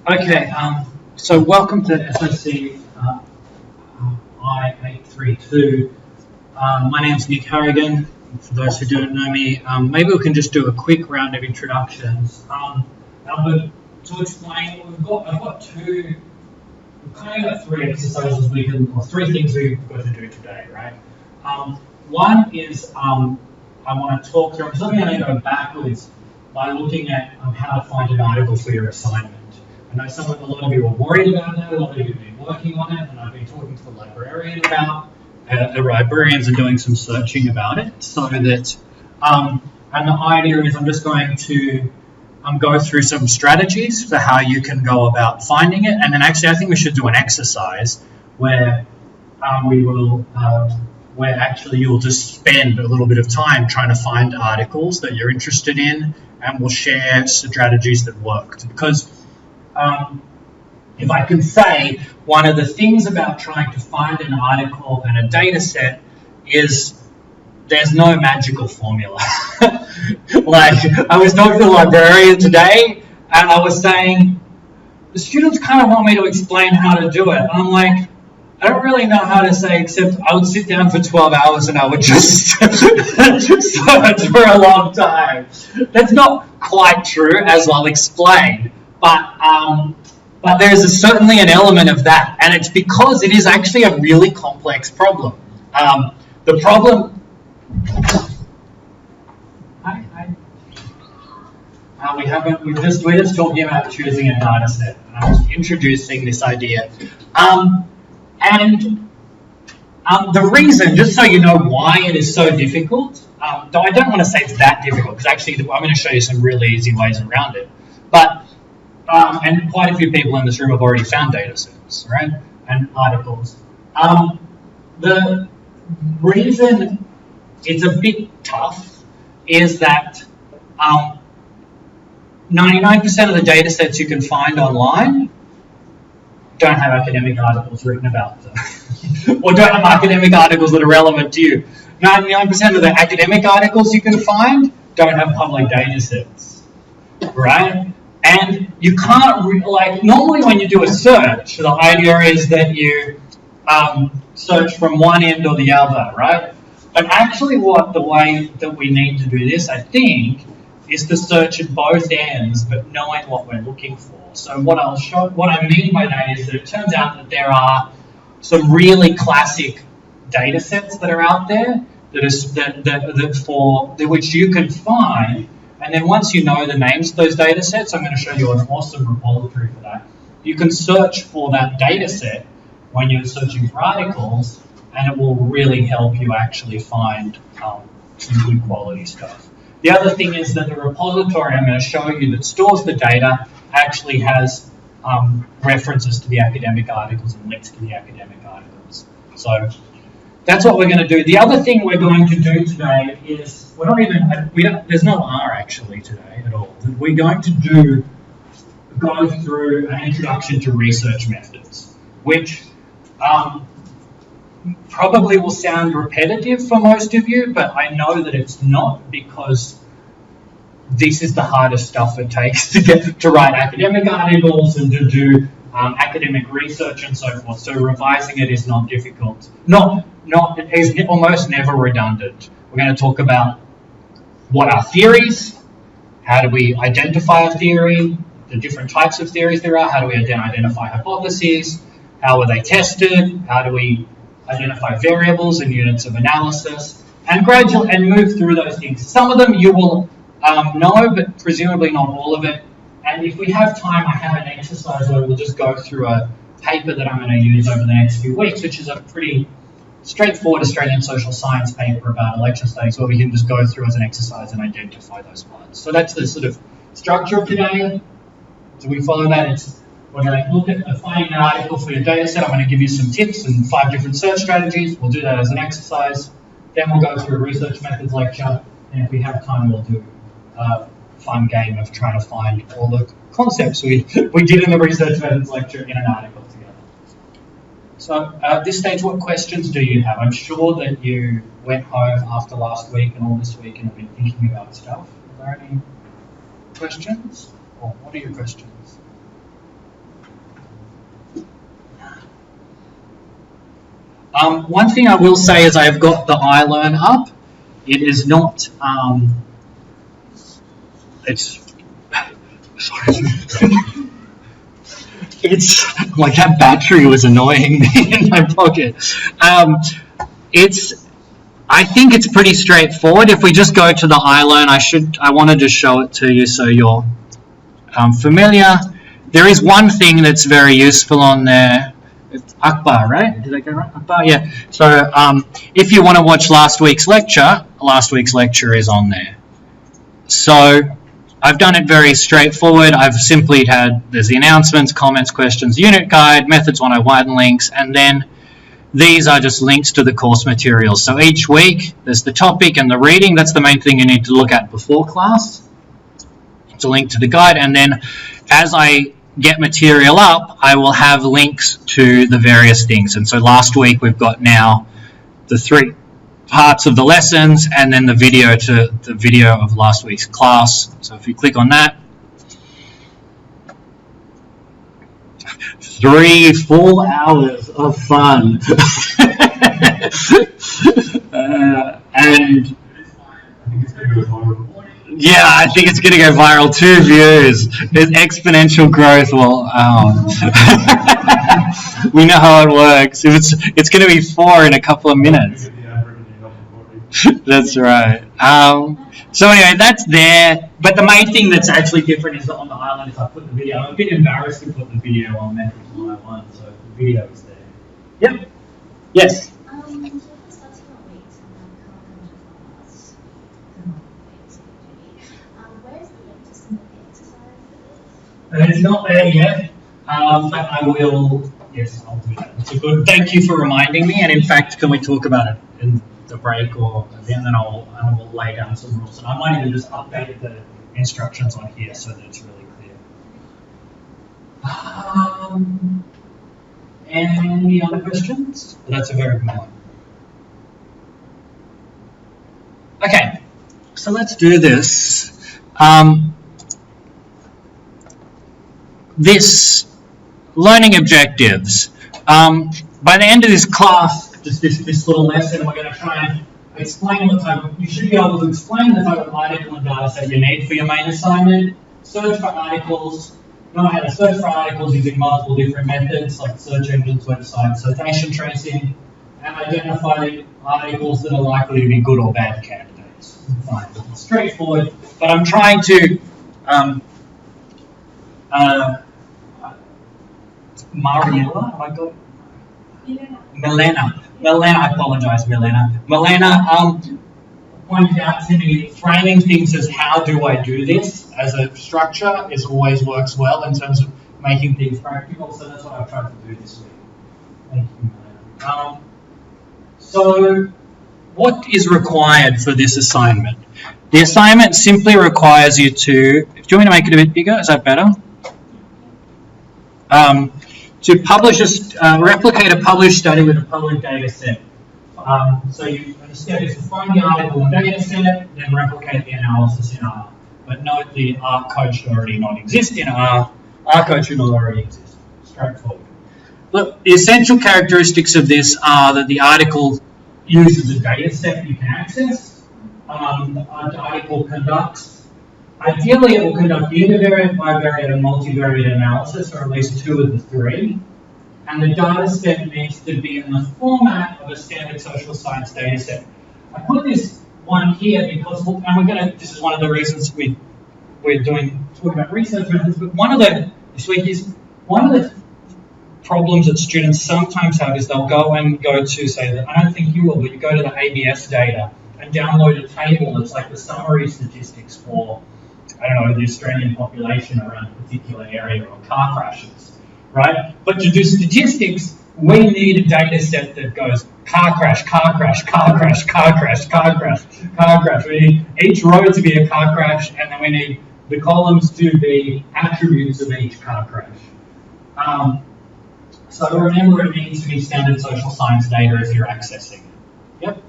Okay, so welcome to SOCI832. My name's Nick Harrigan. For those who don't know me, maybe we can just do a quick round of introductions. To explain, I've got three exercises or three things we've got to do today, right? One is I want to talk through. I'm just going to go backwards by looking at how to find an article for your assignment. I know a lot of you are worried about that, a lot of you have been working on it, and I've been talking to the librarian about the librarians and doing some searching about it, so that, and the idea is I'm just going to go through some strategies for how you can go about finding it, and then actually I think we should do an exercise where where actually you'll just spend a little bit of time trying to find articles that you're interested in, and we'll share strategies that worked. Because if I can say, one of the things about trying to find an article and a data set is there's no magical formula. Like, I was talking to the librarian today, and I was saying, the students kind of want me to explain how to do it. And I'm like, I don't really know how to say, except I would sit down for 12 hours and I would just search for a long time. That's not quite true, as I'll explain. But there is certainly an element of that, and it's because it is actually a really complex problem. The problem. We're just talking about choosing a data set. I'm just introducing this idea, and the reason, just so you know why it is so difficult. Though I don't want to say it's that difficult, because actually I'm going to show you some really easy ways around it, but. And quite a few people in this room have already found data sets, right? And articles. The reason it's a bit tough is that 99% of the data sets you can find online don't have academic articles written about them, or don't have academic articles that are relevant to you. 99% of the academic articles you can find don't have public data sets, right? And you can't, normally when you do a search, the idea is that you search from one end or the other, right? But actually the way that we need to do this, I think, is to search at both ends, but knowing what we're looking for. So what I mean by that is that it turns out that there are some really classic data sets that are out there which you can find. And then once you know the names of those data sets, I'm going to show you an awesome repository for that. You can search for that data set when you're searching for articles, and it will really help you actually find some good quality stuff. The other thing is that the repository I'm going to show you that stores the data actually has references to the academic articles and links to the academic articles. So that's what we're going to do. The other thing we're going to do today is, there's no R actually today at all. We're going to go through an introduction to research methods, which probably will sound repetitive for most of you, but I know that it's not, because this is the hardest stuff it takes to write academic articles and to do academic research and so forth. So revising it is not difficult. It is almost never redundant. We're going to talk about what are theories, how do we identify a theory, the different types of theories there are, how do we identify hypotheses, how are they tested, how do we identify variables and units of analysis, and move through those things. Some of them you will know, but presumably not all of it. And if we have time, I have an exercise where we'll just go through a paper that I'm going to use over the next few weeks, which is a pretty straightforward Australian social science paper about election studies, where we can just go through as an exercise and identify those parts. So that's the sort of structure of today. So we follow that. We're going to look at finding an article for your data set. I'm going to give you some tips and 5 different search strategies. We'll do that as an exercise. Then we'll go through a research methods lecture. And if we have time, we'll do a fun game of trying to find all the concepts we did in the research methods lecture in an article together. So at this stage, what questions do you have? I'm sure that you went home after last week and all this week and have been thinking about stuff. Are there any questions? Or what are your questions? One thing I will say is I've got the iLearn up. It is not, it's, sorry. It's like that battery was annoying me in my pocket. I think it's pretty straightforward. If we just go to the iLearn, I want to just show it to you so you're familiar. There is one thing that's very useful on there. It's Akbar, right? Did I get it right? Akbar, yeah. So if you want to watch last week's lecture is on there. So I've done it very straightforward. I've simply there's the announcements, comments, questions, unit guide, methods 101 links, and then these are just links to the course materials. So each week there's the topic and the reading. That's the main thing you need to look at before class. It's a link to the guide, and then as I get material up, I will have links to the various things. And so last week we've got now the 3 parts of the lessons and then the video of last week's class. So if you click on that, 3 full hours of fun. And yeah, I think it's going to go viral. 2 views. There's exponential growth. Well, we know how it works. It's going to be 4 in a couple of minutes. That's right. So anyway, that's there. But the main thing that's actually different is that on the island is I put the video. I'm a bit embarrassed to put the video on Methods 101, so the video is there. Yep. Yes. It's not there yet, but I will. Yes, I'll do that. It's a good. Thank you for reminding me. And in fact, can we talk about it in the break, or then I'll lay down some rules, and I might even just update the instructions on here so that it's really clear. Any other questions? That's a very good one. Okay, so let's do this. This learning objectives. By the end of this class, just this little lesson, we're going to try and explain what type of, you should be able to explain the type of article and data set you need for your main assignment, search for articles, know how to search for articles using multiple different methods like search engines, websites, citation tracing, and identify articles that are likely to be good or bad candidates. Fine, it's straightforward, but I'm trying to Mariella, have I got? Milena, I apologize, Milena. Milena pointed out to me, framing things as how do I do this as a structure always works well in terms of making things practical, so that's what I've tried to do this week. Thank you, Milena. So what is required for this assignment? The assignment simply requires you to, do you want me to make it a bit bigger? Is that better? To publish replicate a published study with a public data set. So the step is to find the article and data set, then replicate the analysis in R. But note the R code should already not exist in R. R code should not already exist. Straightforward. Look, the essential characteristics of this are that the article uses a data set you can access. The article conducts. Ideally, it will conduct univariate, bivariate, and multivariate analysis, or at least 2 of the 3. And the data set needs to be in the format of a standard social science data set. I put this one here because, this is one of the reasons we're talking about research methods, but one of the problems that students sometimes have is they'll go to, say, that I don't think you will, but you go to the ABS data and download a table that's like the summary statistics for, I don't know, the Australian population around a particular area or car crashes, right? But to do statistics, we need a data set that goes car crash, car crash, car crash, car crash, car crash, car crash. We need each row to be a car crash, and then we need the columns to be attributes of each car crash. So remember, it needs to be standard social science data as you're accessing it. Yep.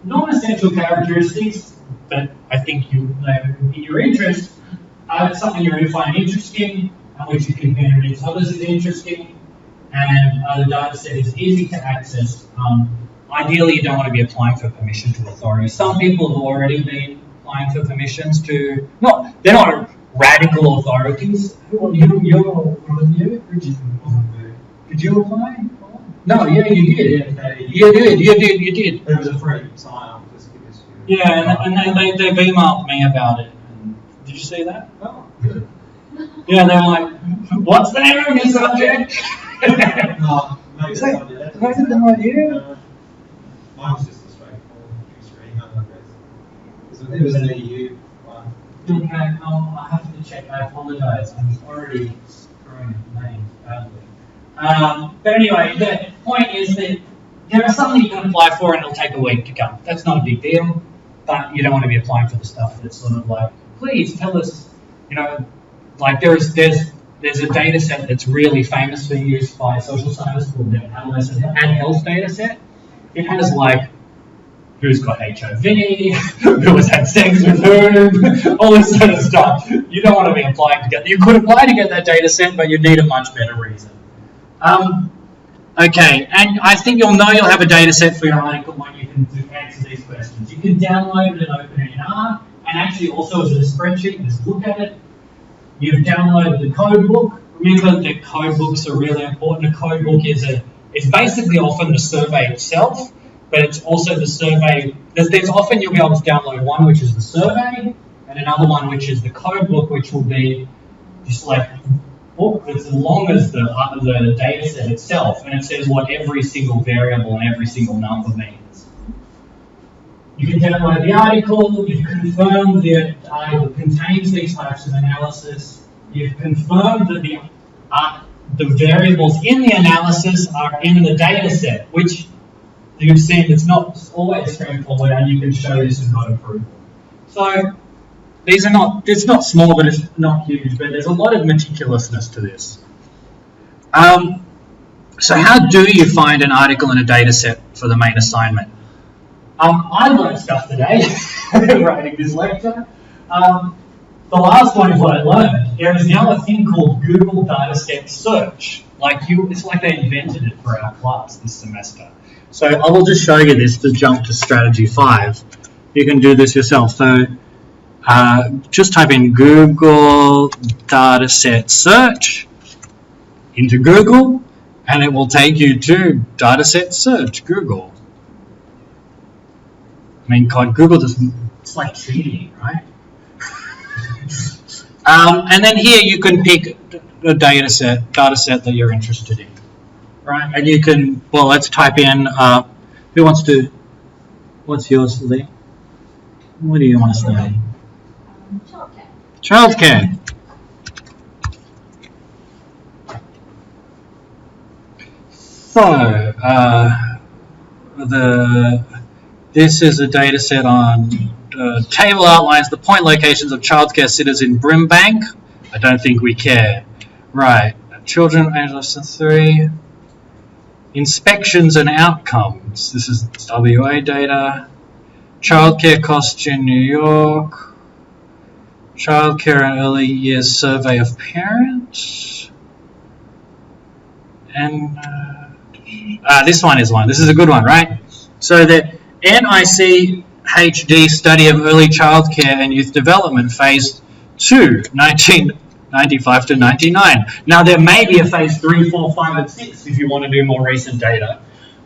Non-essential characteristics that I think in your interest are something you're going to find interesting and which you can compare against others is interesting. and the data set is easy to access. Ideally, you don't want to be applying for permission to authorities. Some people have already been applying for permissions to, they're not radical authorities. Who are you? Did you apply? No, yeah, you did. You did. There was a free sign-up just because you... Yeah, and they've emailed me about it. Did you see that? Oh, good. Yeah, they were like, what's the name of your subject? No, maybe that's not it. That's no idea. Mine was just a straightforward history email address. It was an EU one. Okay, I have to check. I apologise. I'm already screwing names badly. But anyway, the point is that there are some that you can apply for and it'll take a week to come. That's not a big deal, but you don't want to be applying for the stuff that's sort of like, please tell us, like there's a data set that's really famous for use by social scientists called the adolescent and health data set. It has like who's got HIV, who has had sex with whom, all this sort of stuff. You don't want to be applying to get, you could apply to get that data set, but you need a much better reason. Okay, and I think you'll know you'll have a data set for your article when you can answer these questions. You can download it and open it in R, and actually also as a spreadsheet, just look at it. You've downloaded the code book. Remember that code books are really important. A code book is basically often the survey itself, but it's also the survey. There's often you'll be able to download one which is the survey, and another one which is the code book, which will be just like a book that's as long as the data set itself, and it says what every single variable and every single number means. You can download the article, you've confirmed the article contains these types of analysis, you've confirmed that the variables in the analysis are in the data set, which you've seen it's not always straightforward, and you can show this and got approval. So these are not, it's not small, but it's not huge, but there's a lot of meticulousness to this. So how do you find an article in a data set for the main assignment? I learned stuff today writing this lecture. The last one is what I learned. There is now a thing called Google Dataset Search. It's like they invented it for our class this semester. So I will just show you this to jump to strategy 5. You can do this yourself. So just type in Google Dataset Search into Google, and it will take you to Dataset Search Google. I mean, God, Google just, it's like cheating, right? And then here you can pick a data set that you're interested in, right? And you can, well, let's type in, who wants to, what's yours, Lee? What do you want to study? Childcare. So, this is a data set on table outlines the point locations of childcare sitters in Brimbank. I don't think we care. Right. Children aged less than 3. Inspections and outcomes. This is WA data. Childcare costs in New York. Childcare and early years survey of parents. And this one is one. This is a good one, right? So the NICHD study of early childcare and youth development, phase 2, 1995 to 99. Now there may be a phase 3, 4, 5, and 6 if you want to do more recent data.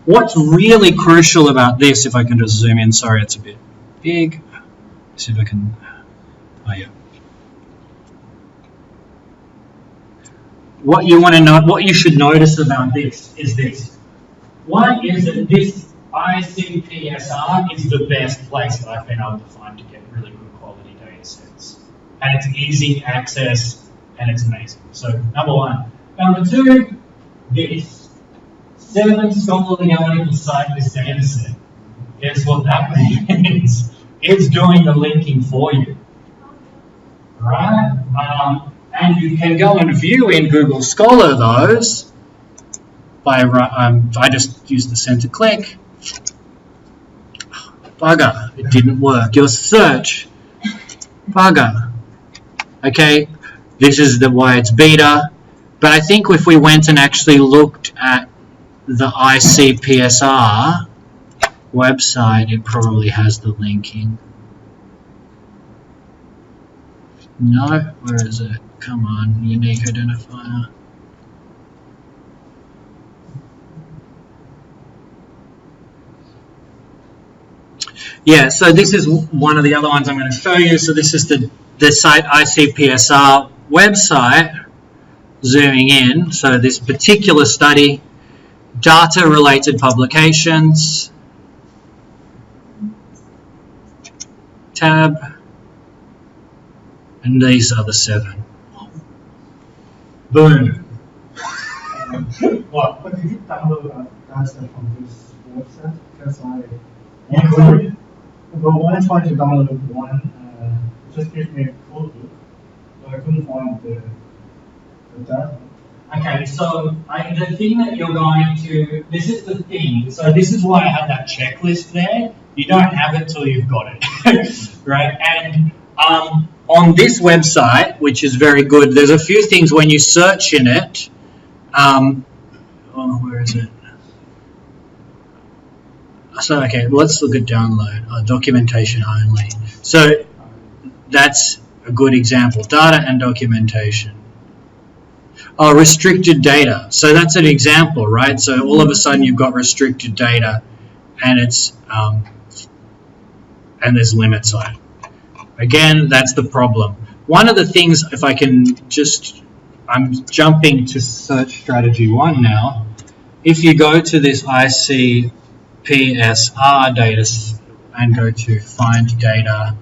What's really crucial about this, if I can just zoom in, sorry it's a bit big. Let's see if I can, oh yeah. What you want to know, what you should notice about this is this. One is that this ICPSR is the best place that I've been able to find to get really good quality data sets. And it's easy access and it's amazing. So number one. Number two, this. 7 scholarly articles cite this data set. Guess what that means? It's doing the linking for you. Right? And you can go and view in Google Scholar those by, I just used the center click. Bugger, it didn't work. Your search, bugger. Okay, this is why it's beta. But I think if we went and actually looked at the ICPSR website, it probably has the linking. No, where is it? Come on, unique identifier. Yeah, so this is one of the other ones I'm going to show you. So this is the site ICPSR website, zooming in. So this particular study, data-related publications, tab, and these are the 7. Boom. What? But did you download data from this website? Because but when I tried to download one, just give me a code book, so I couldn't find the data. Okay, so the thing that you're going to, this is the thing, so this is why I had that checklist there. You don't have it till you've got it, right? And on this website, which is very good, there's a few things when you search in it. Where is it? So, okay, let's look at download, documentation only. So that's a good example, data and documentation. Oh, restricted data. So that's an example, right? So all of a sudden you've got restricted data and it's and there's limits on it. Again, that's the problem. One of the things, if I can just, I'm jumping to search strategy 1 now. If you go to this ICPSR data and go to find data,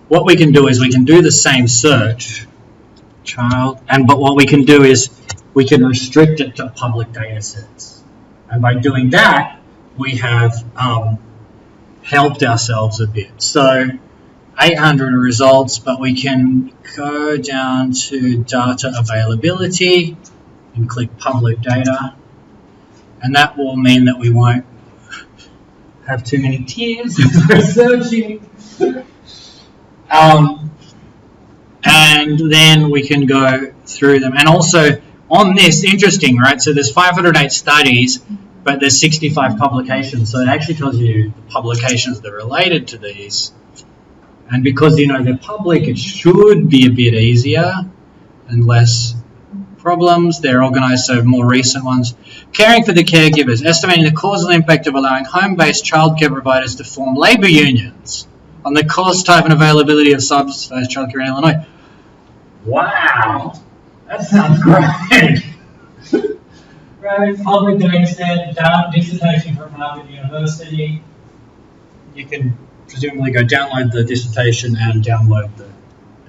what we can do is we can do the same search, but what we can do is we can restrict it to public data sets. And by doing that, we have helped ourselves a bit. So 800 results, but we can go down to data availability and click public data. And that will mean that we won't have too many tears as we're searching. And then we can go through them. And also on this, interesting, right? So there's 508 studies, but there's 65 publications. So it actually tells you the publications that are related to these. And because, you know, they're public, it should be a bit easier and less problems. They're organised, so more recent ones. Caring for the caregivers, estimating the causal impact of allowing home-based childcare providers to form labour unions on the cost, type and availability of subsidised childcare in Illinois. Wow, that sounds great. Right, public data set, dissertation from Harvard University. You can presumably go download the dissertation and download the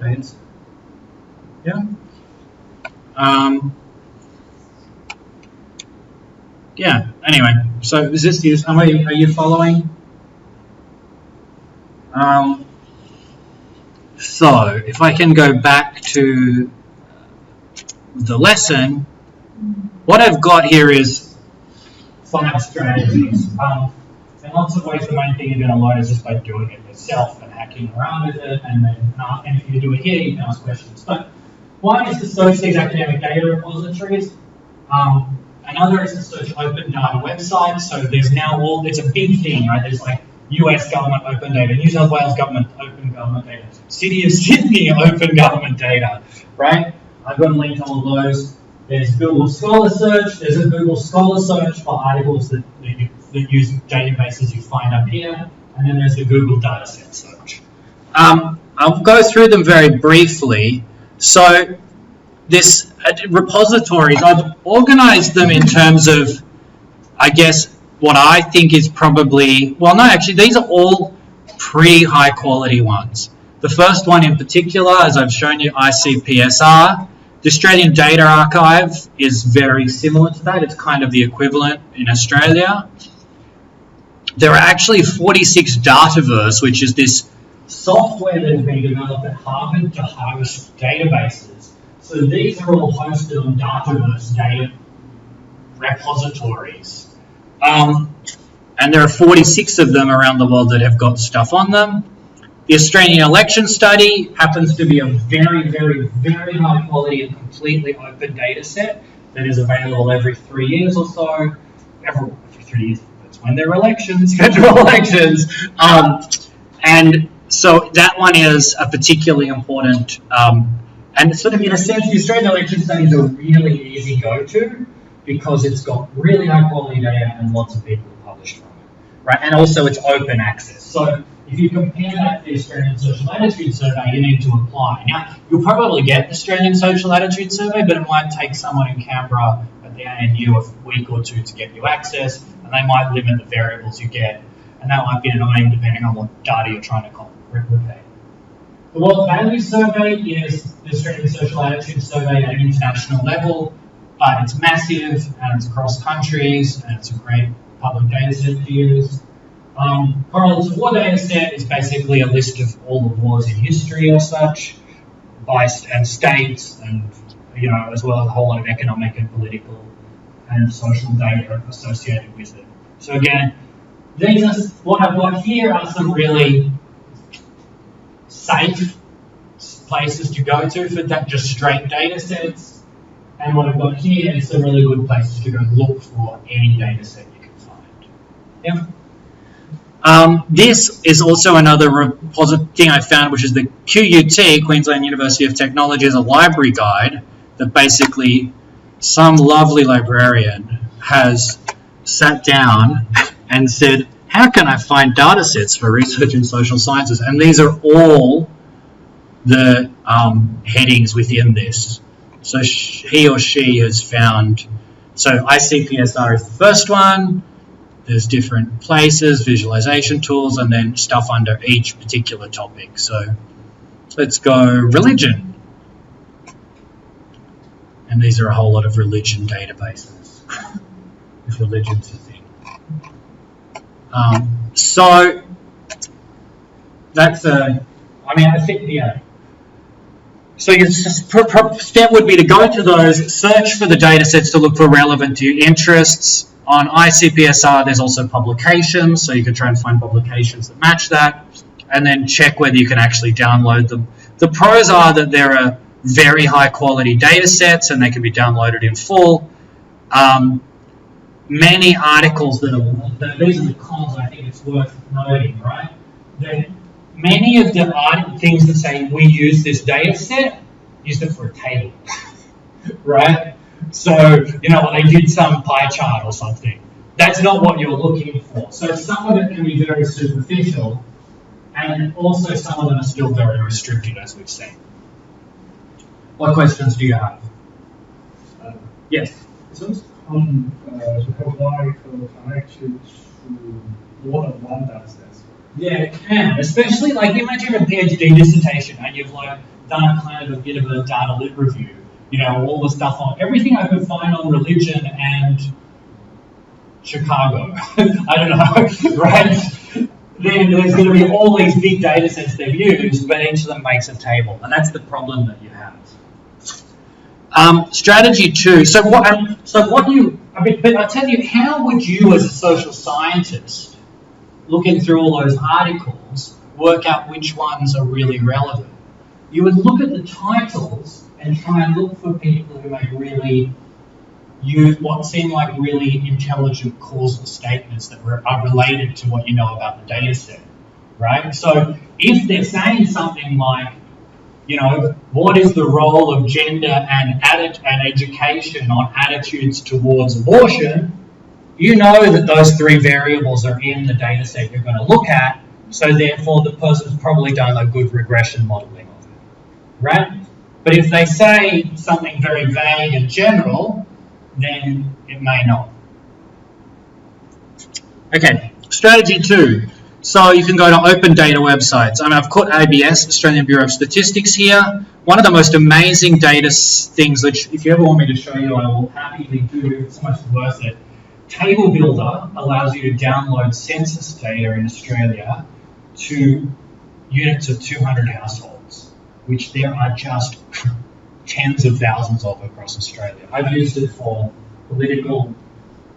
data. Yeah. Yeah. Anyway, so is this use? Are you following? So if I can go back to the lesson, what I've got here is 5 strategies. And lots of ways. The main thing you're going to learn is just by doing it yourself and hacking around with it, and then and if you do it here, you can ask questions. But one is to search these academic data repositories. Another is to search open data websites. So there's now it's a big thing, right? There's like US government open data, New South Wales government open government data, City of Sydney open government data, right? I've got a link to all of those. There's Google Scholar Search. There's a Google Scholar Search for articles that use databases you find up here. And then there's the Google Dataset Search. I'll go through them very briefly. So this repositories, I've organized them in terms of, I guess, what I think is probably, well, no, actually, these are all pretty high quality ones. The first one in particular, as I've shown you, ICPSR. The Australian Data Archive is very similar to that. It's kind of the equivalent in Australia. There are actually 46 Dataverse, which is this software that has been developed at Harvard to host databases. So these are all hosted on Dataverse data repositories. And there are 46 of them around the world that have got stuff on them. The Australian election study happens to be a very, very, very high quality and completely open data set that is available every 3 years or so. Every 3 years, that's when there are elections, federal elections. And so that one is a particularly important, and sort of in a sense, the Australian election study is a really easy go-to because it's got really high quality data and lots of people published from it, right? And also it's open access. So if you compare that to the Australian Social Attitude Survey, you need to apply. Now, you'll probably get the Australian Social Attitude Survey, but it might take someone in Canberra at the ANU a week or two to get you access, and they might limit the variables you get, and that might be annoying depending on what data you're trying to replicate. The World Values Survey is the Australian Social Attitude Survey at an international level, but it's massive and it's across countries and it's a great public data set to use. Correlates War data set is basically a list of all the wars in history or such, by and states, and as well as a whole lot of economic and political and social data associated with it. So again, these are what I've got here are some really safe places to go to for that, just straight data sets. And what I've got here is some really good places to go look for any data set you can find. Yeah. This is also another positive thing I found, which is the QUT, Queensland University of Technology, is a library guide that basically some lovely librarian has sat down and said, how can I find data sets for research in social sciences? And these are all the headings within this. So he or she has found, so ICPSR is the first one. There's different places, visualization tools, and then stuff under each particular topic. So let's go religion. And these are a whole lot of religion databases, if religion's a thing. So that's I think, yeah. So your step would be to go to those, search for the data sets to look for relevant to your interests. On ICPSR, there's also publications, so you can try and find publications that match that, and then check whether you can actually download them. The pros are that there are very high quality data sets and they can be downloaded in full. Many articles that are, these are the cons I think it's worth noting, right? That many of the things that say we use this data set, use it for a table, right? So, they did some pie chart or something. That's not what you're looking for. So some of it can be very superficial, and also some of them are still very restricted, as we've seen. What questions do you have? Yes? Just to provide connection to more than one data set. Yeah, it can. Especially, imagine a PhD dissertation and you've done a kind of a bit of a data lit review. All the stuff on everything I could find on religion and Chicago. I don't know, right? Then there's going to be all these big data sets they've used, but each of them makes a table, and that's the problem that you have. Strategy 2. But I tell you, how would you, as a social scientist, looking through all those articles, work out which ones are really relevant? You would look at the titles and try and look for people who make really use what seem like really intelligent causal statements that are related to what you know about the data set, right? So if they're saying something like, what is the role of gender and education on attitudes towards abortion, you know that those three variables are in the data set you're going to look at, so therefore the person's probably done a good regression modeling of it, right? But if they say something very vague and general, then it may not. Okay, strategy 2. So you can go to open data websites. I've put ABS, Australian Bureau of Statistics, here. One of the most amazing data things, which if you ever want me to show you, I will happily do. It's so much worth it. Table Builder allows you to download census data in Australia to units of 200 households, which there are just tens of thousands of across Australia. I've used it for political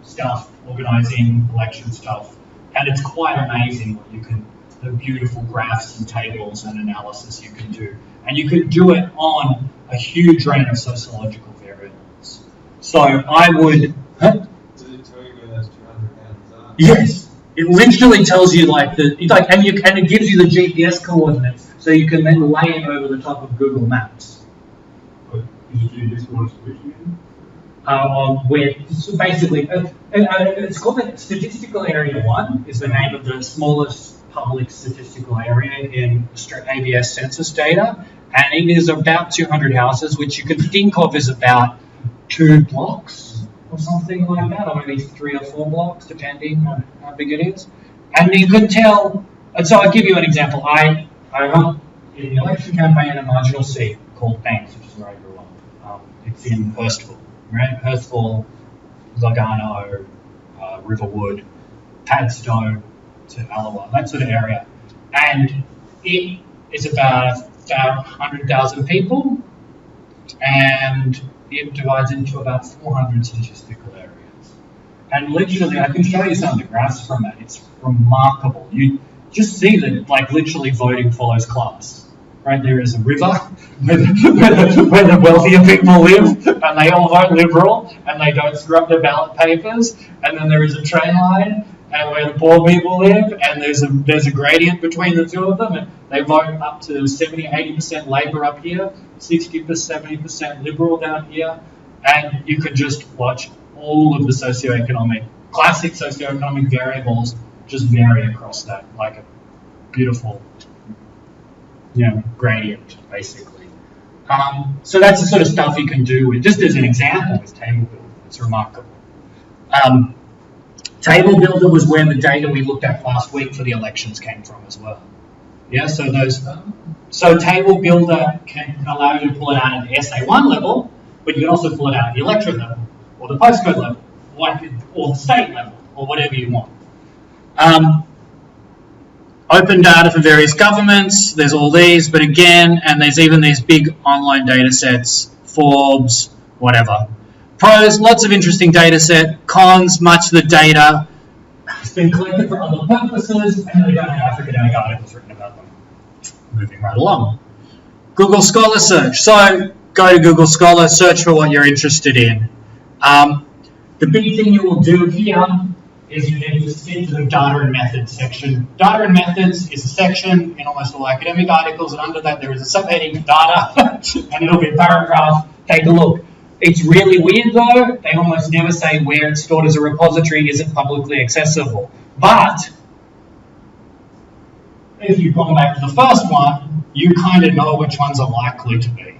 stuff, organising, election stuff, and it's quite amazing what you can the beautiful graphs and tables and analysis you can do. And you could do it on a huge range of sociological variables. So I would... Does it tell you where those 200 houses are? Yes. It literally tells you and it gives you the GPS coordinates so you can then lay it over the top of Google Maps. Did you do this one speaking? So basically, it's called the Statistical Area 1 is the name of the smallest public statistical area in ABS census data, and it is about 200 houses, which you can think of as about 2 blocks or something like that, or maybe 3 or 4 blocks, depending on how big it is. And you can tell, and so I'll give you an example. I run in the election campaign in a marginal seat called Banks, which is where I grew up. It's in Hurstville, right? Hurstville, Lugano, Riverwood, Padstow to Allawa, that sort of area. And it is about 100,000 people, and it divides into about 400 statistical areas. And literally, I can show you some of the graphs from it. It's remarkable. You just see that, like, literally voting follows class. Right, there is a river where the wealthier people live, and they all vote Liberal, and they don't screw up their ballot papers. And then there is a train line, and where the poor people live, and there's a gradient between the two of them, and they vote up to 70-80% Labor up here, 60-70% Liberal down here, and you could just watch all of the classic socioeconomic variables just vary across that, like a beautiful gradient, basically. So that's the sort of stuff you can do with, just as an example, with Table Builder. It's remarkable. Table Builder was where the data we looked at last week for the elections came from as well. Yeah, so Table Builder can allow you to pull it out at the SA1 level, but you can also pull it out at the electorate level, or the postcode level, or the state level, or whatever you want. Open data for various governments, there's all these, but again, and there's even these big online data sets, Forbes, whatever. Pros, lots of interesting data set. Cons, much of the data has been collected for other purposes, and they don't have academic articles written about them. Moving right along. Google Scholar search. So go to Google Scholar, search for what you're interested in. The big thing you will do here is you need to stick to the data and methods section. Data and methods is a section in almost all academic articles, and under that there is a subheading, data, and it'll be a paragraph. Take a look. It's really weird though, they almost never say where it's stored as a repository isn't publicly accessible. But if you've gone back to the first one, you kind of know which ones are likely to be,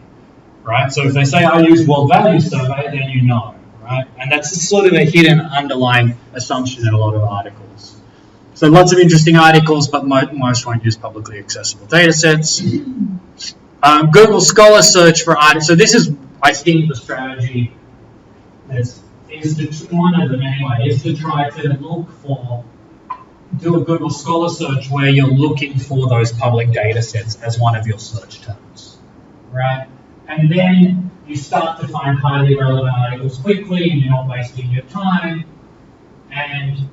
right? So if they say I use World Value Survey, then you know. Right? And that's sort of a hidden underlying assumption in a lot of articles. So lots of interesting articles, but most won't use publicly accessible data sets. Google Scholar search for articles. So this is, I think, the strategy one of them anyway, is to try to do a Google Scholar search where you're looking for those public data sets as one of your search terms, right? And then you start to find highly relevant articles quickly, and you're not wasting your time. And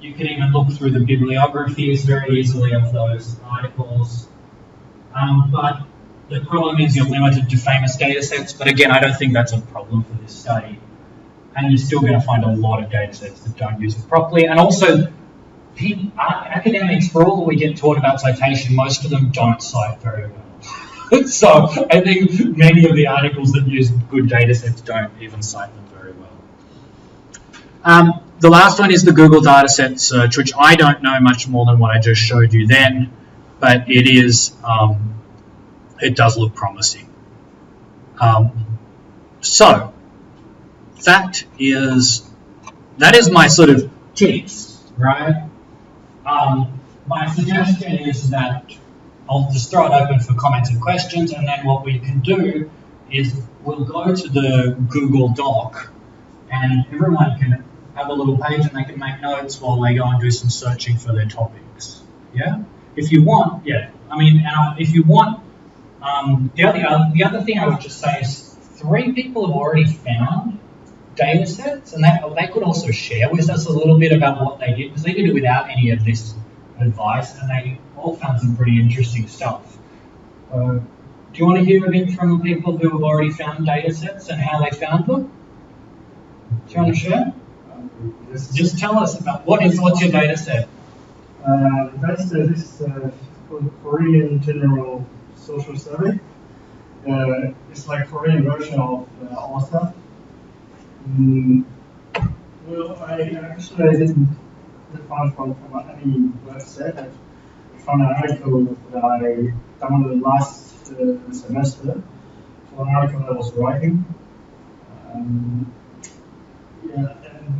you can even look through the bibliographies very easily of those articles. But the problem is you're limited to famous data sets. But again, I don't think that's a problem for this study. And you're still going to find a lot of data sets that don't use it properly. And also, academics, for all that we get taught about citation, most of them don't cite very well. So I think many of the articles that use good data sets don't even cite them very well. The last one is the Google dataset search, which I don't know much more than what I just showed you then, but it is, it does look promising. So that is my sort of tips, right? My suggestion is that I'll just throw it open for comments and questions, and then what we can do is we'll go to the Google Doc, and everyone can have a little page and they can make notes while they go and do some searching for their topics. Yeah? If you want, yeah. I mean, if you want, the other thing I would just say is 3 people have already found data sets, and they could also share with us a little bit about what they did, because they did it without any of this advice, and they all found some pretty interesting stuff. Do you want to hear a bit from people who have already found data sets and how they found them? Do you want to share? Yes. Just tell us about what's your data set? Data set is called Korean General Social Survey. It's like Korean version of our stuff. Well, I didn't find from any website. I found an article that I downloaded last semester for an article I was writing. Yeah,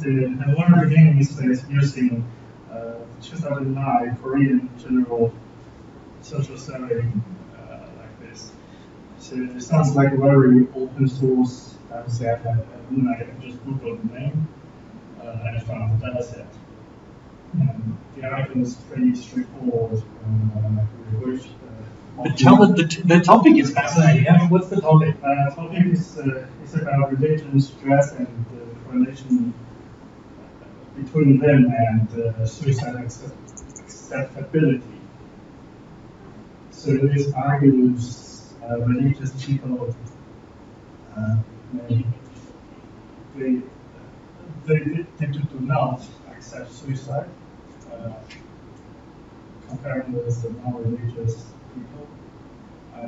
and one of the things is using 2009 Korean General Social Survey like this. So it sounds like a very open source data set, and I just googled the name and I found the data set. And the article is pretty straightforward. But tell the topic is fascinating. I mean, what's the topic? The topic is about religion, stress, and the correlation between them and suicide acceptability. So this argues religious people they do not accept suicide compared with the non-religious people.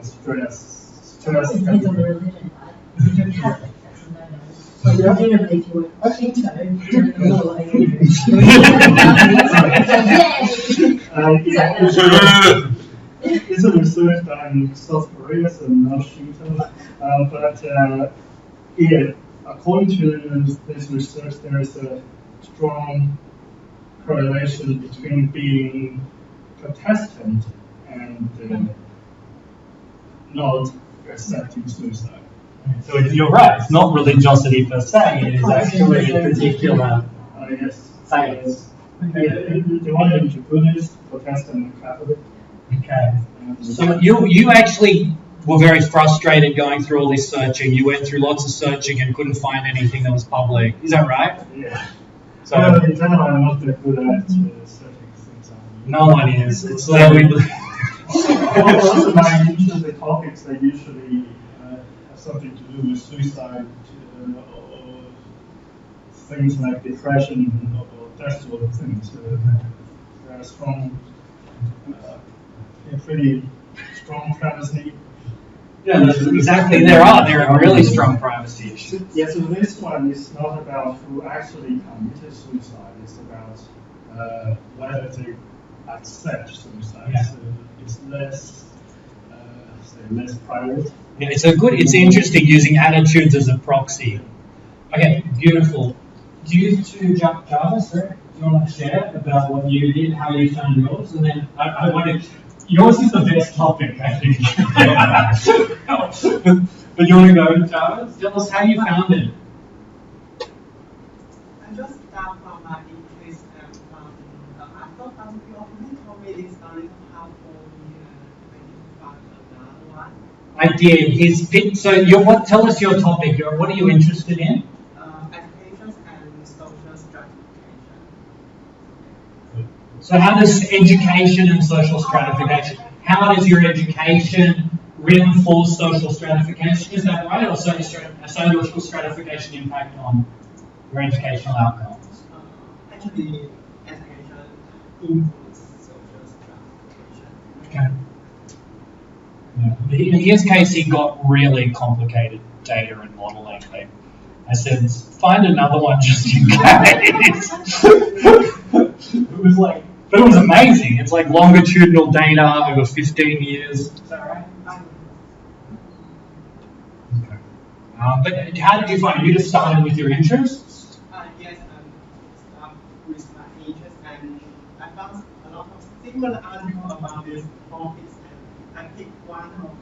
Stress. It depends on the religion, right? If you're Catholic, that's a no-no. But presumably if you were Shinto, you don't know what they It's a research done in South Korea, so not Shinto. Yeah, according to this research, there is a strong correlation between being Protestant and not accepting suicide. So you're right. It's not religiosity per se. It is actually a particular. Yes. Science. The one into Buddhist, Protestant, and Catholic. Okay. So you actually were very frustrated going through all this searching. You went through lots of searching and couldn't find anything that was public. Is that right? Yeah. So In general, I'm not that good at searching things on. no one is. It's like Also, my interested topics that usually have something to do with suicide or things like depression or that sort of things. There are strong, pretty strong privacy. Yeah, exactly. There are really strong privacy issues. Yeah, so this one is not about who actually committed suicide. It's about whether they accept suicide. Yeah. So it's less private. Yeah, it's interesting using attitudes as a proxy. Okay, beautiful. Do you two Java, sir? Do you want to share about what you did, how you found yours, and then I want to. Yours is the best topic, I think. But you want to go, Java? Tell us how you found it. I just start from my interest and I thought that you already told me it's a little hard for me to find another one. I did. Tell us your topic. What are you interested in? Education and social stratification. So how does education and social stratification, how does your education reinforce social stratification? Is that right? Or social stratification impact on your educational outcomes? Actually, education improves social stratification. Okay. Yeah. In his case, he got really complicated data and modeling. I said, find another one just in case. But it was amazing. It's like longitudinal data over 15 years. Is that right? Okay. But how did you find it? You just started with your interests? Yes, start with my interest, and I found a lot of similar articles about these topics, and I picked one of them.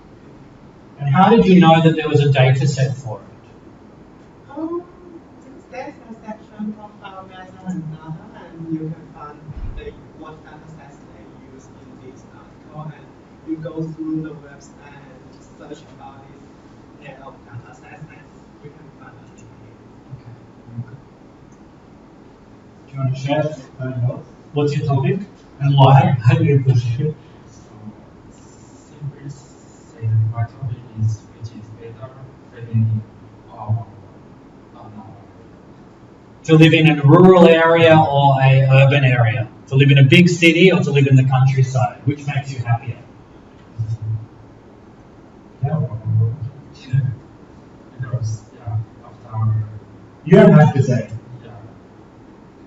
And how did you know that there was a data set for it? There's a section profile method and data, and you can find what data sets they use in this article, and you go through the website and search about this set of data sets, and you can find a link here. Okay. Do you want to share? What's your topic? And why? How do you push it? Simply say my topic is which is better living or not. To live in a rural area or a urban area? To live in a big city or to live in the countryside? Which makes you happier? Because after You don't have to say.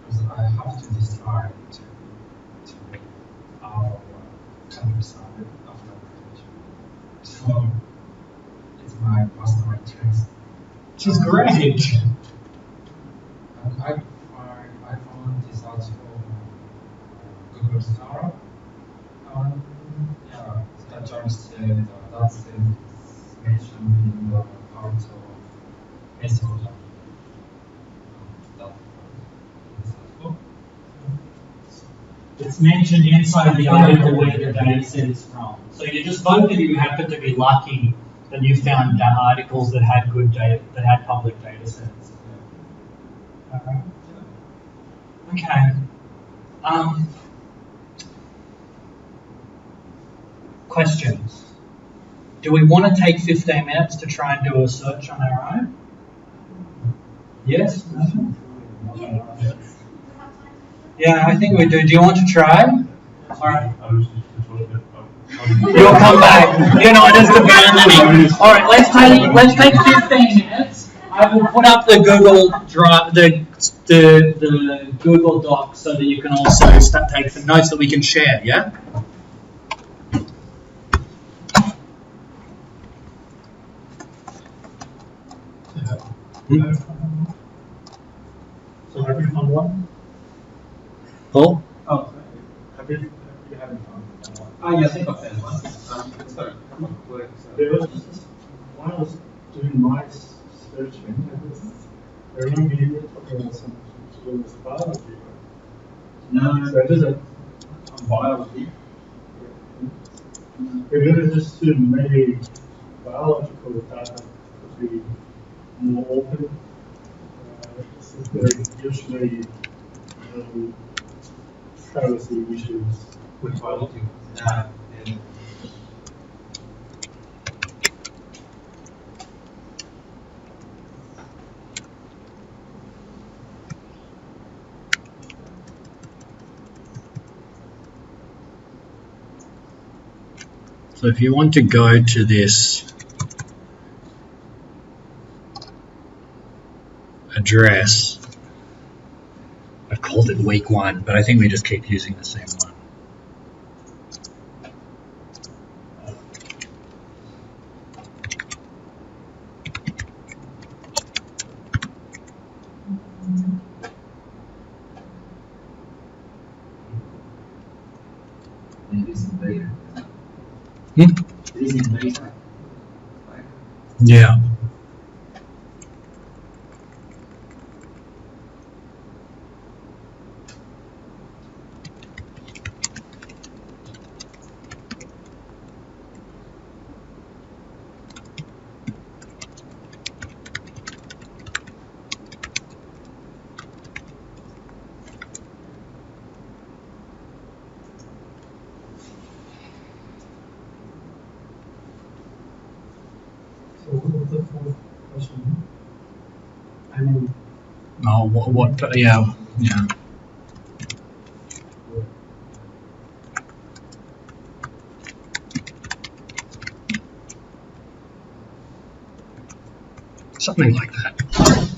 because I have to decide to our countryside after graduation. So it's my personal choice. Which is great. And I found this article on Google Scholar. The judge said that's mentioned in the part of SOCI832. That this article. It's mentioned inside the article where the data set is from. So you just vote that you happen to be lucky that you found articles that had good data, that had public data sets. Okay. Questions? Do we want to take 15 minutes to try and do a search on our own? Yes? Yeah, I think we do. Do you want to try? All right. You'll come back. You're not just abandoning. All right, let's take 15 minutes. I will put up the Google Drive, the Google Doc, so that you can also take some notes that we can share. Yeah. So have you found one? Paul? Oh, Have you haven't found one? ah, yes, I got that one. Sorry, come on, go ahead. There was just, when I was doing my searching, I remember you were talking about some to do with biology, right? No, So I did it. biology. Maybe I just assume maybe biological data could be more open, since there are usually no privacy issues with biology. Yeah, and So if you want to go to this address, I've called it week 1, but I think we just keep using the same one. this is data. Hmm? This is data. Yeah. So what was the fourth question? I mean, Oh, what yeah. Something like that.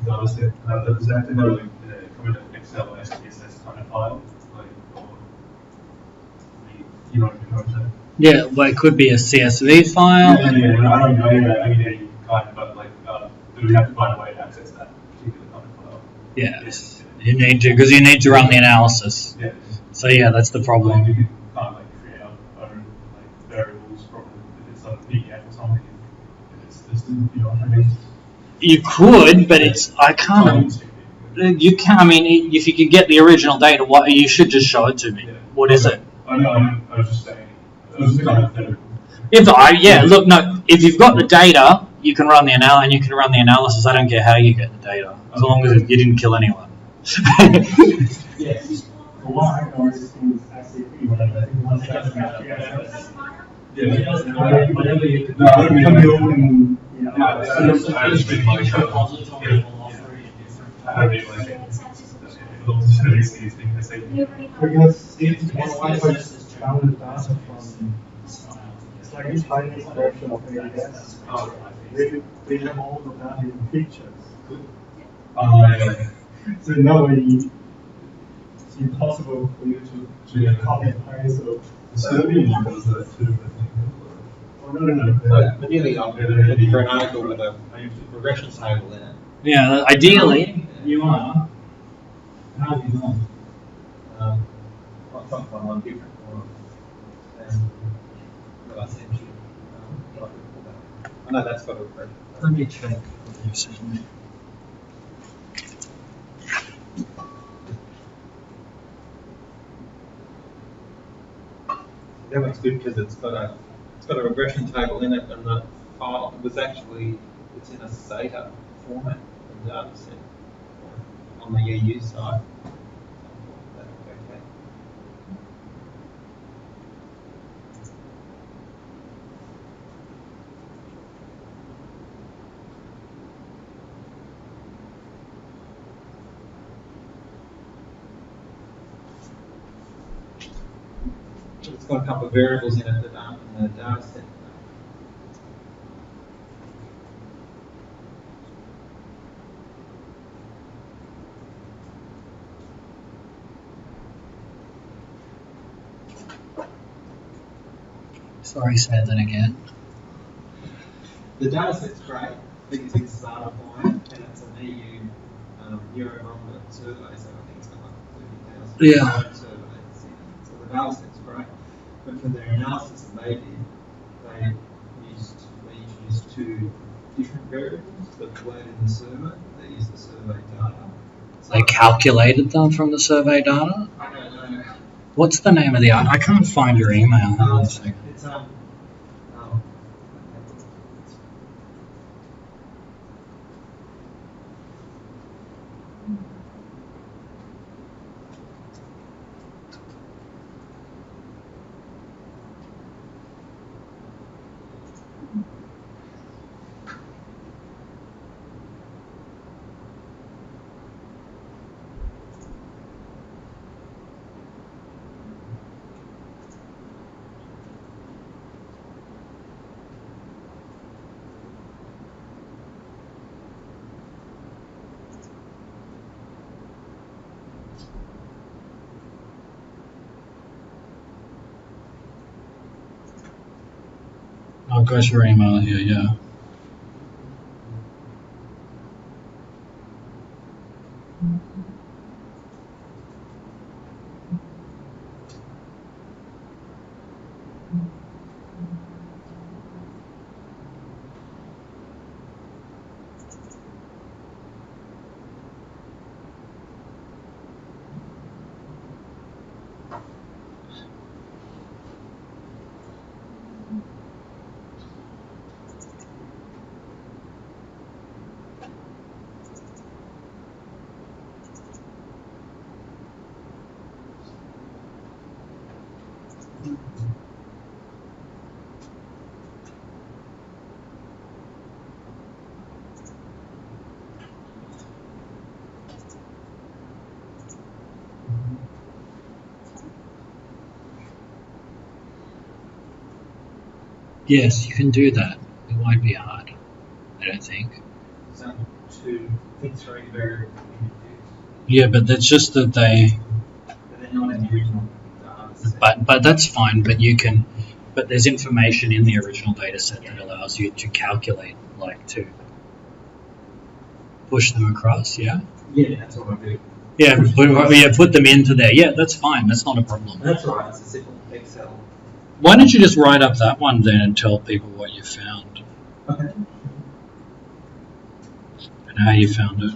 data set, does that have to go like come in an Excel or SPSS kind of file, like, or you know what I'm saying? Yeah, well, it could be a CSV file. Yeah, I don't know. I mean, you kind of, but like, do we have to find a way to access that particular kind of file? Yes, you need to, because you need to run the analysis. Yeah. So yeah, that's the Like, problem. we can kind of like create our own like variables, probably if it's like a PDF or something. If it's listed, you know what I mean? You could, but I can't. You can. I mean, if you could get the original data, you should just show it to me. Yeah. What is it? I know. I was just saying. It was just kind of hypothetical. Look, no. If you've got the data, you can run the and you can run the analysis. I don't care how you get the data, as long as you didn't kill anyone. Yes. For one, I can always use SAP, whatever. I think once that's got Whatever you can. No, I don't mean can build and, I just mean like, repository will offer you different. I don't mean like, these things I say. because it's one just download data from, it's like a Chinese version of AWS. They have all the data in pictures. So no way, it's impossible for you to copy and paste. So Serbian does that too, I think. oh, no. Ideally, I'm looking for an article with a regression table in it. Yeah, ideally you are. How have you gone? I've got one on different forums. And that I sent you. But I can pull that up. I know that's got a regression. Let me check what you sent me. That one's good because it's got a regression table in it, and the file was actually it's in a SATA format, the data set on the EU side. Okay. It's got a couple of variables in it that aren't in the data set. Sorry, say that again. The data set's great because it's startup point and it's an EU Eurobarometer survey, so I think it's got like 30,000 Yeah. surveys in it. So the data set's great. But for their analysis that they did, they introduced two different variables that weren't in the survey. They used the survey data. So They calculated them from the survey data? I don't know. What's the name of the I can't find your email. Hang on a second. It's I've got your email here, yeah. Yes, you can do that. It won't be hard, I don't think. So to think-through variable. Yeah, but that's just that they. But they're not in the original data set. But that's fine. But you can. But there's information in the original data set that allows you to calculate, like to push them across. Yeah. Yeah, that's what I do. Yeah, put them into there. Yeah, that's fine. That's not a problem. That's all right. It's a simple Excel. Why don't you just write up that one then and tell people what you found Okay. and how you found it?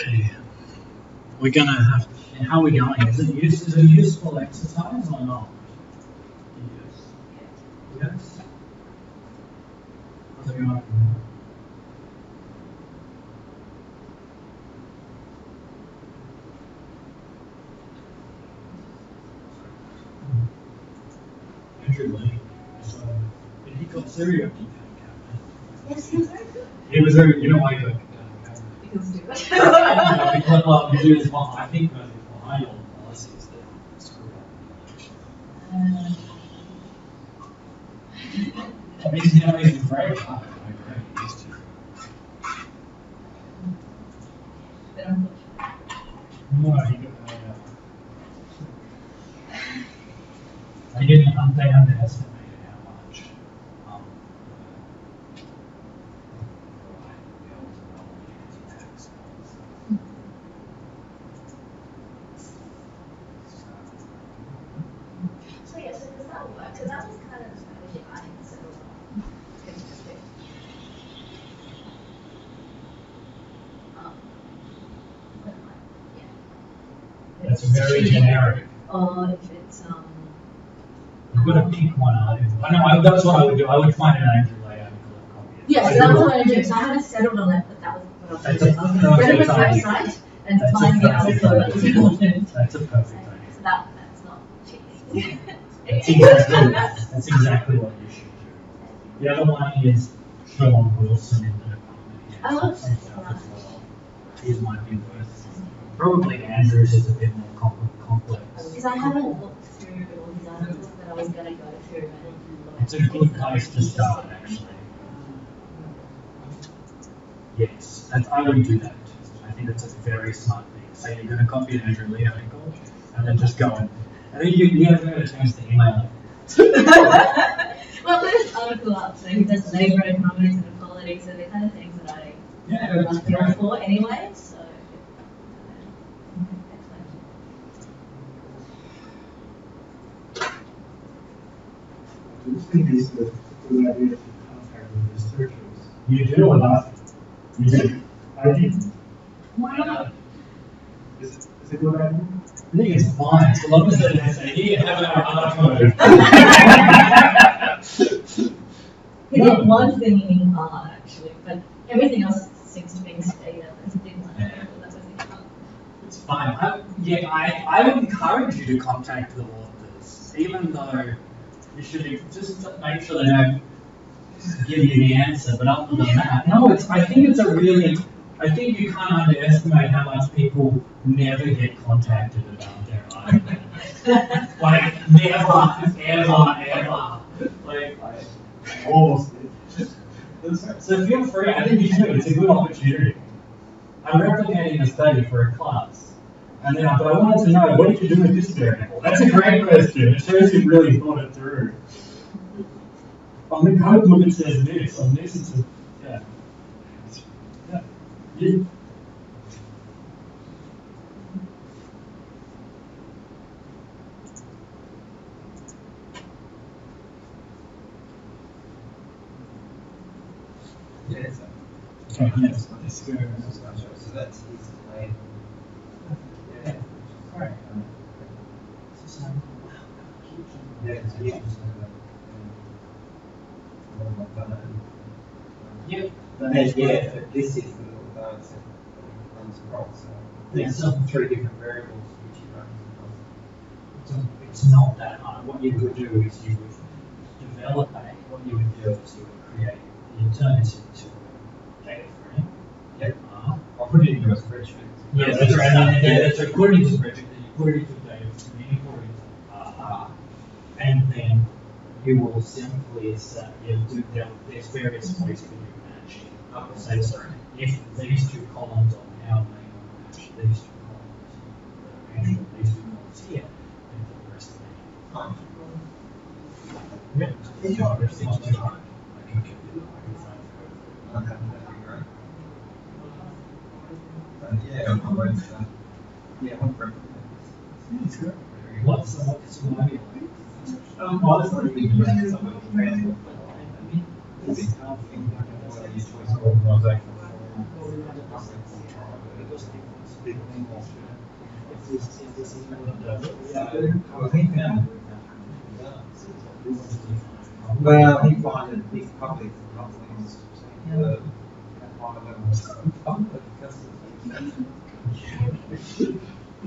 Okay. We're gonna have. How are we going? Is it a useful exercise or not? Yes. How's it going? Andrew Lee. Did he got Syria? Yes, he was very good. He was very, you know why he got Because do it. because, well, because he was behind, I think because he was behind all the policies that screwed up. I mean, he's very hard. I agree. He used to. But unfortunately. No, he got they underestimated how much So yeah, so does that work? So that was kind of the strategy I had settled on. It's just it. What am I? Yeah. That's very generic. Or if it's You've got to pick one article. I know, that's what I would do. I would find an Andrew Lay article and copy it. yeah, so that's what I do. So I haven't settled on that, but that was what I was That's doing. I was going to go to his website and That's a find the perfect article that was idea. important. That's a perfect idea. So that's not cheating. That's exactly what you should do. The other one is Sean Wilson in the department. He has Oh, some stuff as well. His might be worth. Probably Andrew's is a bit more complex. Because I haven't looked through all these articles, but I was going to go through and look. It's a good place to start, actually. Yes, I would do that. I think that's a very smart thing. Say you're going to copy an Andrew Lee article, and then just go and then you haven't had a chance to email it. Well, there's an article up, so he does labour economics and equality, so they're kind of things that I go for anyway, so. Do you think it's a good idea to contact the researchers? You do or not? You do. I did. Why not? Is it a good idea? I think it's fine, so long as they don't say, here, have our article. He did one thing in art, actually, but everything else seems to be stayed up as a big one. That was in art. It's fine. I would encourage you to contact the authors, even though you should just make sure they don't give you the answer. But other than that, no, I think you can't underestimate how much people never get contacted about their article. Like, never, ever. Like Almost. so feel free. I think you should. It's a good opportunity. I'm replicating a study for a class. And then, but I wanted to know, what did you do with this variable? That's a great question. It shows you've really thought it through. On the code book it says this. On this it says, yeah. Yeah. Yes. Okay, yes. Let's go. So that's his plan. Yeah. Alright. Yeah, it's huge. Yep. Yeah, but this is the little dance that runs across. So there's some 3 different variables which you run across. It's not that hard. What you would do is you would develop what you would do is you would create, you turn this into a data frame. Yep. I'll put it into a spreadsheet. Yeah, that's right. And then it's according to spreadsheet, then you put it into data frame, then you put it into R. And then you will simply say, there's various ways for you to match. Say, sorry, if these 2 columns on our main match these 2 columns, these 2 columns here, then put the rest of them. Yeah, it's not too hard. I can give you the Okay, that'd be great. Yeah, I'm always, yeah, I'm pretty It's good. What's the idea? honestly, we can use some of the transport. I mean, it's a big thing, like, what are your choice of organizational Well, he wanted these public companies. One of them was public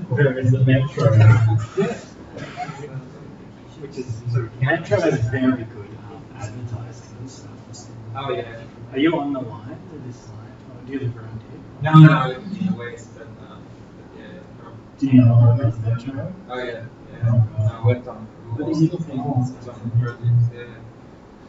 Where is the metro? which is sort of Metro is very good advertising and stuff. Oh yeah. Are you on the line to this line? Or do you live around here? No, I live in the west, but yeah. Do you know about the metro? Oh yeah. Oh, God. I worked on. What is it for? Yeah.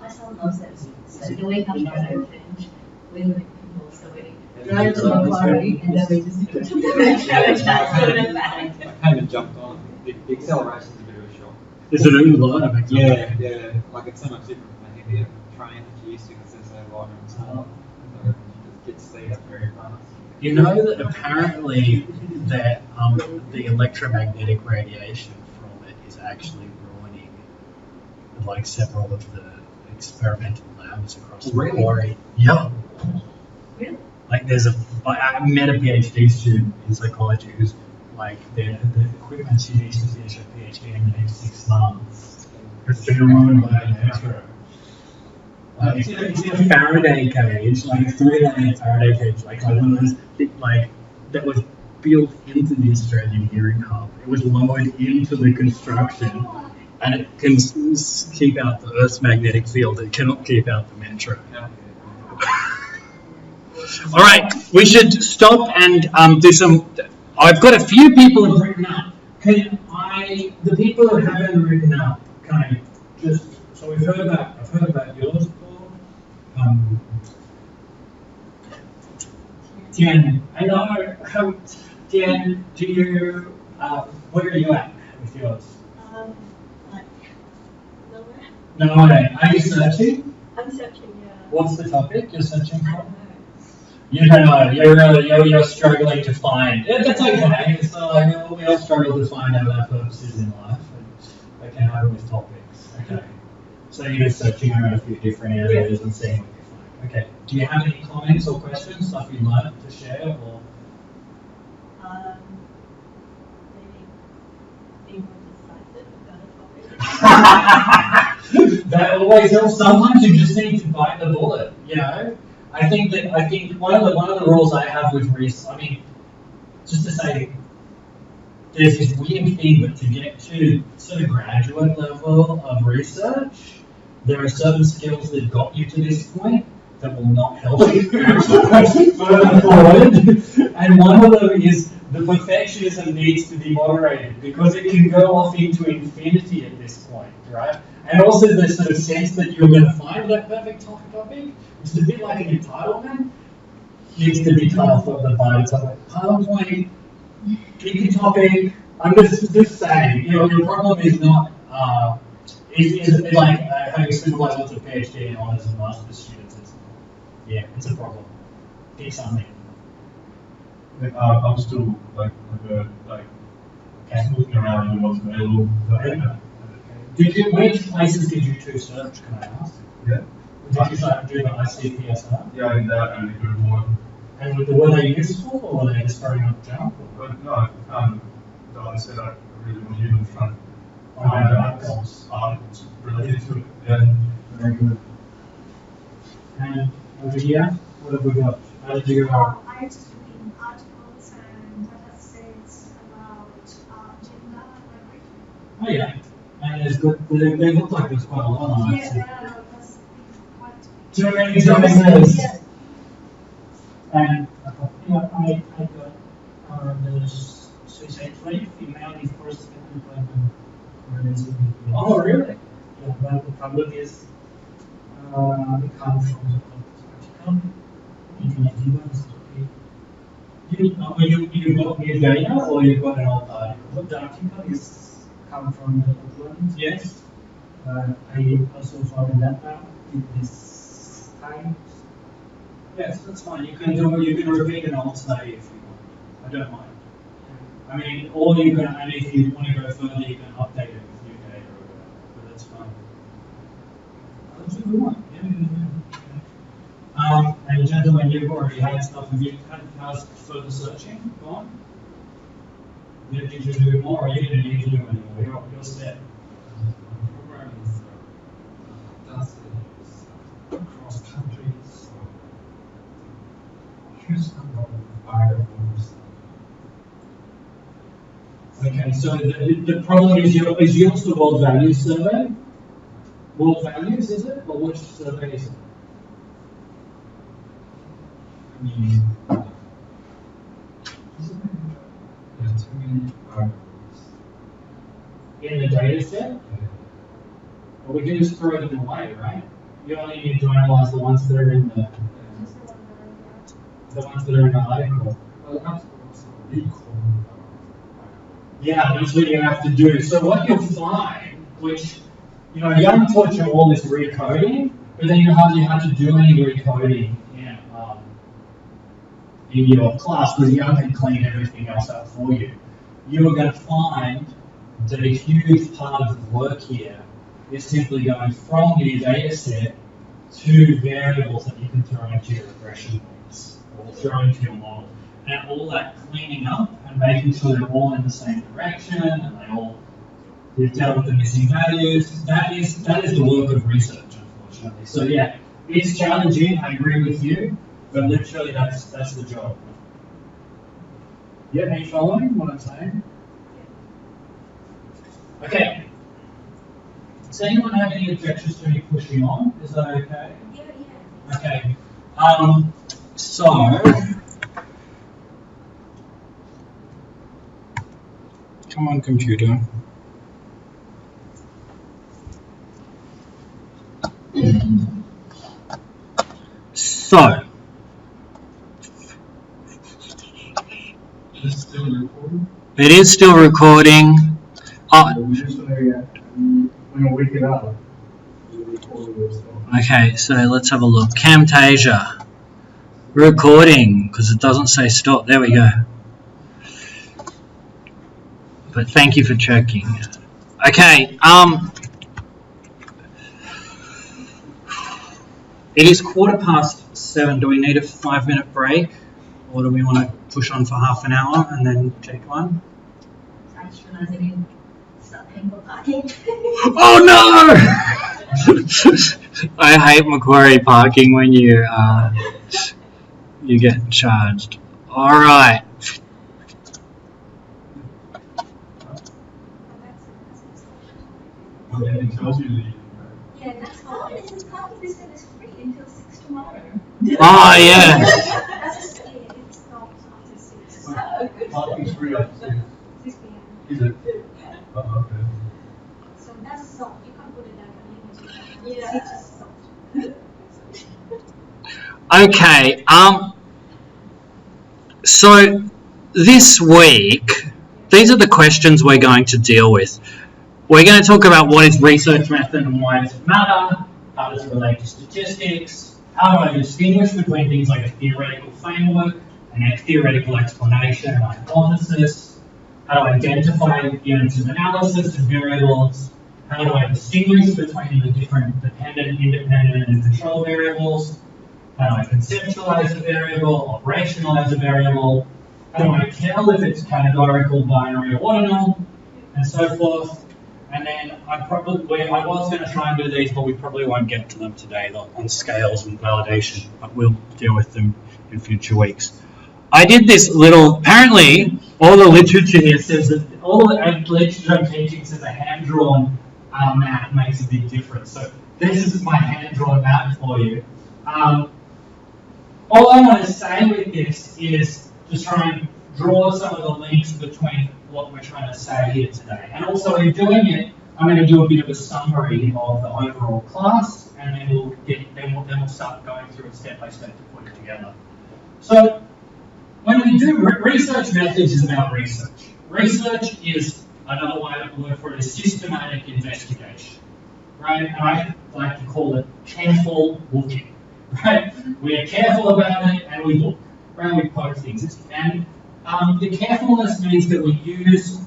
My son loves it. So the week after I opened, we live in Kimball, so we drive to Macquarie and then we just go to the metro and transfer it back. I kind of jumped on. The acceleration's a bit of a shock. Is it a lot of Yeah, yeah. Like it's so much different from a heavier train that you used to because they're so lighter and smaller. So you just get speed up very fast. You know that apparently that the electromagnetic radiation from it is actually ruining like several of the experimental labs across the Macquarie. Yeah. Really? Like I met a PhD student in psychology who's like the equipment she needs to finish her PhD in the next 6 months. It's been ruined by a metro. It's in a Faraday cage, like a 3-lane Faraday cage, like one of those big, like that was built into the Australian Hearing Hub. It was lowered into the construction, and it can keep out the Earth's magnetic field. It cannot keep out the metro. All right, we should stop and do some. I've got a few people who've written up. The people who haven't written up, can I just? So I've heard about yours, Paul. Tian, I know. Tian, do you? Where are you at with yours? Like, nowhere. No, are you searching? I'm searching, yeah. What's the topic you're searching I for? don't know. You don't know. You're struggling to find. That's okay. It's we all struggle to find out our purposes in life. And okay, how with topics. Okay. So you're just searching around a few different areas and seeing what you find. Okay. Do you have any comments or questions, stuff you'd like to share, or? Maybe being more decisive about a topic. That always helps. Sometimes you just need to bite the bullet. You know. I think one of the rules I have with research. I mean, just to say, there's this weird thing, but to get to sort of graduate level of research, there are certain skills that got you to this point that will not help you further forward. And one of them is the perfectionism needs to be moderated because it can go off into infinity at this point, right? And also the sort of sense that you're going to find that perfect topic, which is a bit like an entitlement, needs to be cut off of the bite. It's like, PowerPoint, pick your topic. I'm just saying, your problem is not, is like having supervised lots of PhD and honors and master's students. It's a problem. Pick something. I'm still like looking around and what's available. Which places did you two search, can I ask? Yeah. Did you start doing the ICPSR? Yeah, I did that and a good one. And were they useful or were they just throwing up junk? But no, I found the ones that I really want to use in front. Articles. Articles related to it. Yeah. Very good. And over here, what have we got? How did you go? I just read articles and data sets about gender equity. Oh yeah. And there's good, they look like there's quite a lot on it. Yeah, that's quite. Too many choices. Yeah. And I got the SOCI832 female in first employment. Oh really? Yeah, but the problem is it comes from the article. Internet device. You got new data or you got an old article? But the article is come from the employment. Yes. I also found data in this time. Yes, that's fine. You can repeat an old study if you want. I don't mind. I mean, or you can, and if you want to go further, you can update it with new data or whatever. But that's fine. That's a good one. Yeah. And gentlemen, you've already had stuff. Have you had further searching? Go on. You need to do more, or you don't need to do anymore. You're set. Programming is does across countries, huge number of variables. Okay, so the problem is yours the World Values Survey? World Values, is it? Or which survey is it? Yeah, too many variables. In the data set? Well, we can just throw them away, right? You only need to analyze the ones that are in the ones that are in the article. Well, that's also recall. Yeah, that's what you have to do. So what you'll find, which, you know, Young taught you all this recoding, but then you hardly had to do any recoding in your class because Young can clean everything else up for you. You're going to find that a huge part of the work here is simply going from your data set to variables that you can throw into your regression models or throw into your model. And all that cleaning up and making sure they're all in the same direction and you've dealt with the missing values, that is the work of research, unfortunately. So yeah, it's challenging, I agree with you, but literally that's the job. Yeah, are you following what I'm saying? Okay. Does anyone have any objections to me pushing on? Is that okay? Yeah. Okay. So come on, computer. So Is it still recording? it is still recording. Usually, when you wake it up, you record yourself. Okay, so let's have a look. Camtasia. Recording, because it doesn't say stop. There we go. But thank you for checking. Okay, it is 7:15. Do we need a 5-minute break? Or do we want to push on for half an hour and then take one? I just realized I didn't start paying for parking. Oh no! I hate Macquarie parking when you get charged. All right. Well, then it tells you that you Yeah, that's how it is. Parking this is free until 6 tomorrow. Oh yeah. That's just it. It's not after 6. parking's free up to 6 p.m. Is it? Oh, okay. So that's soft. You can't put it like a limit. Yeah. It's just soft. Okay. So this week, these are the questions we're going to deal with. We're going to talk about what is research method and why does it matter, how does it relate to statistics, how do I distinguish between things like a theoretical framework and a theoretical explanation and hypothesis, how do I identify units of analysis and variables, how do I distinguish between the different dependent, independent, and control variables, how do I conceptualize a variable, operationalize a variable, how do I tell if it's categorical, binary, or ordinal, and so forth. And then I was going to try and do these, but we probably won't get to them today on scales and validation, but we'll deal with them in future weeks. I did this little, apparently all the literature here says that, all the literature I'm teaching says a hand-drawn map makes a big difference. So this is my hand-drawn map for you. All I want to say with this is just try and draw some of the links between what we're trying to say here today. And also in doing it, I'm going to do a bit of a summary of the overall class, and then we'll start going through it step by step to put it together. So when we do research methods is about research. Research is another word for it is systematic investigation, right? And I like to call it careful looking, right? We are careful about it and we look, right? We poke things. And the carefulness means that we use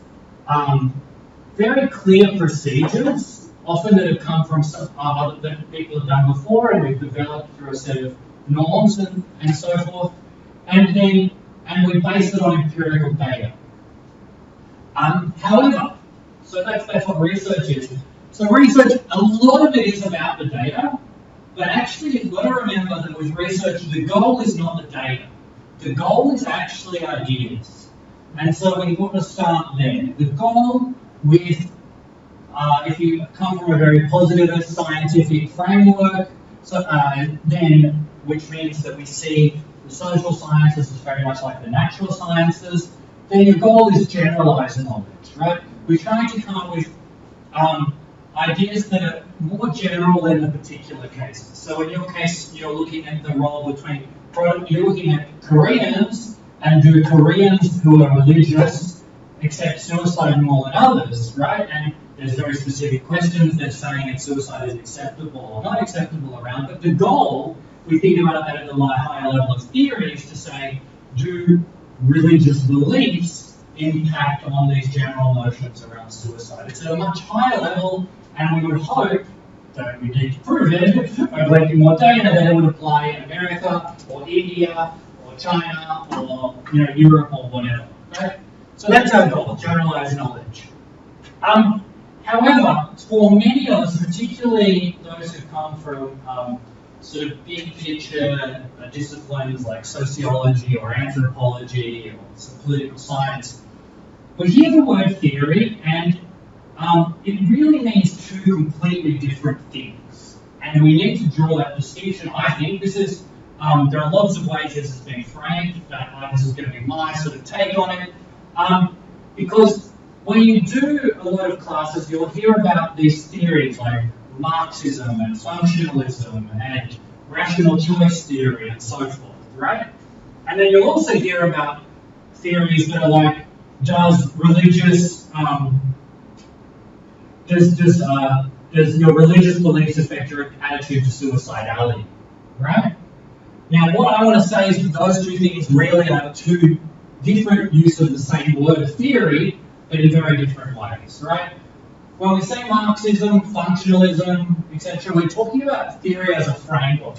very clear procedures, often that have come from some that people have done before, and we've developed through a set of norms and so forth, and we base it on empirical data. However, so that's what research is. So research, a lot of it is about the data, but actually you've got to remember that with research, the goal is not the data. The goal is actually ideas. And so we want to start there. The goal with, if you come from a very positivist scientific framework, then, which means that we see the social sciences as very much like the natural sciences, then your goal is generalized knowledge, right? We're trying to come up with ideas that are more general than the particular cases. So in your case, you're looking at the role between, you're looking at Koreans, and do Koreans who are religious accept suicide more than others, right? And there's very specific questions. They're saying that suicide is acceptable or not acceptable around, but the goal, we think about that at the higher level of theory, is to say, do religious beliefs impact on these general notions around suicide? It's at a much higher level, and we would hope, that we need to prove it by collecting more data, that it would apply in America or India or China or Europe or whatever. Right? So that's our goal, generalized knowledge. However, for many of us, particularly those who come from sort of big picture disciplines like sociology or anthropology or some political science, we hear the word theory and it really means two completely different things. And we need to draw that distinction. I think this is, there are lots of ways this has been framed, but this is going to be my sort of take on it. Because when you do a lot of classes, you'll hear about these theories like Marxism and functionalism and rational choice theory and so forth, right? And then you'll also hear about theories that are like, does religious, does your religious beliefs affect your attitude to suicidality, right? Now, what I want to say is that those two things really are two different use of the same word theory, but in very different ways, right? When we say Marxism, functionalism, etc., we're talking about theory as a framework,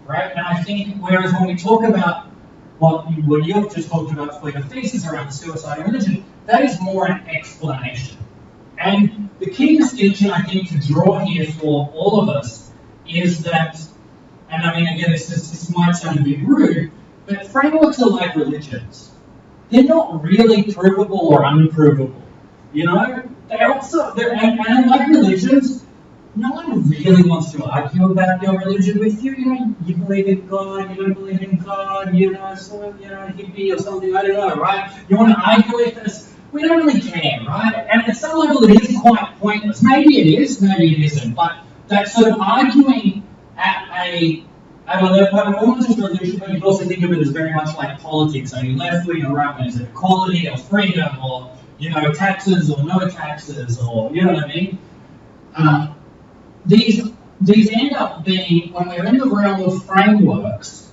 right? And I think, whereas when we talk about what you've just talked about for your thesis around the suicide and religion, that is more an explanation. And the key distinction, I think, to draw here for all of us is that, and I mean, again, this might sound a bit rude, but frameworks are like religions. They're not really provable or unprovable. They're also, and like religions, no one really wants to argue about your religion with you. You believe in God, you don't believe in God, hippie or something, I don't know, right? You want to argue with us? We don't really care, right? And at some level it is quite pointless. Maybe it is, maybe it isn't, but that sort of arguing at a level, almost just religion, but you can also think of it as very much like politics. Are you left wing or right wing? Is it equality or freedom or, taxes or no taxes or, you know what I mean? These end up being, when we're in the realm of frameworks,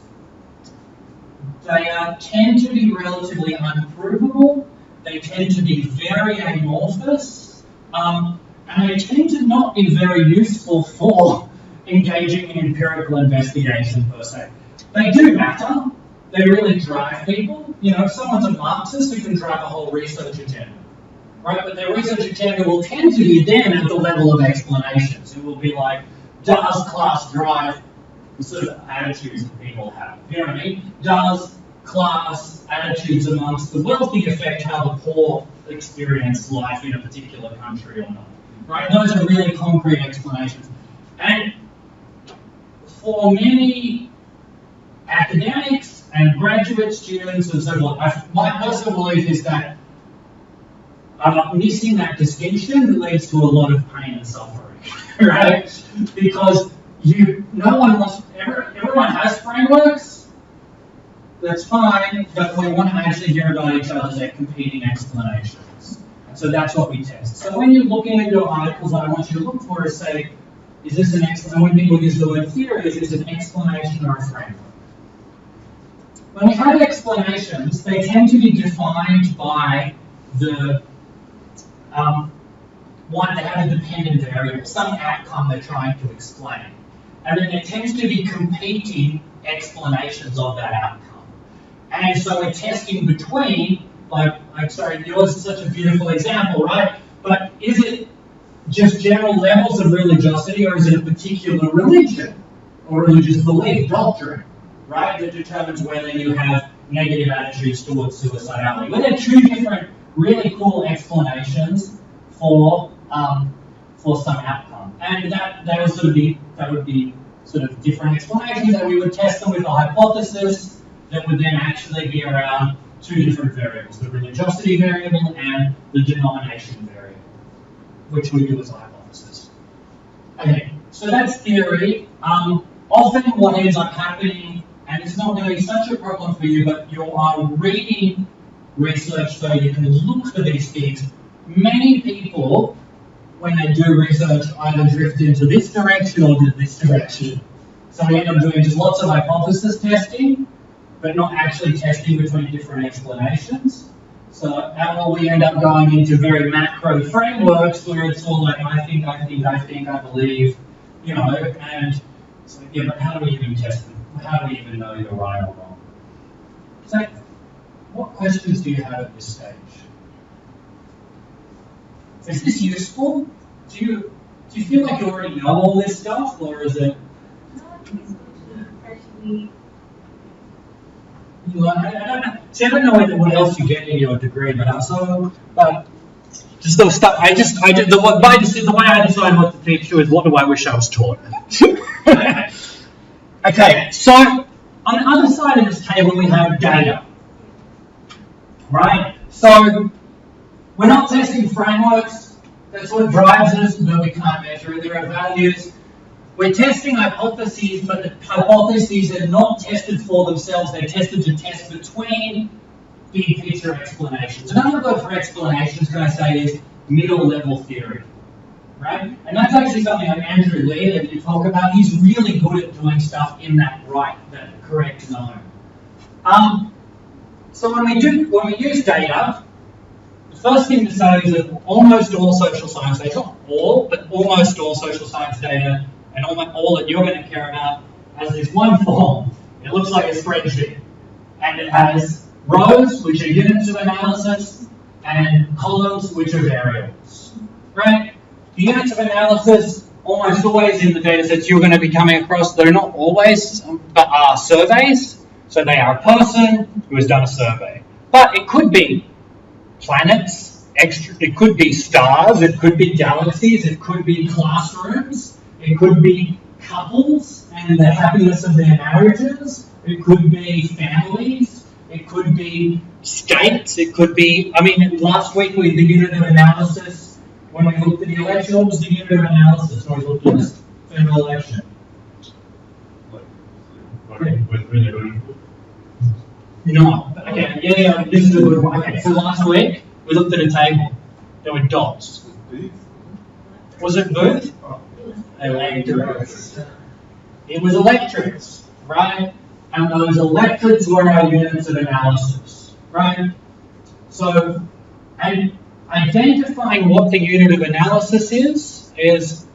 they tend to be relatively unprovable. They tend to be very amorphous, and they tend to not be very useful for engaging in empirical investigation per se. They do matter. They really drive people. If someone's a Marxist, who can drive a whole research agenda, right? But their research agenda will tend to be then at the level of explanations. It will be like, does class drive the sort of attitudes that people have? You know what I mean? Does class attitudes amongst the wealthy affect how the poor experience life in a particular country or not? Right? Those are really concrete explanations. And for many academics and graduate students and so forth, my personal belief is that missing that distinction leads to a lot of pain and suffering, right? Because everyone has frameworks, that's fine, but we want to actually hear about each other's competing explanations. So that's what we test. So when you're looking at your articles, what I want you to look for is say, is this an explanation? When people use the word theory, is this an explanation or a framework? When we have explanations, they tend to be defined by the one, they have a dependent variable, some outcome they're trying to explain. And then there tends to be competing explanations of that outcome. And so we're testing between, sorry, yours is such a beautiful example, right? But is it just general levels of religiosity, or is it a particular religion or religious belief, doctrine, right, that determines whether you have negative attitudes towards suicidality? Well, there are two different really cool explanations for some outcome, and that would be sort of different explanations, that we would test them with a hypothesis that would then actually be around two different variables, the religiosity variable and the denomination variable, which we do as a hypothesis. Okay, so that's theory. Often what ends up happening, and it's not really such a problem for you, but you are reading research so you can look for these things. Many people, when they do research, either drift into this direction or this direction. So we end up doing just lots of hypothesis testing, but not actually testing between different explanations. So we end up going into very macro frameworks where it's all like, I think, I believe, you know, and so, yeah, but how do we even test them? How do we even know you're right or wrong? So, what questions do you have at this stage? Is this useful? Do you feel like you already know all this stuff, or is it? No, I think it's good to actually. I don't know. See, I don't know what else you get in your degree, but just those stuff. The way I decide what to teach you is what do I wish I was taught. Okay, so on the other side of this table we have data, right? So we're not testing frameworks. That's what drives us, but we can't measure it. There are values. We're testing hypotheses, but the hypotheses are not tested for themselves. They're tested to test between big picture explanations. Another word for explanations, can I say, is middle level theory, right? And that's actually something like Andrew Lee that you talk about. He's really good at doing stuff in that correct zone. So when we use data, the first thing to say is that almost all social science data, not all, but almost all social science data, and all that you're going to care about, has this one form. It looks like a spreadsheet. And it has rows, which are units of analysis, and columns, which are variables. Right? The units of analysis, almost always in the data sets you're going to be coming across, they're not always, but are surveys. So they are a person who has done a survey. But it could be planets, it could be stars, it could be galaxies, it could be classrooms, it could be couples and the happiness of their marriages, it could be families, it could be states, it could be, last week the unit of analysis, when we looked at the election, what was the unit of analysis when we looked at this federal election? No. Okay, yeah, this is a good one. Okay, so last week, we looked at a table. There were dots. Was it booth? Electorates. It was electorates, right? And those electorates were our units of analysis, right? So, and identifying what the unit of analysis is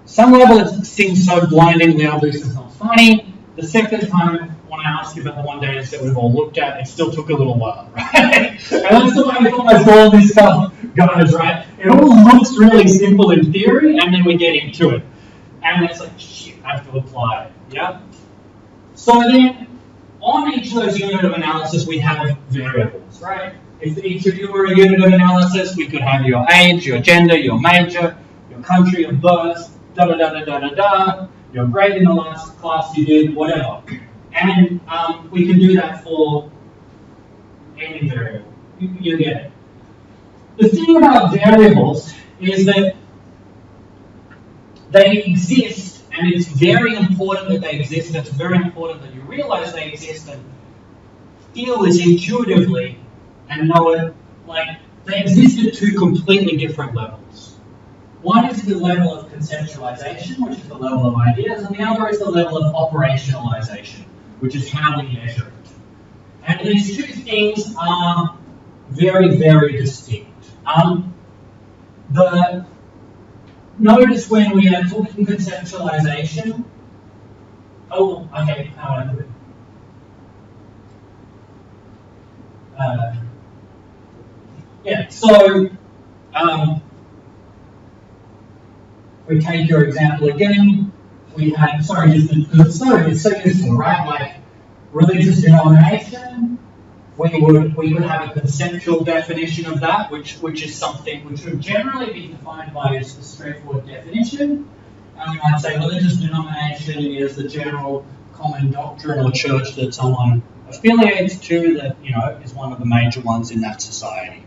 some level it seems so blindingly obvious it's not funny. The second time, when I asked you about the one data set we've all looked at, it still took a little while, right? And that's the way with almost all this stuff goes, right? It all looks really simple in theory, and then we get into it. And it's like, shit, I have to apply it, yeah? So then, on each of those units of analysis, we have variables, right? If each of you were a unit of analysis, we could have your age, your gender, your major, your country of birth, da-da-da-da-da-da-da, your grade in the last class you did, whatever. And we can do that for any variable. You get it. The thing about variables is that they exist, and it's very important that they exist. It's very important that you realize they exist and feel this intuitively and know it. Like, they exist at two completely different levels. One is the level of conceptualization, which is the level of ideas, and the other is the level of operationalization, which is how we measure it. And these two things are very, very distinct. Notice when we are talking conceptualization, Oh, okay, how would I do it? Yeah, so we take your example again. We had, sorry, just it's so useful, right? Like religious denomination. We would have a conceptual definition of that, which is something which would generally be defined by a straightforward definition. And we might say religious denomination is the general common doctrine or church that someone affiliates to that, you know, is one of the major ones in that society.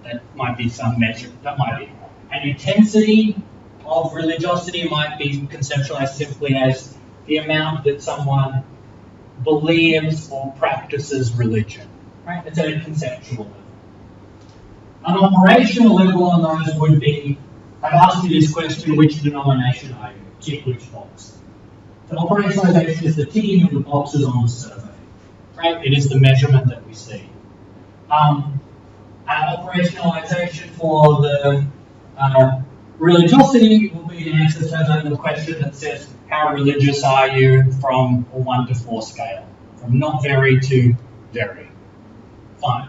That might be some measure, that might be. An intensity of religiosity might be conceptualized simply as the amount that someone believes or practices religion. Right? It's at a conceptual level. An operational level on those would be, I've asked you this question, which denomination are you? Tick which box. So operationalization is the ticking of the boxes on the survey. Right? It is the measurement that we see. Operationalization for the religiosity will be an answer to the question that says, how religious are you from a 1 to 4 scale? From not very to very. Fine.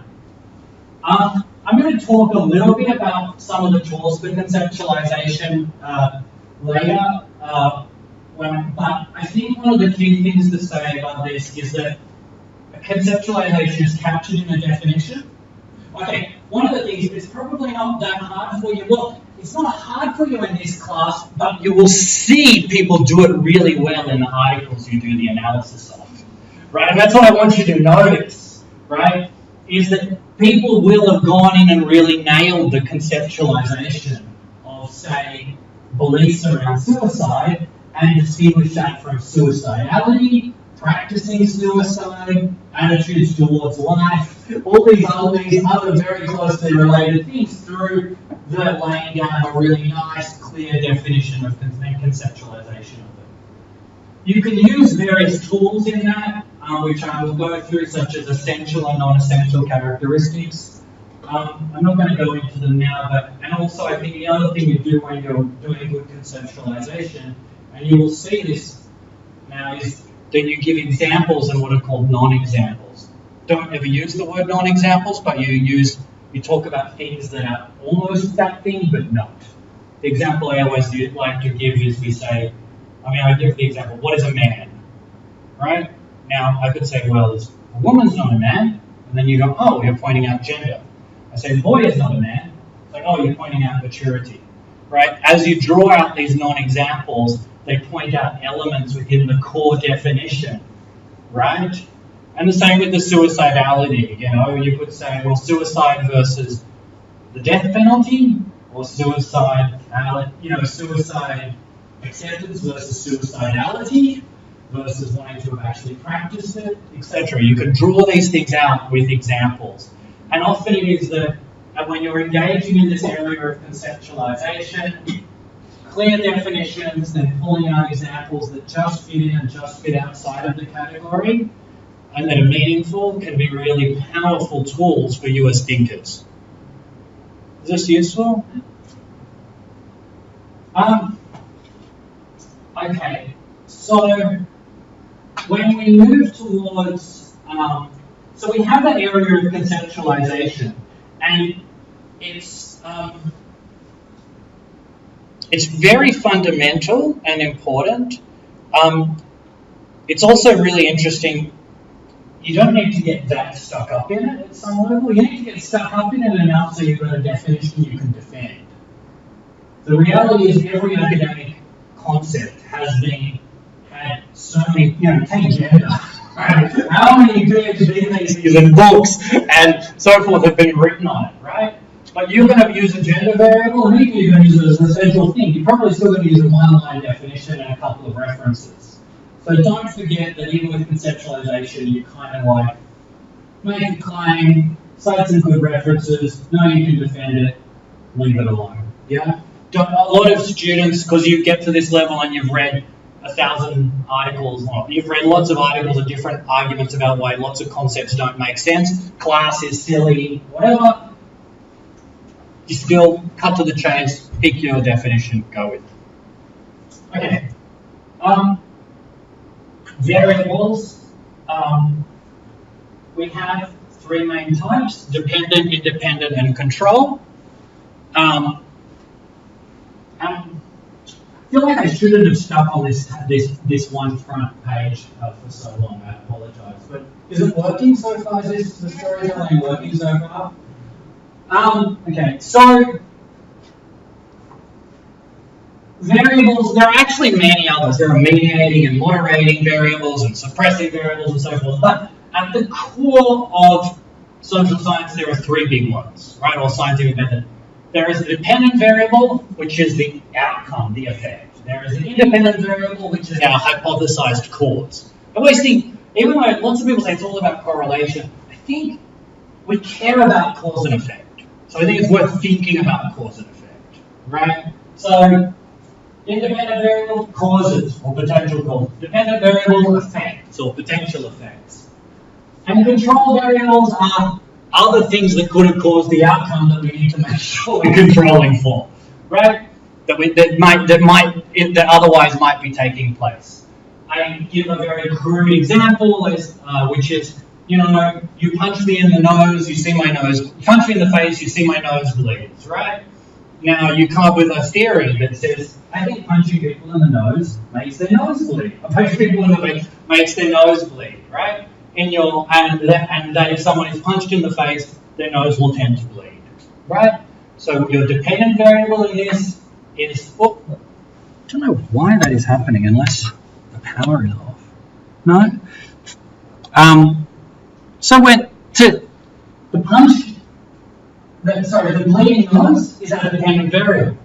I'm going to talk a little bit about some of the tools for conceptualization later, but I think one of the key things to say about this is that a conceptualization is captured in a definition. Okay, one of the things, it's probably not that hard for you. Well, it's not hard for you in this class, but you will see people do it really well in the articles you do the analysis of. Right? And that's what I want you to notice, right? Is that people will have gone in and really nailed the conceptualization of, say, beliefs around suicide and distinguish that from suicidality, practicing suicide, attitudes towards life, all these other very closely related things through the laying down a really nice, clear definition of conceptualization of it. You can use various tools in that, which I will go through, such as essential and non-essential characteristics. I'm not going to go into them now, and also I think the other thing you do when you're doing good conceptualization, and you will see this now, is that you give examples and what are called non-examples. Don't ever use the word non-examples, but you talk about things that are almost that thing, but not. The example I always like to give is I give the example, what is a man? Right? Now, I could say, well, a woman's not a man. And then you go, oh, you're pointing out gender. I say, boy is not a man. It's like, oh, you're pointing out maturity. Right? As you draw out these non-examples, they point out elements within the core definition. Right? And the same with the suicidality. You know, you could say, well, suicide versus the death penalty, or suicide acceptance versus suicidality, versus wanting to have actually practiced it, etc. You can draw these things out with examples. And often it is that when you're engaging in this area of conceptualization, clear definitions, then pulling out examples that just fit in and just fit outside of the category, and that are meaningful, can be really powerful tools for you as thinkers. Is this useful? Okay, so when we move towards, so we have that area of conceptualization, and it's very fundamental and important. It's also really interesting. You don't need to get that stuck up in it at some level. You need to get stuck up in it enough so you've got a definition you can defend. The reality is every academic concept had so many, take gender. Right? How many PhD theses and books and so forth have been written on it, right? But you're going to use a gender variable, and you're going to use it as an essential thing. You're probably still going to use a one-line definition and a couple of references. So don't forget that even with conceptualization, you kind of like make a claim, cite some good references, know you can defend it, leave it alone. Yeah. A lot of students, because you get to this level and you've read 1,000 articles, or you've read lots of articles of different arguments about why lots of concepts don't make sense, class is silly, whatever, you still cut to the chase, pick your definition, go with it. Okay. variables, we have three main types: dependent, independent, and control. I feel like I shouldn't have stuck on this one front page for so long. I apologise, but is it working so far? Is the storytelling working so far? Okay, so variables. There are actually many others. There are mediating and moderating variables and suppressing variables and so forth. But at the core of social science, there are three big ones, right? Or scientific method. There is a dependent variable, which is the outcome, the effect. There is an independent variable, which is our hypothesized cause. I always think, even though lots of people say it's all about correlation, I think we care about cause and effect. So I think it's worth thinking about cause and effect, right? So independent variable, causes or potential causes. Dependent variable, effects or potential effects. And control variables are other things that could have caused the outcome that we need to make sure we're controlling for, right? That otherwise might be taking place. I give a very crude example, which is, you know, you punch me in the nose, you see my nose. You punch me in the face, you see my nose bleeds, right? Now you come up with a theory that says, I think punching people in the nose makes their nose bleed. Punching people in the face makes their nose bleed, right? And that if someone is punched in the face, their nose will tend to bleed, right? So your dependent variable in this is, I don't know why that is happening unless the power is off. No? So when the bleeding nose is a dependent variable,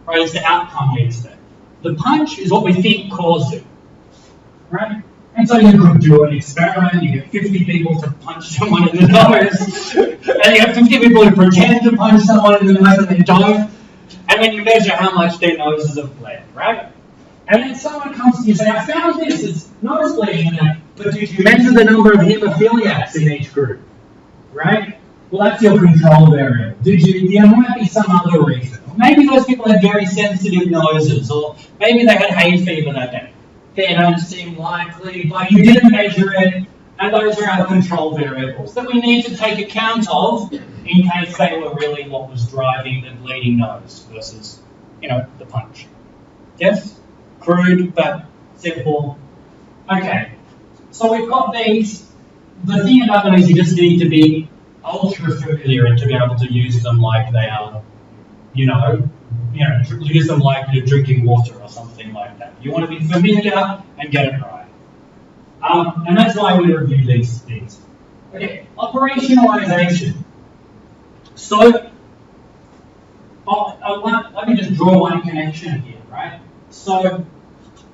right? It's the outcome we expect. The punch is what we think caused it, right? And so you could do an experiment, you get 50 people to punch someone in the nose, and you have 50 people who pretend to punch someone in the nose and they don't, and then you measure how much their noses have bled, right? And then someone comes to you and says, I found this, it's nose bleeding in there, but did you measure the number of hemophiliacs in each group, right? Well, that's your control variable. There might be some other reason. Or maybe those people had very sensitive noses, or maybe they had hay fever that day. They don't seem likely, but you didn't measure it, and those are our control variables that we need to take account of in case they were really what was driving the bleeding nose versus, you know, the punch. Yes? Crude, but simple. Okay, so we've got these. The thing about them is you just need to be ultra familiar and to be able to use them like they are, use them like you're drinking water or something like that. You want to be familiar and get it right. And that's why we review these things. Okay, operationalization. So, let me just draw one connection here, right? So,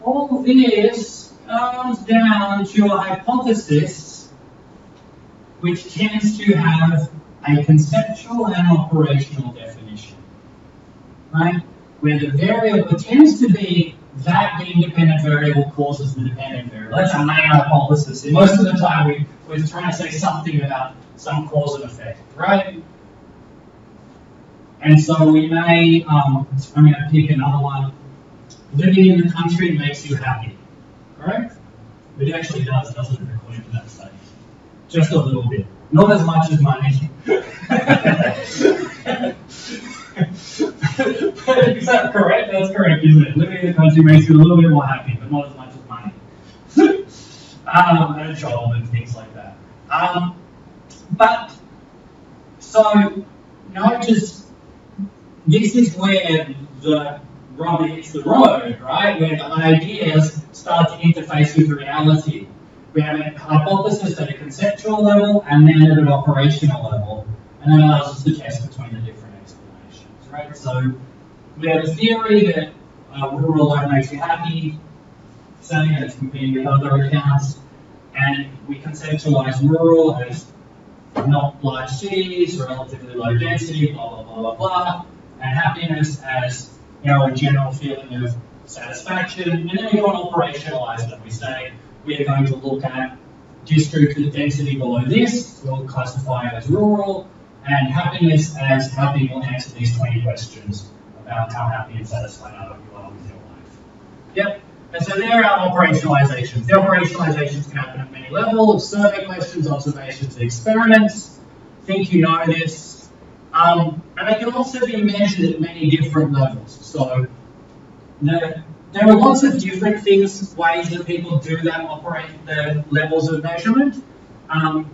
all this comes down to a hypothesis which tends to have a conceptual and operational definition, right? Where the variable tends to be that the independent variable causes the dependent variable. That's our main hypothesis. And most of the time we're trying to say something about some cause and effect, right? And so we may, I'm going to pick another one. Living in the country makes you happy, correct? It actually does, doesn't it, according to that study? Just a little bit. Not as much as money. Is that correct? That's correct, isn't it? Living in the country makes you a little bit more happy, but not as much as money. And a job and things like that. But, so, notice, this is where the rubber hits the road, right? Where the ideas start to interface with reality. We have a hypothesis at a conceptual level and then at an operational level. And that allows us to test between the different explanations, right? So we have a theory that rural life makes you happy, saying that it's competing with other accounts, and we conceptualize rural as not large cities, relatively low density, blah, blah, blah, blah, blah, and happiness as, a general feeling of satisfaction. And then we go and operationalize them. We say we are going to look at districts with density below this, we'll classify it as rural, and happiness as how people answer these 20 questions about how happy and satisfied are you are with your life. Yep. And so there are operationalizations. The operationalizations can happen at many levels: survey questions, observations, and experiments. I think you know this. And they can also be measured at many different levels. So there are lots of different things, ways that people do that, operate the levels of measurement. I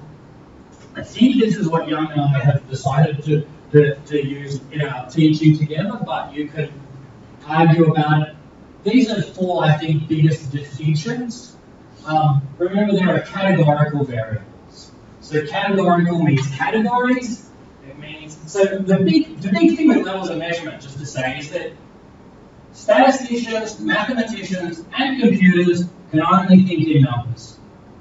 think this is what Young and I have decided to use in our teaching together, but you could argue about it. These are four, I think, biggest distinctions. Remember, there are categorical variables. So categorical means categories. It means, so the big thing with levels of measurement, just to say, is that statisticians, mathematicians, and computers can only think in numbers,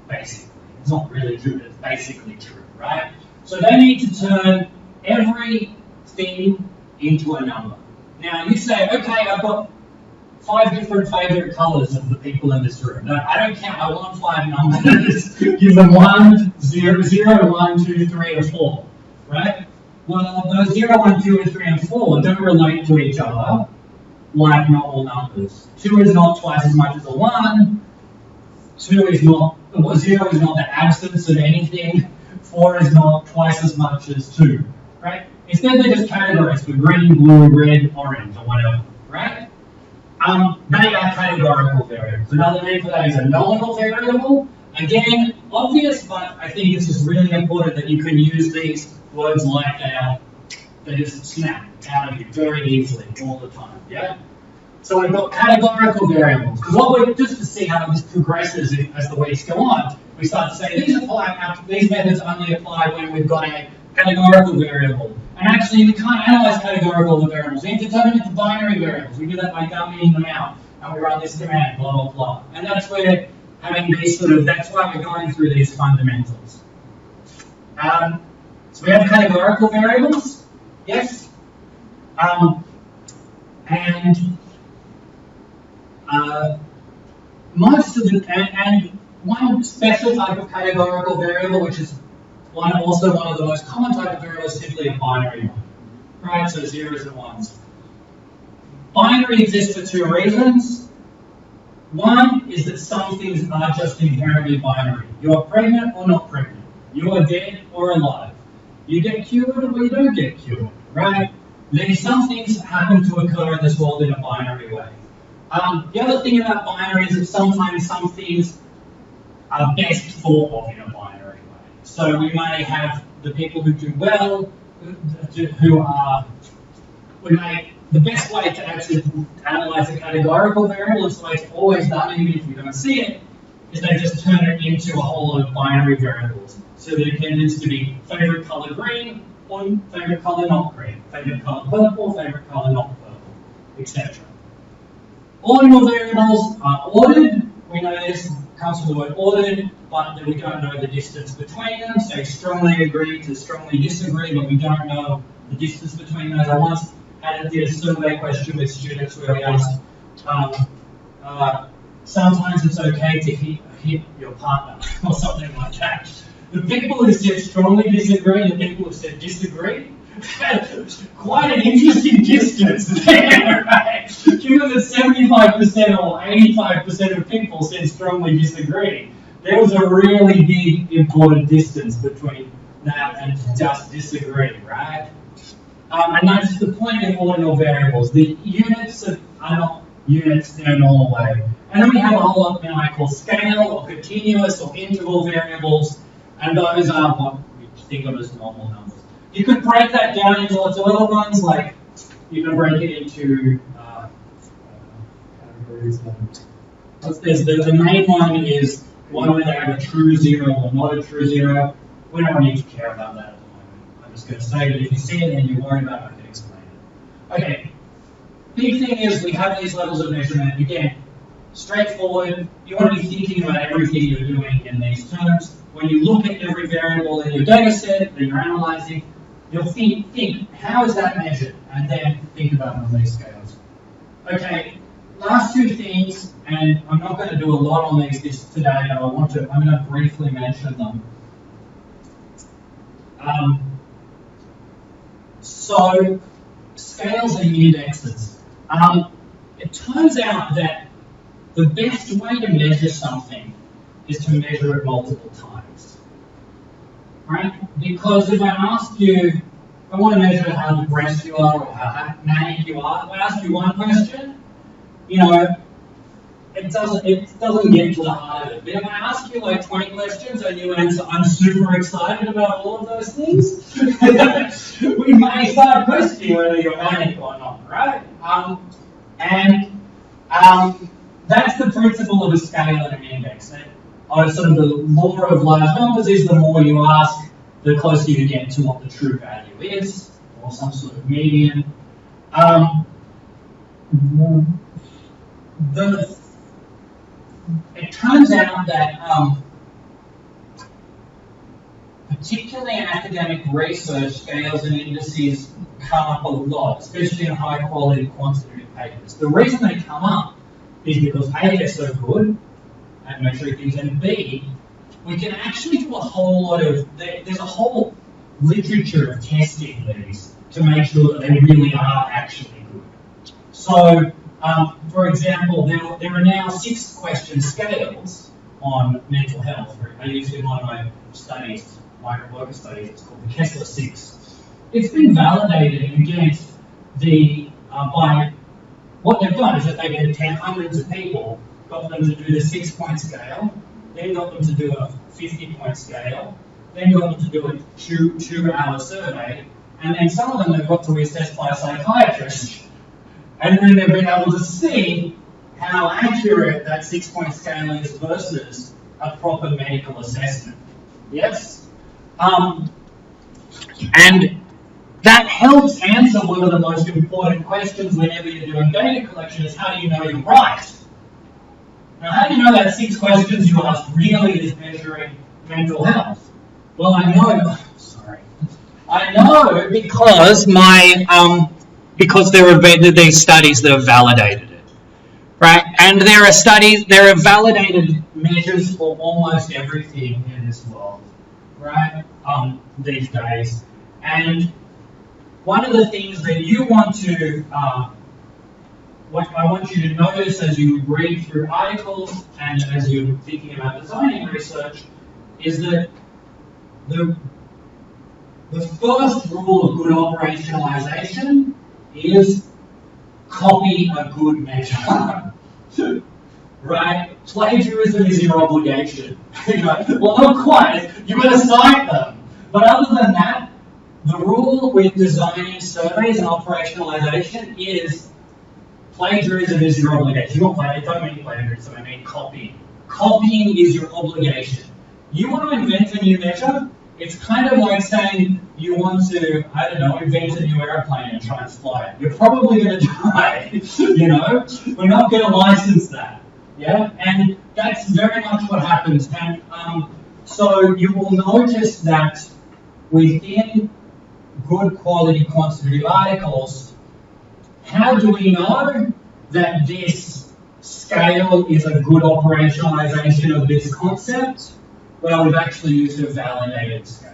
basically. It's not really true, but it's basically true, right? So they need to turn everything into a number. Now you say, okay, I've got 5 different favorite colors of the people in this room. No, I don't count, I want 5 numbers. Give them 1, 0, 0, 1, 2, 3, or 4, right? Well, those 0, 1, 2, and 3, and 4 don't relate to each other like normal numbers. 2 is not twice as much as a 1. 2 is not, 0 is not the absence of anything. 4 is not twice as much as 2, right? Instead, they're just categories for green, blue, red, orange, or whatever, right? They are categorical variables. Another name for that is a nominal variable. Again, obvious, but I think it's just really important that you can use these words like they just snap out of you very easily all the time, yeah? So we've got categorical variables, because what we're, just to see how this progresses as the weeks go on, we start to say these methods only apply when we've got a categorical variable. And actually, we can't analyze categorical variables. We need to turn them into binary variables. We do that by dumbing them out. And we run this command, blah, blah, blah. And that's where having these that's why we're going through these fundamentals. So we have categorical variables, yes? Most of the, and one special type of categorical variable, which is also one of the most common type of variables, is typically a binary one, right? So zeros and ones. Binary exists for 2 reasons. One is that some things are just inherently binary. You're pregnant or not pregnant. You are dead or alive. You get cured or you don't get cured, right? Then some things happen to occur in this world in a binary way. The other thing about binary is that sometimes some things are best thought of in a binary way. So we may have the people who do well, the best way to actually analyze a categorical variable is the way it's always done, even if you don't see it, is they just turn it into a whole lot of binary variables. So that it tends to be favorite color green, or favorite color not green, favorite color purple, favorite color not purple, etc. Ordinal variables are ordered. We know this comes from the word ordered, but then we don't know the distance between them. So strongly agree to strongly disagree, but we don't know the distance between those. I once did a survey question with students where we asked, sometimes it's okay to hit your partner or something like that. The people who said strongly disagree and the people who said disagree had quite an interesting distance there, right? Given that 75% or 85% of people said strongly disagree, there was a really big important distance between that and just disagree, right? And that's the point in ordinal variables. The units are not units in a normal way. And then we have a whole lot that I call scale or continuous or interval variables, and those are what we think of as normal numbers. You could break that down into lots of other ones, like you can break it into categories. The main one is one where they have a true zero or not a true zero. We don't need to care about that at the moment. I'm just going to say that if you see it and you're worried about it, I can explain it. Okay. Big thing is we have these levels of measurement. Again, straightforward. You want to be thinking about everything you're doing in these terms. When you look at every variable in your data set that you're analyzing, you'll think, how is that measured? And then think about it on these scales. Okay, last 2 things, and I'm not going to do a lot on these today, but I'm going to briefly mention them. So, scales and indexes. It turns out that the best way to measure something is to measure it multiple times, right? Because if I ask you, if I want to measure how depressed you are or how manic you are, if I ask you one question, you know, it doesn't get to the heart of it. But if I ask you like 20 questions and you answer, I'm super excited about all of those things, we may start questioning whether you're manic or not, right? That's the principle of a scale and an index. Sort of the law of large numbers is the more you ask, the closer you get to what the true value is, or some sort of median. It turns out that particularly in academic research, scales and indices come up a lot, especially in high quality quantitative papers. The reason they come up is because A, they're so good at measuring things, and B, we can actually do a whole lot of, there's a whole literature of testing these to make sure that they really are actually good. So, for example, there are now 6 question scales on mental health. I used in one of my studies, migrant worker studies, it's called the Kessler 6. It's been validated against by what they've done is that they've had hundreds of people, got them to do the 6-point scale, then got them to do a 50-point scale, then got them to do a 2-hour survey, and then some of them they've got to be assessed by a psychiatrist. And then they've been able to see how accurate that 6-point scale is versus a proper medical assessment. Yes? And that helps answer one of the most important questions whenever you're doing data collection is how do you know you're right? Now, how do you know that 6 questions you asked really is measuring mental health? Well, I know, I know because because there have been these studies that have validated it, right? And there are validated measures for almost everything in this world, right? These days. And one of the things that you want to, what I want you to notice as you read through articles and as you're thinking about designing research is that the first rule of good operationalization is copy a good measure. Right? Plagiarism is your obligation. Well, not quite. You've got to cite them. But other than that, the rule with designing surveys and operationalization is plagiarism is your obligation. I don't mean plagiarism, I mean copying. Copying is your obligation. You want to invent a new measure? It's kind of like saying you want to, I don't know, invent a new airplane and try and fly it. You're probably going to die, you know? We're not going to license that, yeah? And that's very much what happens. And so you will notice that within good quality quantitative articles, how do we know that this scale is a good operationalization of this concept? Well, we've actually used a validated scale,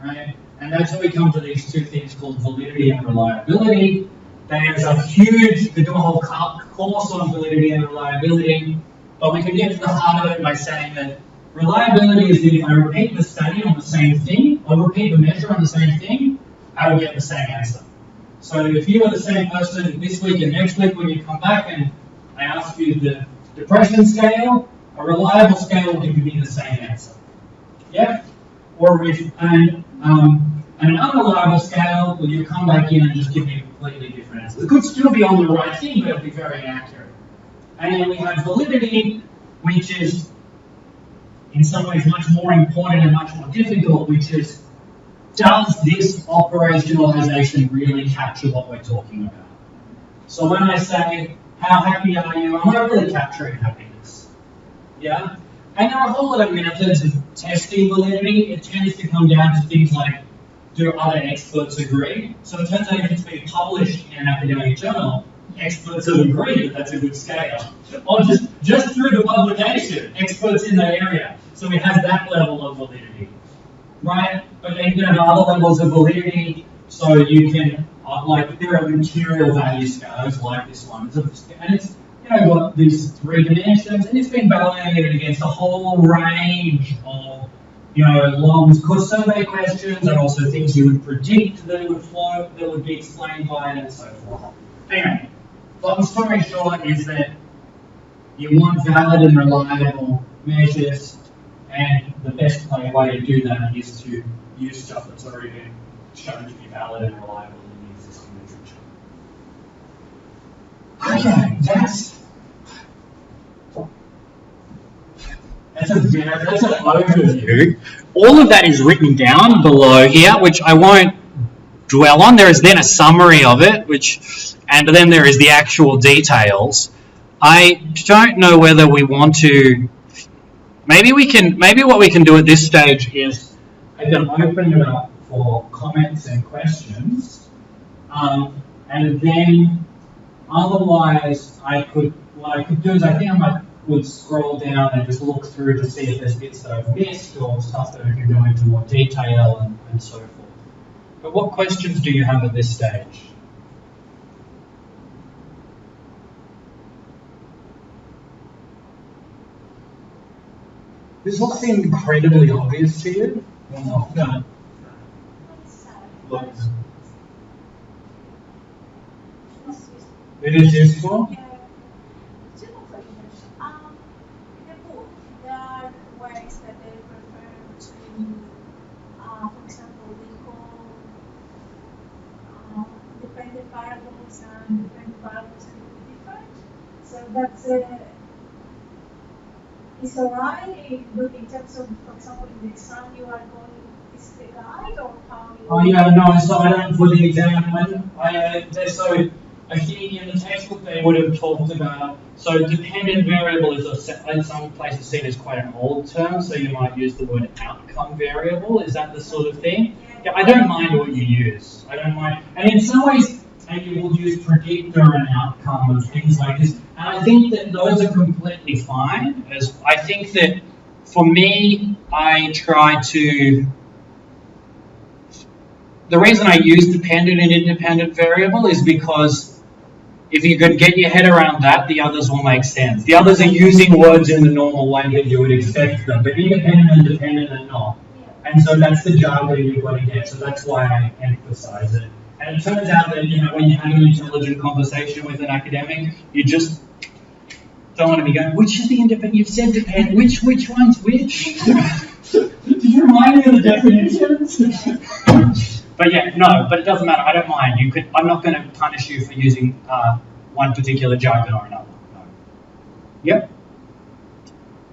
right? And that's how we come to these 2 things called validity and reliability. There's a huge, you could do a whole course on validity and reliability, but we can get to the heart of it by saying that reliability is that if I repeat the study on the same thing, or repeat the measure on the same thing, I will get the same answer. So if you are the same person this week and next week when you come back and I ask you the depression scale, a reliable scale will give you the same answer. Yeah? Or and an unreliable scale, will you come back in and just give me a completely different answer? It could still be on the right thing, but it'll be very inaccurate. And then we have validity, which is in some ways much more important and much more difficult, which is, does this operationalization really capture what we're talking about? So when I say, how happy are you, am I really capturing happiness? Yeah? And there are a whole lot of methods of testing validity. It tends to come down to things like, do other experts agree? So it turns out if it's been published in an academic journal, experts have agreed that that's a good scale. Or just through the publication, experts in that area. So it has that level of validity, right? But then you can have other levels of validity, so you can, like, there are material value scales like this one. And it's, got these 3 dimensions, and it's been validated against a whole range of, long survey questions, and also things you would predict that would flow, that would be explained by it, and so forth. Anyway, long story short is that you want valid and reliable measures, and the best way to do that is to use stuff that's already been shown to be valid and reliable in the existing literature. Okay, that's an overview. All of that is written down below here, which I won't dwell on. There is then a summary of it, and then there is the actual details. I don't know whether we want to. Maybe what we can do at this stage is I can open it up for comments and questions, and then otherwise what I could do is I think I would scroll down and just look through to see if there's bits that I've missed or stuff that I can go into more detail and so forth. But what questions do you have at this stage? This all seemed incredibly obvious to you? Or not? No. Look. It is useful? Yeah. Two more questions. In the book, there are words that they refer to, for example, we call dependent variables and dependent variables are different. So that's is alright, but in terms of, for example, in the exam you are going, is the guide or how you... Oh yeah, no, so I don't put the exam I think in the textbook they would have talked about, so dependent variable is in some places seen as quite an old term, so you might use the word outcome variable. Is that the sort of thing? Yeah, I don't mind what you use. I don't mind. And in some ways, you will use predictor and outcome and things like this. And I think that those are completely fine. I think that for me, I try to... The reason I use dependent and independent variable is because if you could get your head around that, the others will make sense. The others are using words in the normal way that you would expect them, but independent and dependent are not. And so that's the jargon you've got to get, so that's why I emphasize it. And it turns out that, when you have an intelligent conversation with an academic, you just don't want to be going, which is the independent? You've said dependent, which one's which? Did you remind me of the definitions? But yeah, no, but it doesn't matter. I don't mind. I'm not going to punish you for using one particular jargon or another. No. Yep.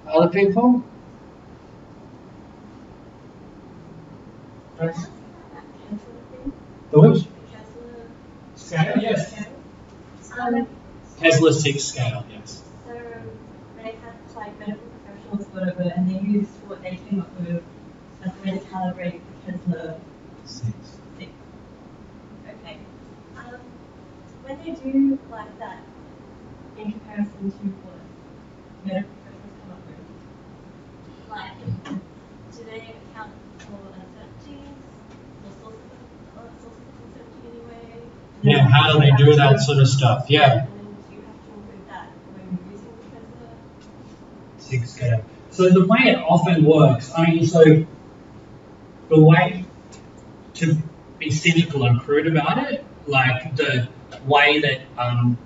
Other people? Yes. The which? Scale, yes. Tesla 6 scale, yes. So they had like medical professionals, whatever, and they used what they came up with as a way to calibrate the Tesla 6. Okay. When they do like that, in comparison to what medical professionals come up with, like, do they account for uncertainties or sources of uncertainty anyway? Yeah, how do they do that sort of stuff? Yeah. And then do you have to include that when you're using the Tesla 6 scale. So the way it often works, so the way to be cynical and crude about it, like the way that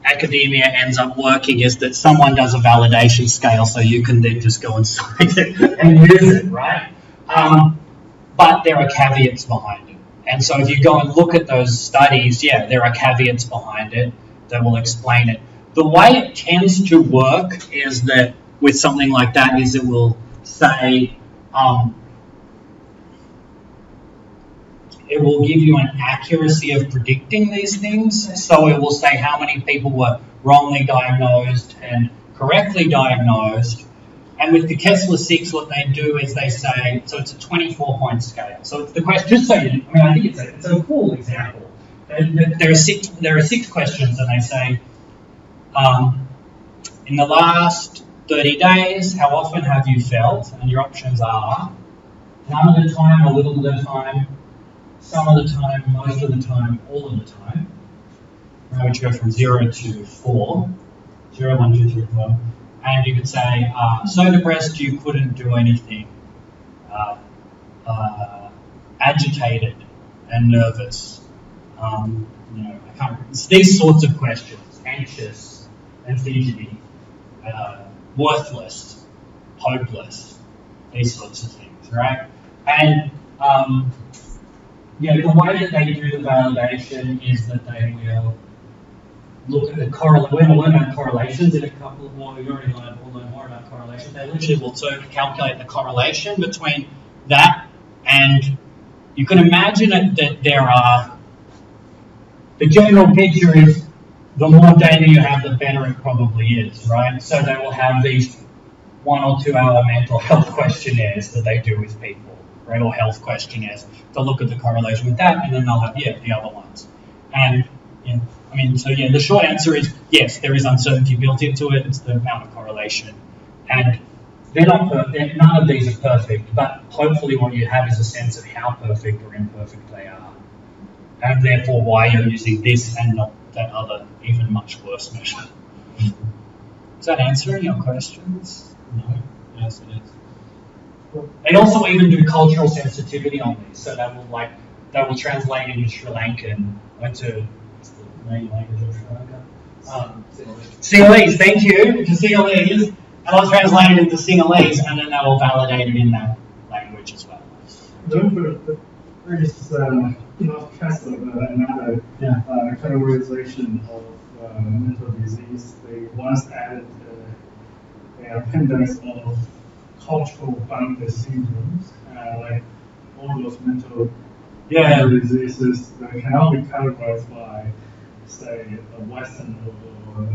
academia ends up working is that someone does a validation scale so you can then just go and cite it and use it, right? But there are caveats behind it. And so if you go and look at those studies, yeah, there are caveats behind it that will explain it. The way it tends to work is that with something like that is it will say, it will give you an accuracy of predicting these things. So it will say how many people were wrongly diagnosed and correctly diagnosed. And with the Kessler 6, what they do is they say, so it's a 24-point scale. So it's the question, just so you, I think it's a cool example. There are six questions, and they say, in the last 30 days, how often have you felt? And your options are none of the time, a little of the time, some of the time, most of the time, all of the time, which go from 0 to 4. 0, 1, 2, 3, 4. And you could say, so depressed you couldn't do anything, agitated and nervous, I can't, it's these sorts of questions, anxious and fidgety, worthless, hopeless, these sorts of things, right? And the way that they do the validation is that they will look at the correlation. We're going to learn about correlations in a couple of more. We've already learned. We'll learn more about correlation. They literally will calculate the correlation between that, and you can imagine that there are. The general picture is the more data you have, the better it probably is, right? So they will have these 1 or 2 hour mental health questionnaires that they do with people, right? Or health questionnaires. They'll look at the correlation with that, and then they'll have the other ones. And the short answer is yes, there is uncertainty built into it. It's the amount of correlation, and they're not perfect. None of these are perfect, but hopefully what you have is a sense of how perfect or imperfect they are, and therefore why you're using this and not that other, even much worse measure. Is that answering your questions? No. Yes, it is. They also even do cultural sensitivity on these, so they will translate into Sri Lankan into the main language of Sri Lanka. Sinhalese, thank you, to Sinhalese, and I'll translate it into Sinhalese, and then they will validate it in that language as well. There is enough case of another categorization of mental disease. They once added an appendix of cultural boundary syndromes, like all those mental diseases that cannot be categorized by, say, a Western or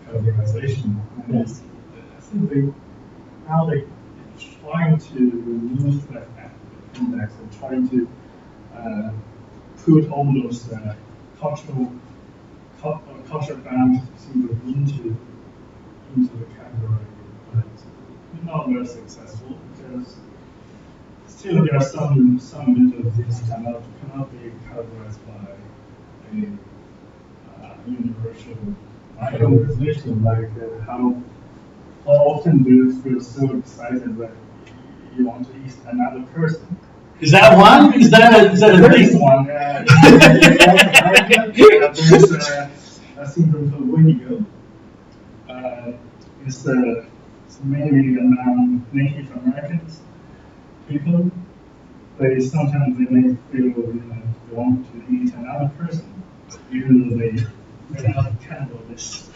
categorization. And I think they're trying to remove that index and trying to put all those cultural bound syndrome into the category, but not very successful because still there are some mental diseases cannot be categorized by a universal categorization, like how often do you feel so excited that you want to eat another person? Is that one? Is that a big one? There's a syndrome called Windigo. It's mainly among Native Americans people. Sometimes they may feel they want to eat another person, even though they have cannibalist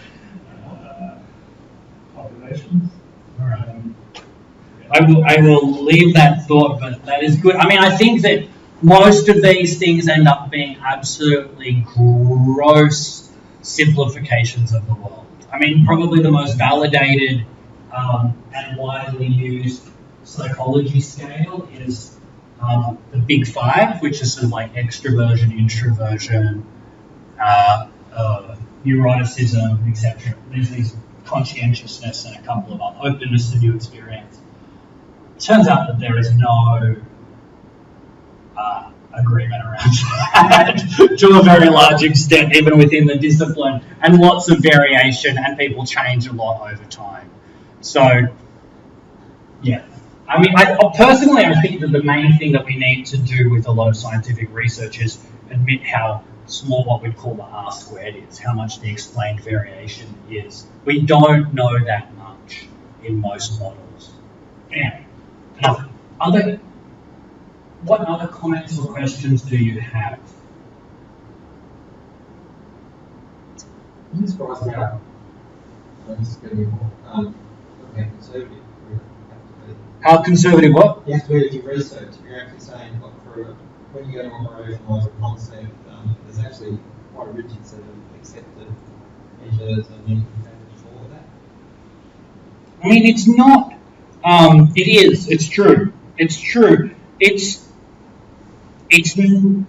populations. All right. I will leave that thought, but that is good. I mean, I think that most of these things end up being absolutely gross simplifications of the world. I mean, probably the most validated and widely used psychology scale is the Big Five, which is sort of like extroversion, introversion, neuroticism, etc. There's these conscientiousness and a couple of openness to new experience. It turns out that there is no agreement around that to a very large extent, even within the discipline, and lots of variation, and people change a lot over time. So, yeah. I mean, personally, I think that the main thing that we need to do with a lot of scientific research is admit how small what we'd call the R squared is, how much the explained variation is. We don't know that much in most models. Anyway. What other comments or questions do you have? I'm surprised about conservative. How conservative what? You have to do your research. You're actually saying, when you go to operationalise a concept, there's actually quite a rigid set of accepted measures and you can for that. I mean, it's not. It is. It's true. It's true. It's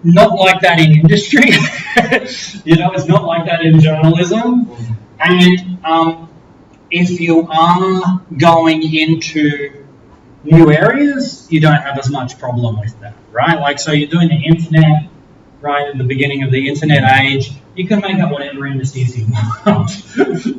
not like that in industry. It's not like that in journalism. And if you are going into new areas, you don't have as much problem with that, right? Like, so you're doing the internet, right, at the beginning of the internet age, you can make up whatever indices you want,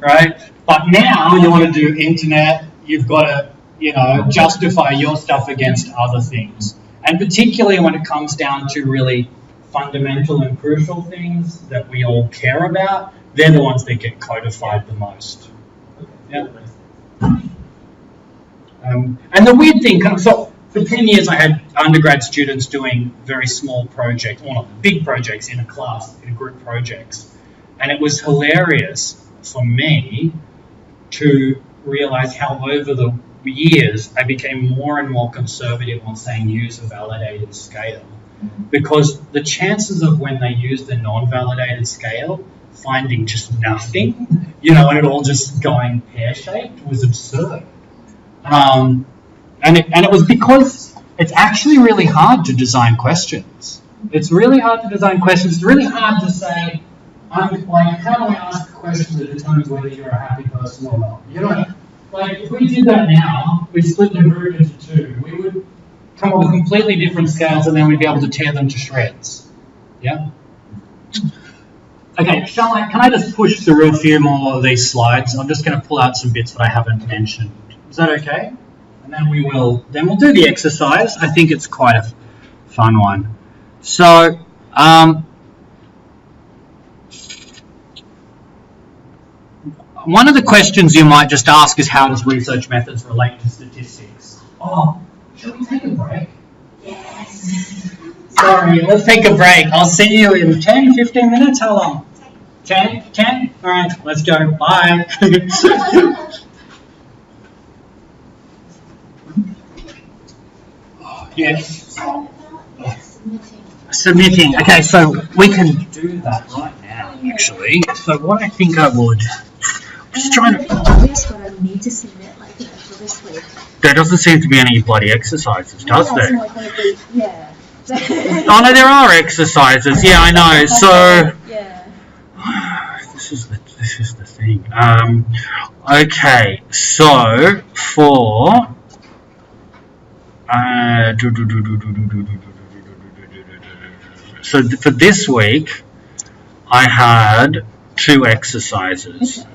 right? But now you want to do internet, you've got to, you know, justify your stuff against other things. And particularly when it comes down to really fundamental and crucial things that we all care about, they're the ones that get codified the most. Yeah. And the weird thing, so for 10 years I had undergrad students doing very small projects, or not big projects in a class, in group projects. And it was hilarious for me to realize how over the years I became more and more conservative on saying use a validated scale. Because the chances of when they used the non-validated scale, finding just nothing, you know, and it all just going pear-shaped was absurd. And it was because it's actually really hard to design questions. It's really hard to design questions. It's really hard to say, I'm like, how do I ask a question that determines whether you're a happy person or not? You know, like if we did that now, we split the group into two, we would come up with completely different scales and then we'd be able to tear them to shreds. Yeah? Okay, can I just push through a few more of these slides? I'm just going to pull out some bits that I haven't mentioned. Is that okay? And then we'll do the exercise. I think it's quite a fun one. So, one of the questions you might just ask is, how does research methods relate to statistics? Oh, shall we take a break? Yes. Sorry, let's take a break. I'll see you in 10, 15 minutes. How long? 10? 10? All right, let's go. Bye. Yes. Submitting. Okay, so we can do that right now, actually. So what I think I would... Just trying to... I need to submit, like, for this week. There doesn't seem to be any bloody exercises, does there? Yeah. Oh no, there are exercises. Yeah, I know. So Yeah. this is the thing. Okay, so for for this week, I had 2 exercises. Okay.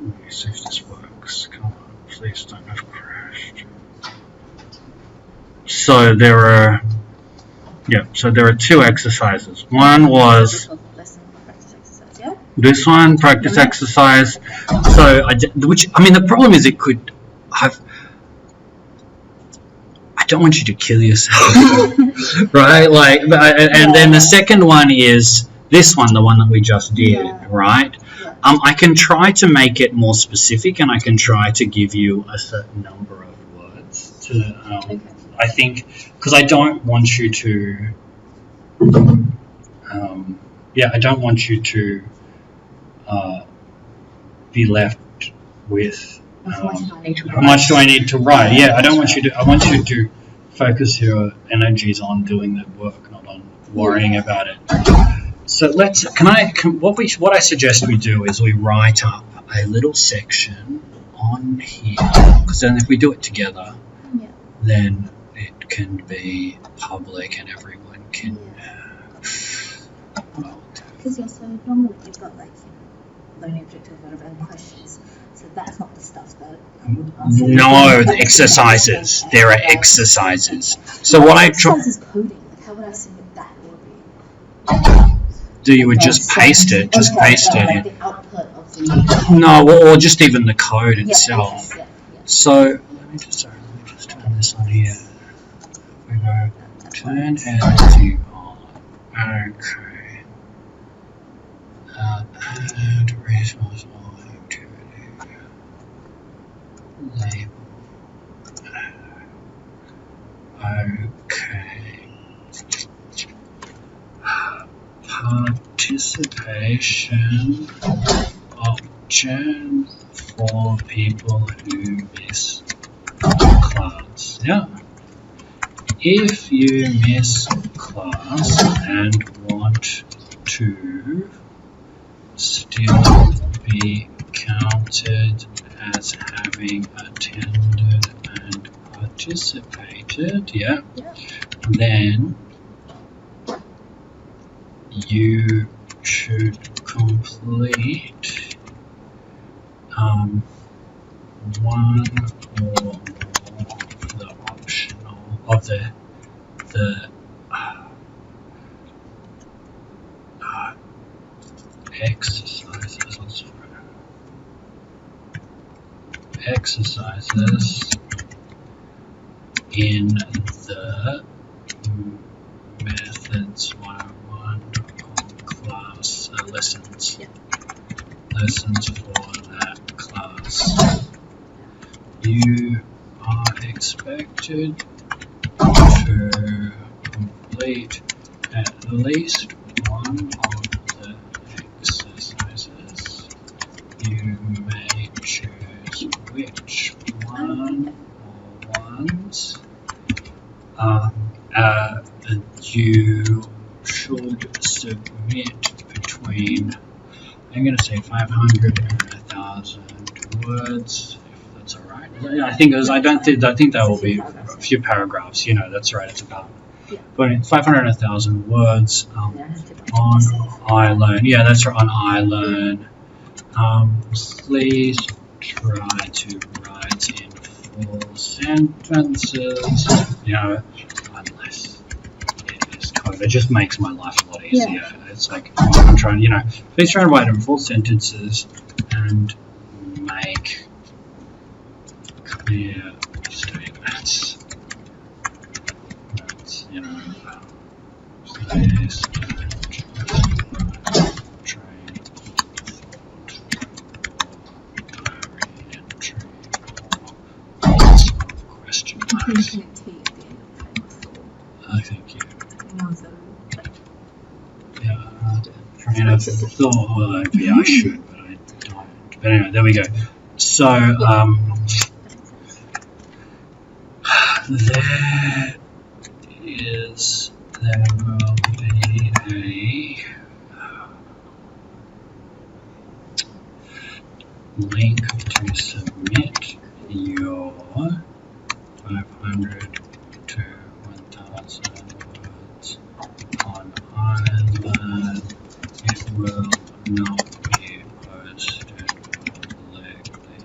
Let me see if this works. Come on, please don't have crashed. So there are 2 exercises. One was this one, practice exercise. So the problem is it could have. I don't want you to kill yourself, right? Like, and then the second one is this one, the one that we just did, right? I can try to make it more specific, and I can try to give you a certain number of words to. I think, because I don't want you to, I don't want you to be left with how much do I need to write? Yeah, I don't want you to. I want you to focus your energies on doing the work, not on worrying about it. So what I suggest we do is we write up a little section on here, because then if we do it together, then it can be public and everyone can. Because so normally you've got like learning objective, whatever, and questions. So that's not the stuff that I would answer. No, the exercises. There are exercises. So what I try. Exercises coding. Like how would I submit that already? You would just paste it. Just paste it. Like the output of the. No, or just even the code itself. Yeah. So let me just turn this on here. We go turn editing on. Okay. Add resource or activity. Label. Okay. Participation option for people who miss class. Yeah. If you miss class and want to still be counted as having attended and participated, then you should complete one or more of the optional of the exercises in the methods 101 class lessons. Yeah. Lessons for that class. You are expected to complete at least one of the exercises. You may choose which one or ones. You should submit between, I'm going to say 500 and 1,000 words, if that's all right. I think I think that will be a few paragraphs. You know, that's right. It's about 500 and 1,000 words on iLearn. Yeah, that's right, on iLearn. Please try to write in full sentences. You know, unless it is code, it just makes my life a lot easier. Yeah. It's like I'm trying, you know, please try to write in full sentences and make clear statements. That's, you know, please train question marks. Thank you. Train of thought. Yeah, I should, but I don't. But anyway, there we go. So, there will be a link to submit your 500 to 1,000 words on iLearn. It will not be posted publicly.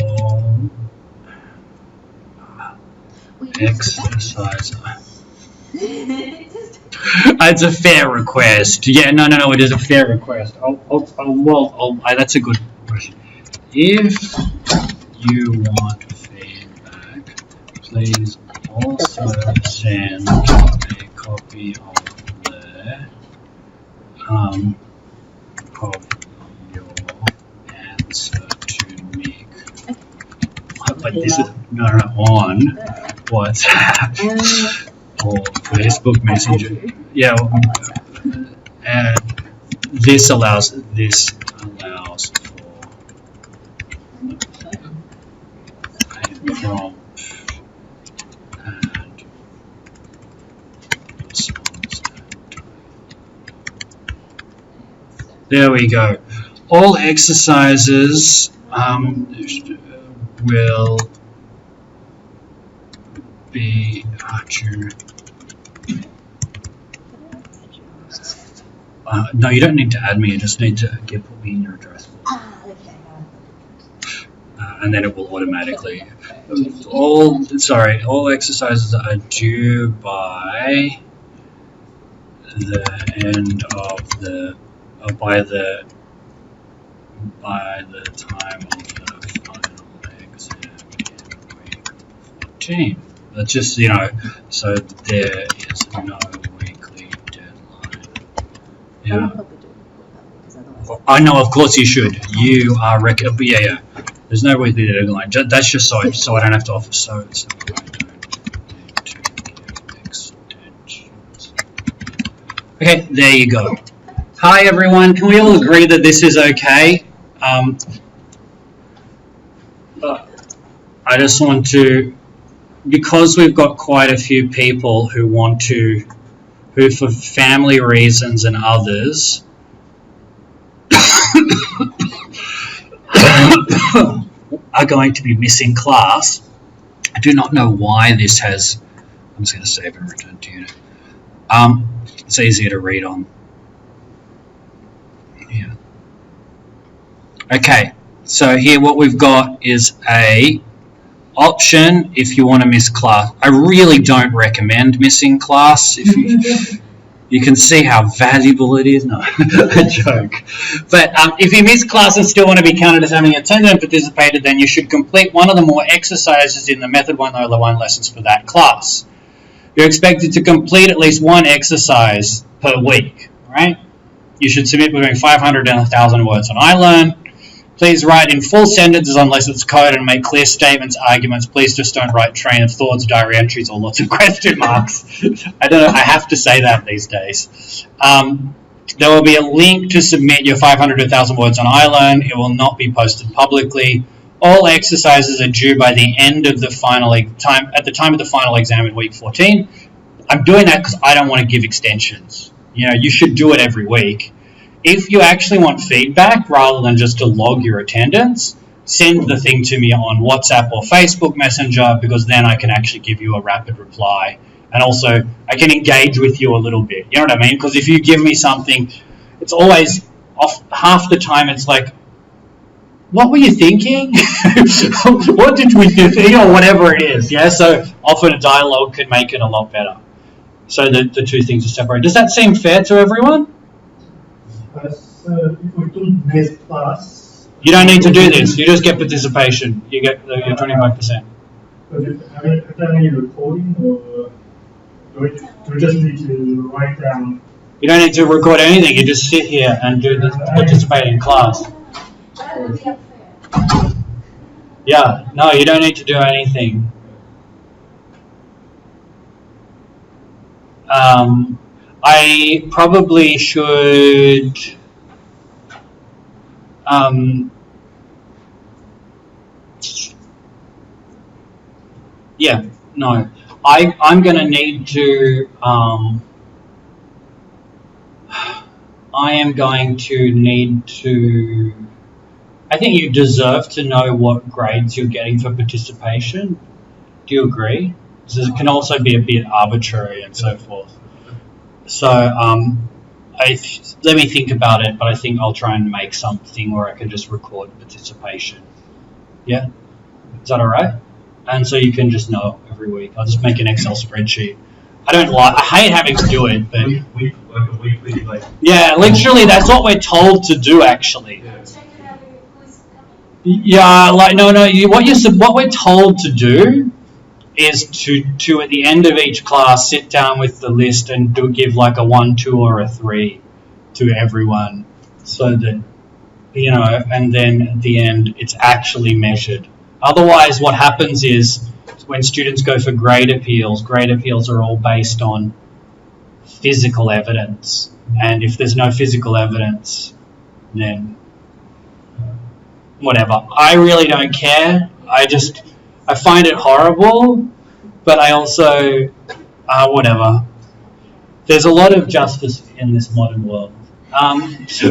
All exercise. It's a fair request. Yeah, no, it is a fair request. That's a good question. If you want feedback, please also send a copy of your answer to me. But this is on WhatsApp or Facebook Messenger. Yeah, this allows for a prompt and response. There we go. All exercises will be no, you don't need to add me. You just need to put me in your address book. And then it will automatically. All exercises are due by the end of the by the time of the final exam in week 14. That's just, you know, so there is no weekly deadline. Yeah. I know, of course you should. You are yeah. There's no weekly deadline. That's just so I don't have to offer so I don't need to give extensions. Okay, there you go. Hi everyone. Can we all agree that this is okay? I just want to, because we've got quite a few people who want to, who for family reasons and others are going to be missing class. I do not know why this has, I'm just going to save and return to unit. It's easier to read on Okay, so here what we've got is a option if you want to miss class. I really don't recommend missing class. If you can see how valuable it is. No, a joke. But if you miss class and still want to be counted as having attended and participated, then you should complete one of the more exercises in the Method 101 lessons for that class. You're expected to complete at least one exercise per week, right? You should submit between 500 and 1,000 words on iLearn. Please write in full sentences unless it's code and make clear statements, arguments. Please just don't write train of thoughts, diary entries, or lots of question marks. I don't know, I have to say that these days. There will be a link to submit your 500 to 1,000 words on iLearn. It will not be posted publicly. All exercises are due by the end of the final time, at the time of the final exam in week 14. I'm doing that because I don't want to give extensions. You know, you should do it every week. If you actually want feedback rather than just to log your attendance, send the thing to me on WhatsApp or Facebook Messenger, because then I can actually give you a rapid reply. And also, I can engage with you a little bit. You know what I mean? Because if you give me something, it's always, half the time it's like, what were you thinking? What did we think? Or whatever it is. Yeah, so often a dialogue can make it a lot better. So the two things are separated. Does that seem fair to everyone? So if we don't miss class, you don't need to do this. You just get participation. You get your 25%. But have you done any recording, or do we just need to write down? You don't need to record anything. You just sit here and do the participate in class. Yeah. No, you don't need to do anything. I probably should. Yeah, no. I'm going to need to. I am going to need to. I think you deserve to know what grades you're getting for participation. Do you agree? So it can also be a bit arbitrary and so forth. So let me think about it, but I think I'll try and make something where I can just record participation. Yeah? Is that all right? And so you can just know every week. I'll just make an Excel spreadsheet. I hate having to do it, but like a weekly, like. Yeah, literally, that's what we're told to do, actually. Yeah, like no. What we're told to do is to at the end of each class sit down with the list and give like a 1, 2, or a 3 to everyone, so that and then at the end it's actually measured. Otherwise, what happens is when students go for grade appeals are all based on physical evidence, and if there's no physical evidence, then whatever. I really don't care. I find it horrible, but I also, whatever. There's a lot of justice in this modern world, which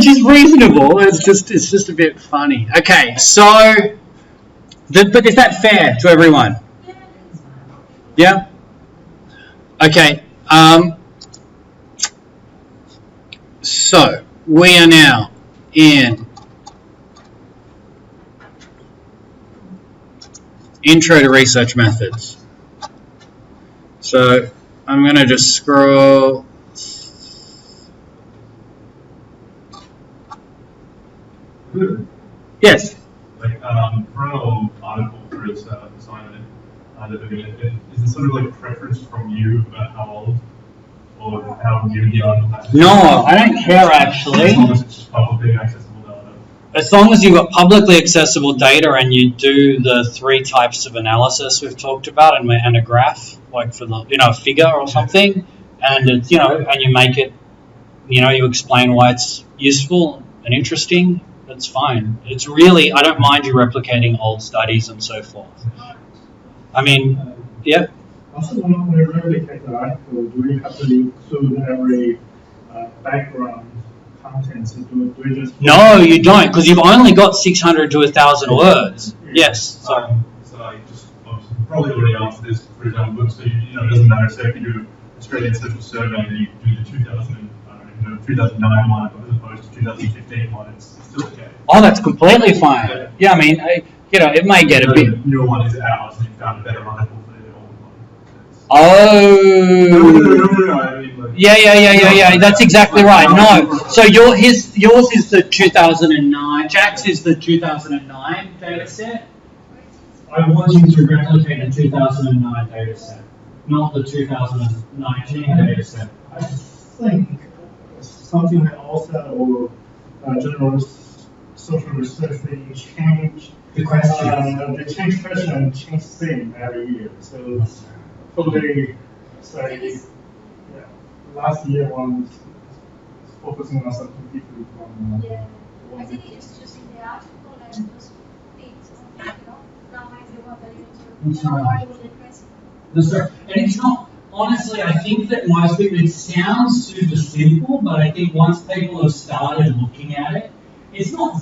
is reasonable. It's just a bit funny. Okay, so, but is that fair to everyone? Yeah. Okay. So we are now in Intro to Research Methods. So I'm going to just scroll. Yes. Like for an old article for this assignment, is it sort of like a preference from you about how old or how new you are? No, I don't care actually. As long as it's just publicly accessible data. As long as you've got publicly accessible data and you do the 3 types of analysis we've talked about and a graph, like for the a figure or something, and it's and you make it, you explain why it's useful and interesting. That's fine. It's really, I don't mind you replicating old studies and so forth. I mean, yeah. Also, when we replicate the article, do we have to include every background content? So do we just... No, you don't, because you've only got 600 to 1,000 words. Yes. So I just probably already answered this, for example, so it doesn't matter, say if you do Australian Social Survey and you do the 2000 2009 one as opposed to 2015 one, it's still okay. Oh, that's completely fine. Yeah, I mean, it may get a bit. Your one is out, and you found a better article for the old one. Oh. No, I mean, like, Yeah. That's exactly right. No, so yours is the 2009. Jack's is the 2009 data set. I want you to replicate the 2009 data set, not the 2019 data set. I think something like OSA or general social research, they change The question. they change question and change thing every year. So probably say last year one is focusing on something different from Yeah, I one. think it's just in the article and just things, now I see what That's they're right. interested in. And it's not, honestly, I think that most people, it sounds super simple, but I think once people have started looking at it, it's not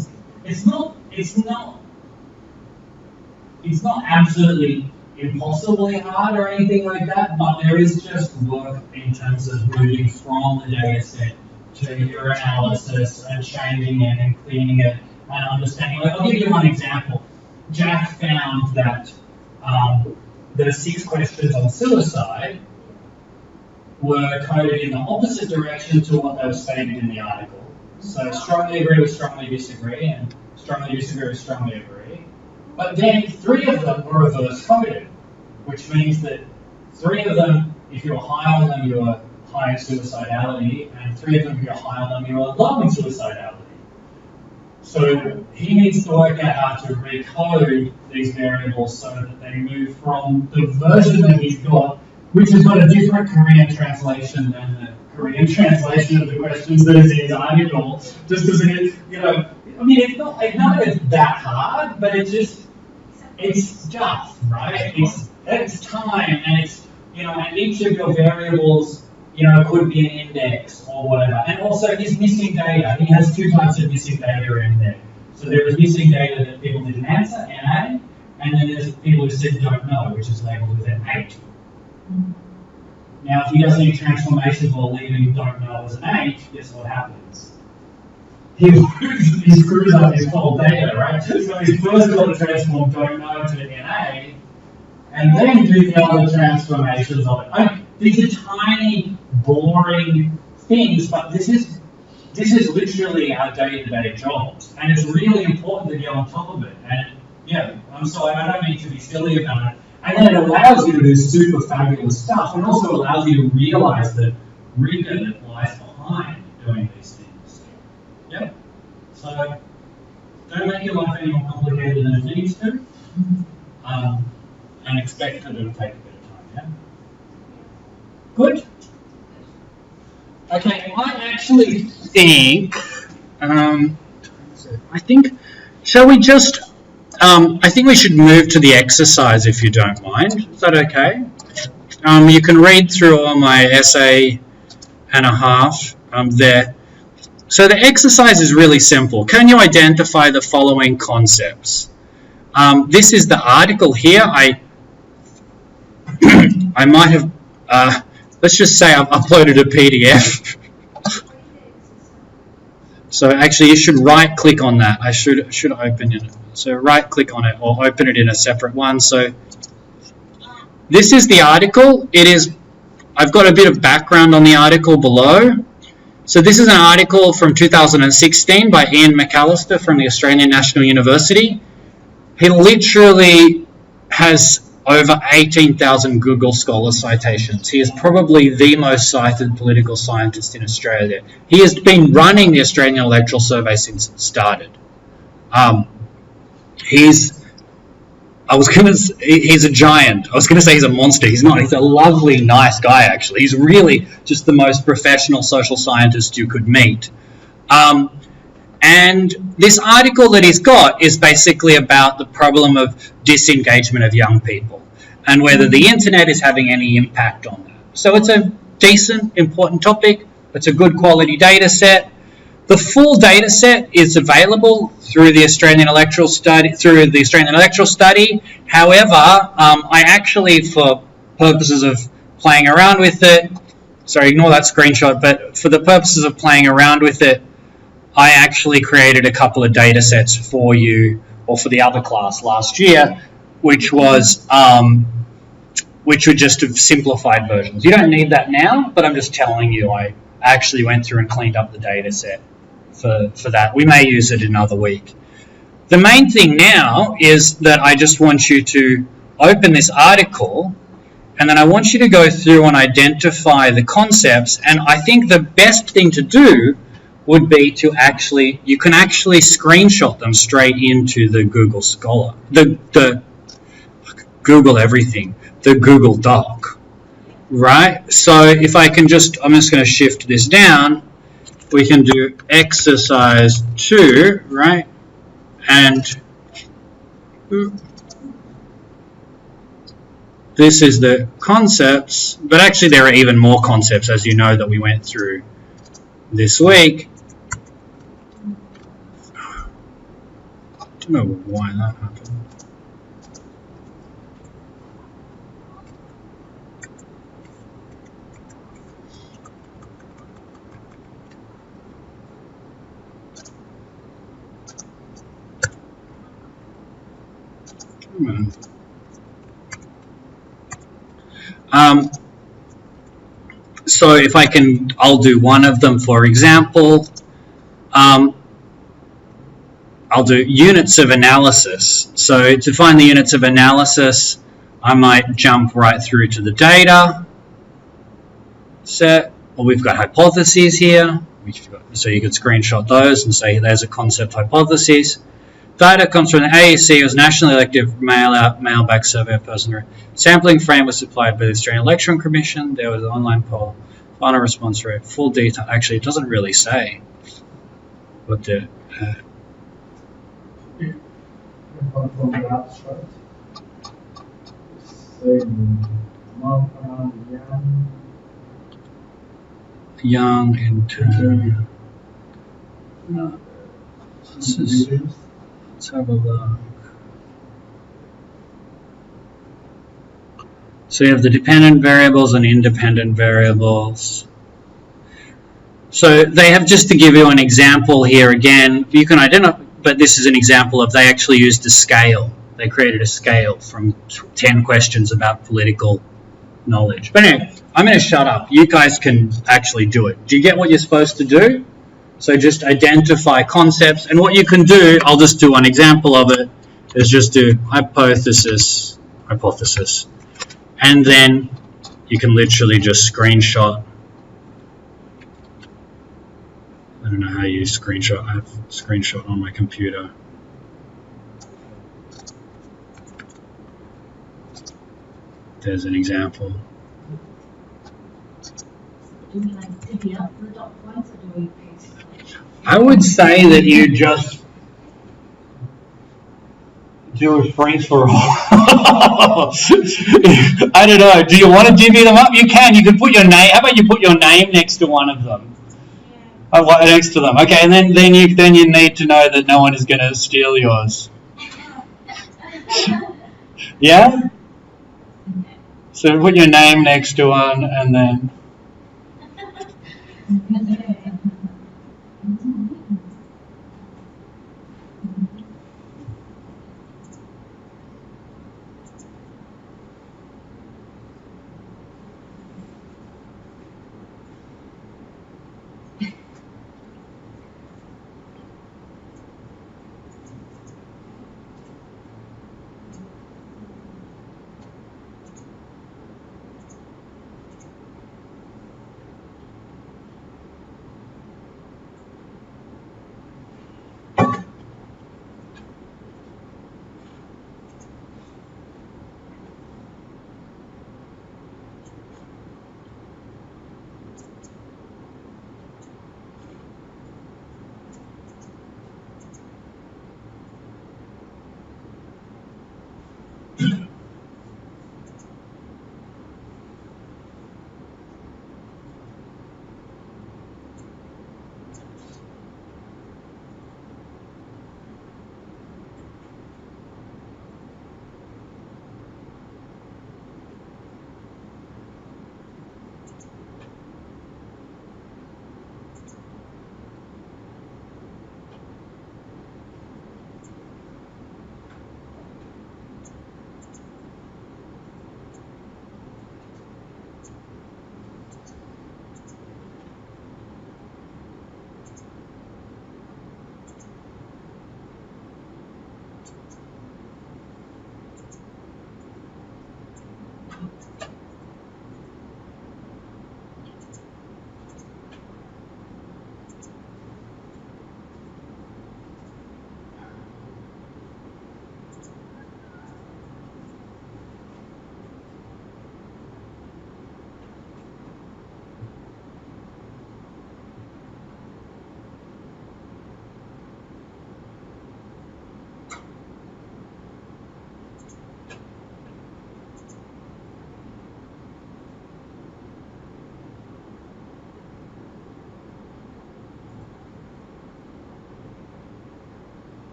absolutely impossibly hard or anything like that, but there is just work in terms of moving from the data set to your analysis and changing it and cleaning it and understanding. Like, I'll give you one example. Jack found that the 6 questions on suicide were coded in the opposite direction to what they were stated in the article. So strongly agree with strongly disagree, and strongly disagree with strongly agree. But then 3 of them were reverse coded, which means that 3 of them, if you're high on them, you're high in suicidality, and 3 of them, if you're high on them, you're low in suicidality. So he needs to work out how to recode these variables so that they move from the version that he's got, which has got a different Korean translation than the Korean translation of the questions that is in his article, just because it, I mean, it's not that it's that hard, but it's just, right? It's time, and it's, and each of your variables, could be an index or whatever. And also, he's missing data. He has 2 types of missing data in there. So there is missing data that people didn't answer, NA, and then there's people who said don't know, which is labeled with an 8. Now, if he does any transformations while leaving don't know as an 8, guess what happens? He screws up his whole data, right? So he's first got to transform don't know to NA, and then do the other transformations of it. These are tiny, boring things, but this is literally our day-to-day jobs, and it's really important to get on top of it. And I'm sorry, I don't mean to be silly about it. And then it allows you to do super fabulous stuff, and also allows you to realize the rigor that lies behind doing these things. Yep. So don't make your life any more complicated than it needs to, and expect that it'll take a bit of time. Yeah. Good. Okay, I actually think, shall we just, I think we should move to the exercise if you don't mind. Is that okay? You can read through all my essay and a half there. So the exercise is really simple. Can you identify the following concepts? This is the article here. I might have, let's just say I've uploaded a PDF. So actually you should right click on that. I should open it. So right click on it or open it in a separate one. So this is the article. I've got a bit of background on the article below. So this is an article from 2016 by Ian McAllister from the Australian National University. He literally has over 18,000 Google Scholar citations. He is probably the most cited political scientist in Australia. He has been running the Australian Electoral Survey since it started. He's a giant. I was going to say he's a monster. He's not. He's a lovely, nice guy, actually. He's really just the most professional social scientist you could meet. And this article that he's got is basically about the problem of disengagement of young people and whether the internet is having any impact on that. So it's a decent, important topic. It's a good quality data set. The full data set is available through the Australian Electoral Study. However, I actually, for purposes of playing around with it, sorry, ignore that screenshot, but for the purposes of playing around with it, I actually created a couple of data sets for you, or for the other class last year, which were just simplified versions. You don't need that now, but I'm just telling you I actually went through and cleaned up the data set for that. We may use it another week. The main thing now is that I just want you to open this article, and then I want you to go through and identify the concepts, and I think the best thing to do would be to you can actually screenshot them straight into the Google Scholar, the Google everything, the Google Doc, right? So if I'm just going to shift this down, we can do exercise 2, right? And this is the concepts, but actually there are even more concepts, as you know, that we went through this week. I don't know why that happened. So if I'll do one of them, for example. I'll do units of analysis. So to find the units of analysis, I might jump right through to the data set. Well, we've got hypotheses here, so you could screenshot those and say there's a concept hypothesis. Data comes from the AEC, was nationally elective mail-back survey person. Sampling frame was supplied by the Australian Election Commission. There was an online poll. Final response rate, full detail. Actually, it doesn't really say what the... From the abstract, say young intern. Let's have a look. So you have the dependent variables and independent variables. So they have, just to give you an example here again, you can identify, but this is an example of they actually used a scale. They created a scale from 10 questions about political knowledge. But anyway, I'm going to shut up. You guys can actually do it. Do you get what you're supposed to do? So just identify concepts, and what you can do, I'll just do one example of it, is just do hypothesis, and then you can literally just screenshot. I don't know how you use screenshot. I have screenshot on my computer. There's an example. Do we like divvy up the dot points, or do we paste? I would say that you just do a free for all. I don't know. Do you want to divvy them up? You can. You can put your name. How about you put your name next to one of them? Yeah. Oh, next to them. Okay, and then you need to know that no one is going to steal yours. Yeah. So put your name next to one, and then.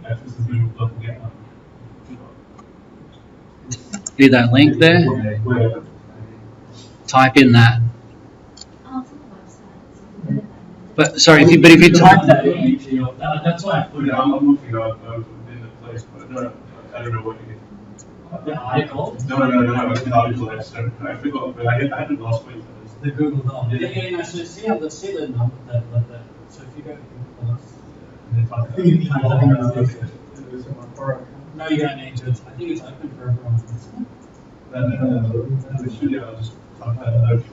access to Google Doc again. See that link there? Type in that. Oh, it's on the website. But sorry, if you type that in, That's why I put it I'm on looking up in the place, but I don't know what it is. the article, No, the article I forgot, but I had it last week. the Google Doc. Yeah. Yeah, so see the number that. So if you go to Google Docs, And if I no, you don't need to. I think it's open for everyone. Isn't it? I'll just type that out.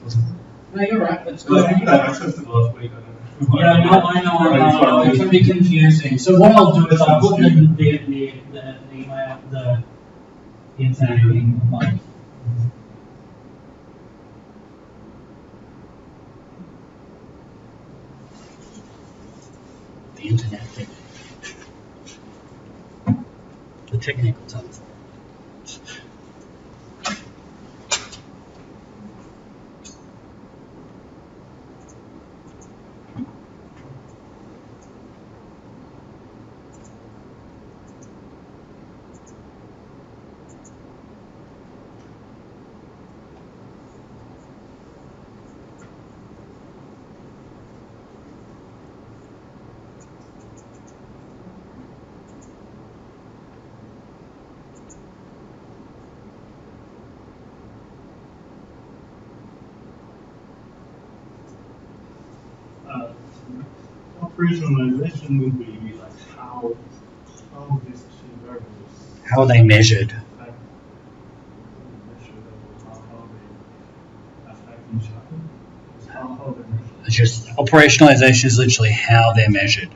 No, you're right. That's Well, I good. think that access to last week. I don't know. Yeah, I know. It can be confusing. So what I'll do is I'll put in the email, the exact thing, like. the internet thing. The technical stuff. Operationalization would be like how these two variables How are they measured? affect how they affect each other. How they measure. It's just operationalization is literally how they're measured.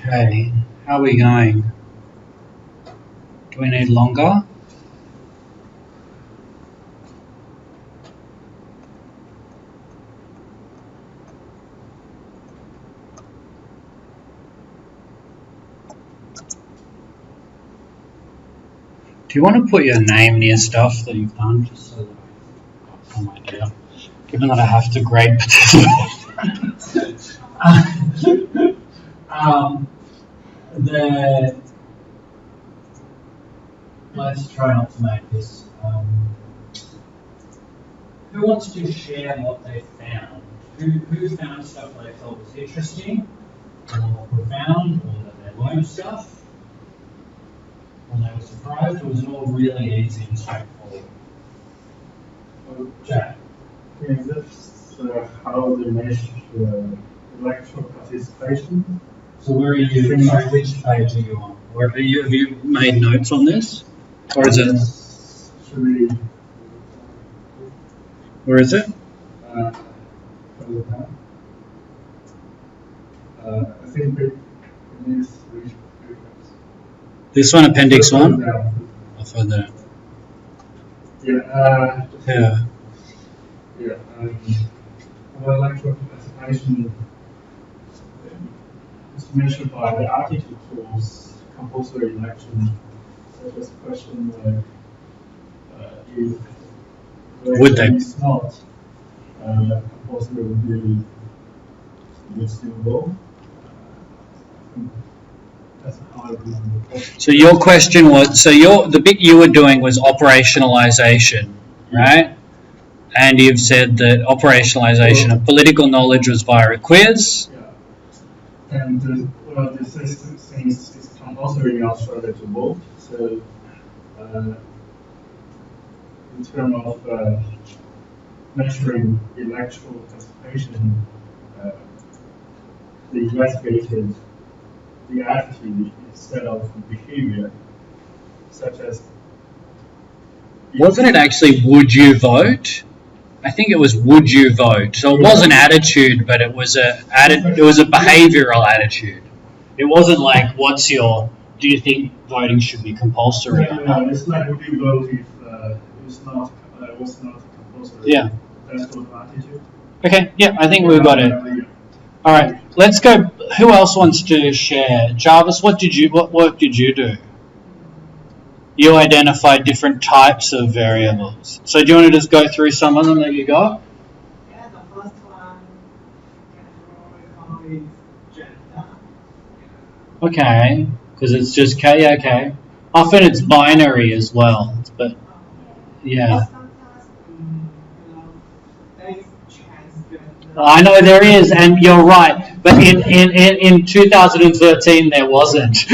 Okay, how are we going? Do we need longer? Do you want to put your name near stuff that you've done, just so that I've got some idea? Given that I have to grade participants. Let's try not to make this. Who wants to share what they found? Who found stuff they thought was interesting, or profound, or that they learned stuff, or they were surprised, or was it all really easy and straightforward? Jack. Yeah, that's how they measure electoral participation. So where are you? Sorry, which page are you on? Or have you made notes on this? Or is it? Should we? Where is it? I think it is which papers. This one, Appendix 1? Yeah. Or further? Yeah. Yeah. Yeah. Electoral participation is measured by the attitude towards compulsory election, such as question if Would they? is not compulsory, would still vote. That's how I do it. So your question was, so the bit you were doing was operationalization, right? And you've said that operationalization of political knowledge was via a quiz. Yeah. And well, the system since it's compulsory in Australia to vote, so in terms of measuring electoral participation, they investigated the attitude instead of behavior, such as. Wasn't it actually would you vote? I think it was would you vote. So it wasn't attitude, but it was a behavioral attitude. It wasn't like do you think voting should be compulsory or not? It's like would you vote if it's not was not compulsory. Yeah. That's sort of attitude. Okay, yeah, I think we've got it. All right, let's go. Who else wants to share? Jarvis, what work did you do? You identified different types of variables. So do you want to just go through some of them that you got? Yeah, the first one category is gender. Okay, because it's just okay. Often it's binary as well, but yeah. Sometimes, there is transgender. I know there is, and you're right. But in 2013 there wasn't.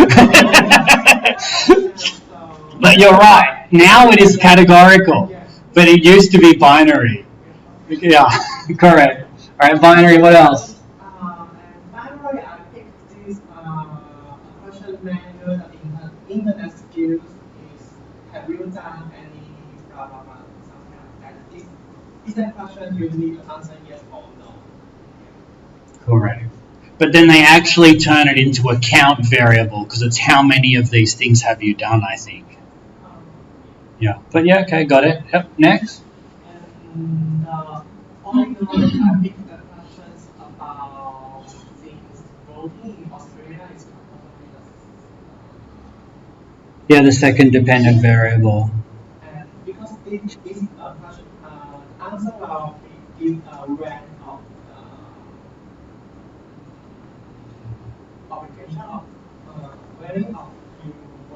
But you're right. Now it is categorical, but it used to be binary. Yeah, correct. All right, binary. What else? And finally, I picked this question manual the internet skills is have you done any blah blah blah something like that. Is that question you need to answer yes or no? Correct. But then they actually turn it into a count variable because it's how many of these things have you done, I think. Yeah. But yeah, okay, got it. Yep, next. And only I picked the questions about things voting in Australia is compulsory. Yeah, the second dependent variable. And because this question answer will give a rank of application of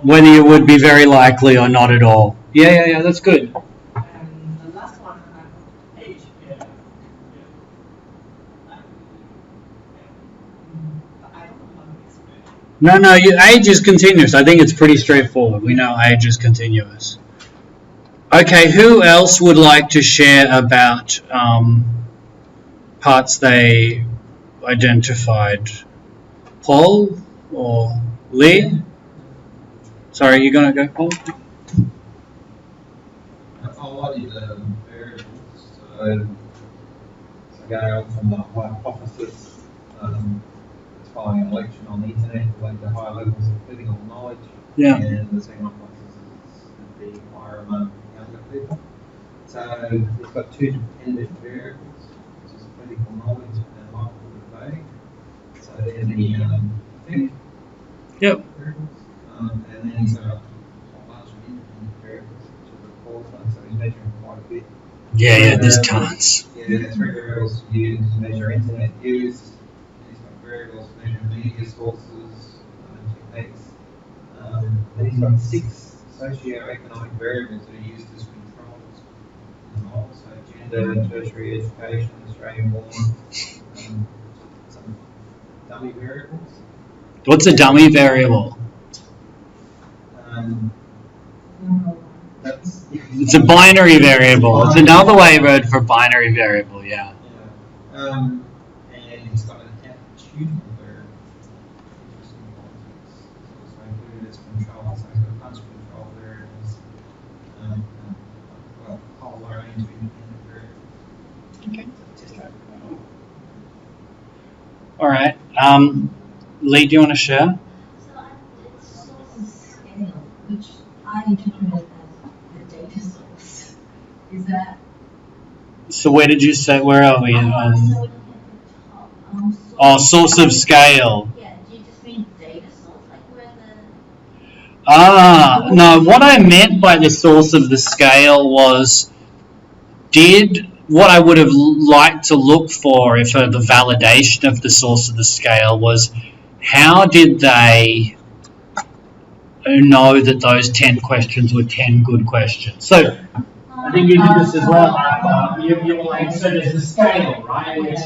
Whether you would be very likely or not at all. Yeah, that's good. And the last one, age here. I don't know how to explain. No, age is continuous. I think it's pretty straightforward. We know age is continuous. Okay, who else would like to share about parts they identified? Paul or Lee? Sorry, you're going to go, Paul? I highlighted variables. So going on from the hypothesis following an election on the internet will lead to higher levels of political knowledge. Yeah. And the second hypothesis is the higher among younger people. So we've got two dependent variables, which is political knowledge and likelihood of voting. So they're the Yep. variables. And then he's got a whole bunch of independent variables, which are the qualified, so he's measuring quite a bit. Yeah, there's tons. Yeah, there's three variables used to measure internet use. He's got variables to measure media sources and techniques. Then he's got 6 socio-economic variables that are used as controls. So gender, tertiary education, Australian born, some dummy variables. What's a dummy variable? It's a binary variable. It's another word for binary variable, yeah. And it's got an attitudinal variable. Interesting context. It's also included as control, so it's got a bunch of control variables. Well, a whole range of independent variables. Okay. All right. Lee, do you want to share? So it's source of scale, which I interpret as the data source. Is that? So where did you say? Where are we? So looking at the top, Source of scale. Yeah, do you just mean data source, like where the? No. What I meant by the source of the scale was, what I would have liked to look for for the validation of the source of the scale was, how did they know that those 10 questions were 10 good questions? So I think you did this as well. You were like, so there's the scale, right, which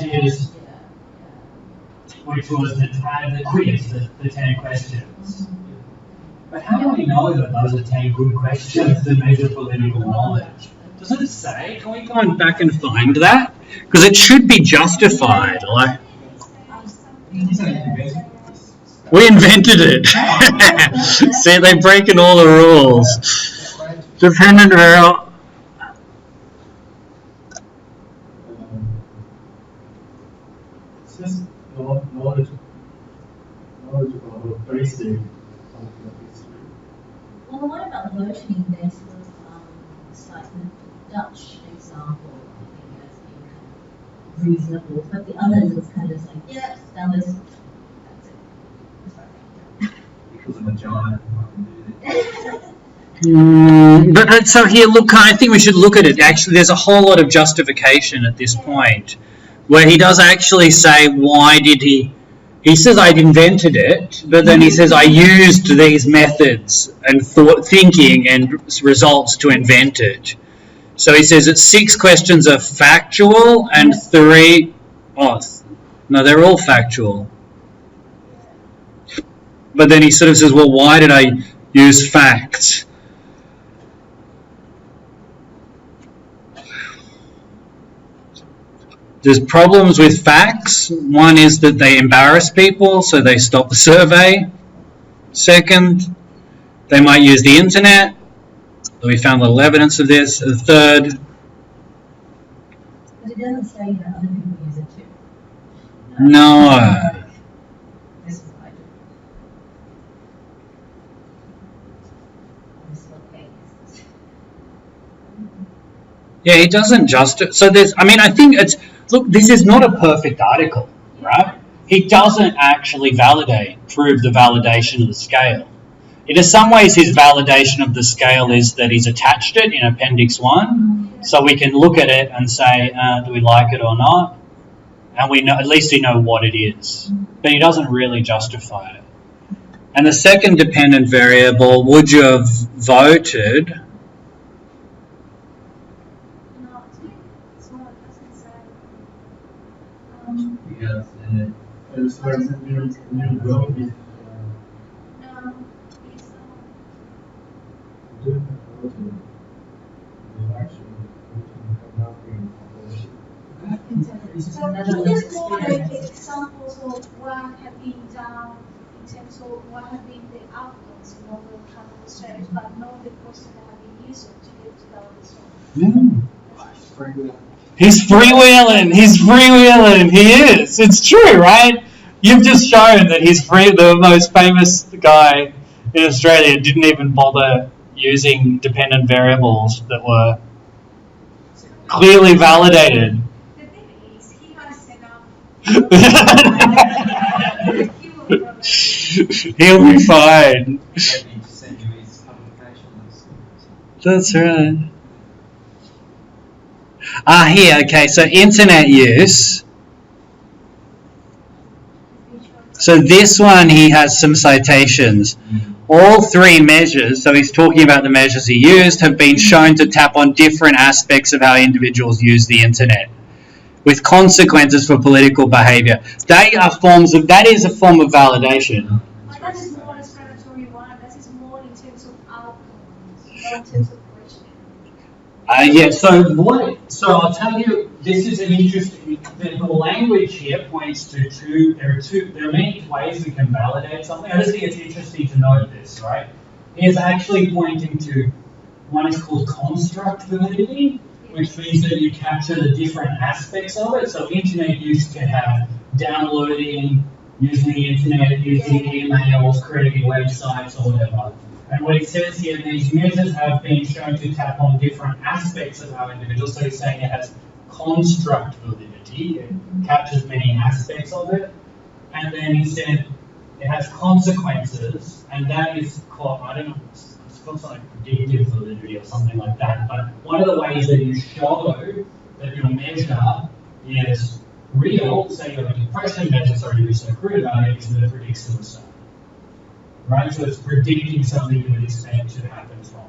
was the quiz, the 10 questions. But how do we know that those are 10 good questions to measure political knowledge? Does it say? Can we go back and find that? Because it should be justified. Like, we invented it. See, they're breaking all the rules. Dependent variable. It's just knowledge about the basic of the history. Well, what about voting? There's sort of, it's like the Dutch example, I think, as being kind of reasonable, but the others it's kind of just like, yeah, done this. That's it. Because I'm a giant, I can do this. But so here, look, I think we should look at it. Actually, there's a whole lot of justification at this point, where he does actually say, why did he? He says, I invented it, but then he says, I used these methods and thinking and results to invent it. So he says that 6 questions are factual and 3, no, they're all factual. But then he sort of says, well, why did I use facts? There's problems with facts. One is that they embarrass people, so they stop the survey. Second, they might use the internet. We found little evidence of this. The third. But it doesn't say that other people use it too. No. This is what I do. This is what they use. Yeah, he doesn't just. So there's. I mean, I think it's. Look, this is not a perfect article, right? He doesn't actually prove the validation of the scale. In some ways, his validation of the scale is that he's attached it in Appendix 1, so we can look at it and say, do we like it or not? And we know, at least we know what it is. But he doesn't really justify it. And the second dependent variable, would you have voted? No, it's not, it doesn't say. Yes, It's like new vote is No, it's different voting. The actual voting cannot be so can you just go like examples of what have been done in terms of what have been the outcomes in order to have research, but not the process that have been used to get to that result? He's freewheeling. He is. It's true, right? You've just shown that the most famous guy in Australia didn't even bother using dependent variables that were clearly validated. The thing is, he has enough. He'll be fine. Maybe just send you his publications. That's right. Here, okay, so internet use. So this one, he has some citations. All three measures, so he's talking about the measures he used, have been shown to tap on different aspects of how individuals use the internet, with consequences for political behaviour. That is a form of validation. But that is more explanatory one. That is more in terms of outcomes, not in terms of question. So I'll tell you, this is an interesting, the language here points to there are many ways we can validate something. I just think it's interesting to note this, right? It's actually pointing to, one is called construct validity, which means that you capture the different aspects of it. So internet use can have downloading, using the internet, using emails, creating websites or whatever. And what it says here, these measures have been shown to tap on different aspects of our individuals. So he's saying it has construct validity, it captures many aspects of it. And then he said it has consequences, and that is called, I don't know, it's called something like predictive validity or something like that. But one of the ways that you show that your measure is real, say you have a depression measure, sorry to be so crude about it, is that it predicts suicide. Right, so it's predicting something you would expect to happen from,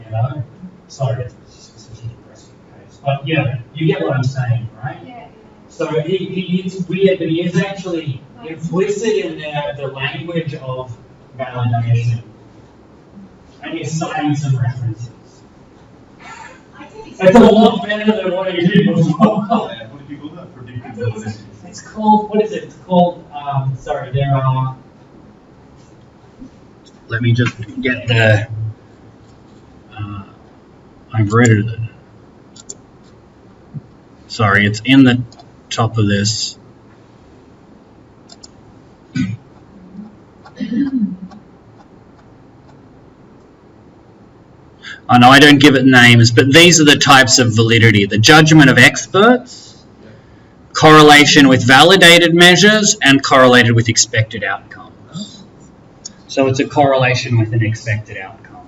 you know? Sorry, it's such a depressing case. But yeah, you get what I'm saying, right? Yeah. So it's weird, but he is actually implicit in there the language of validation. And he's citing some references. It's a lot better than what you did before. What did you call that? Predictive validity. It's called, what is it? It's called, there are... Let me just get the, I've read it. Sorry, it's in the top of this. I know I don't give it names, but these are the types of validity. The judgment of experts, correlation with validated measures, and correlated with expected outcomes. So it's a correlation with an expected outcome.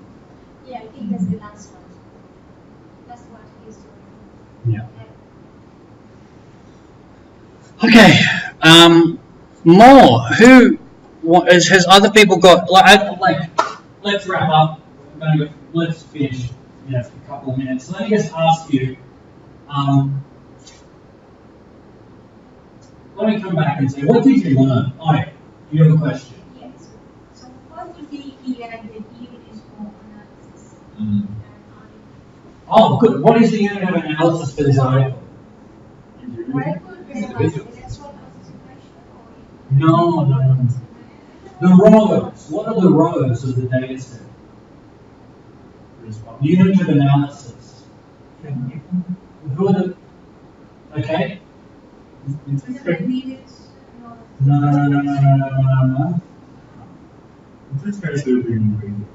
Yeah, I think that's the last one. That's what he's doing. Yeah. Okay. More. Has other people got let's wrap up. Let's finish in a couple of minutes. Let me just ask you. Let me come back and say, what did you learn? Oh, yeah, you have a question. Yes. So what would be here the unit for analysis? Oh, good. What is the unit of analysis for this article? Where could the electoral participation or No. The rows. What are the rows of the data set? Unit of analysis. Who are the... Okay. No. This guy's doing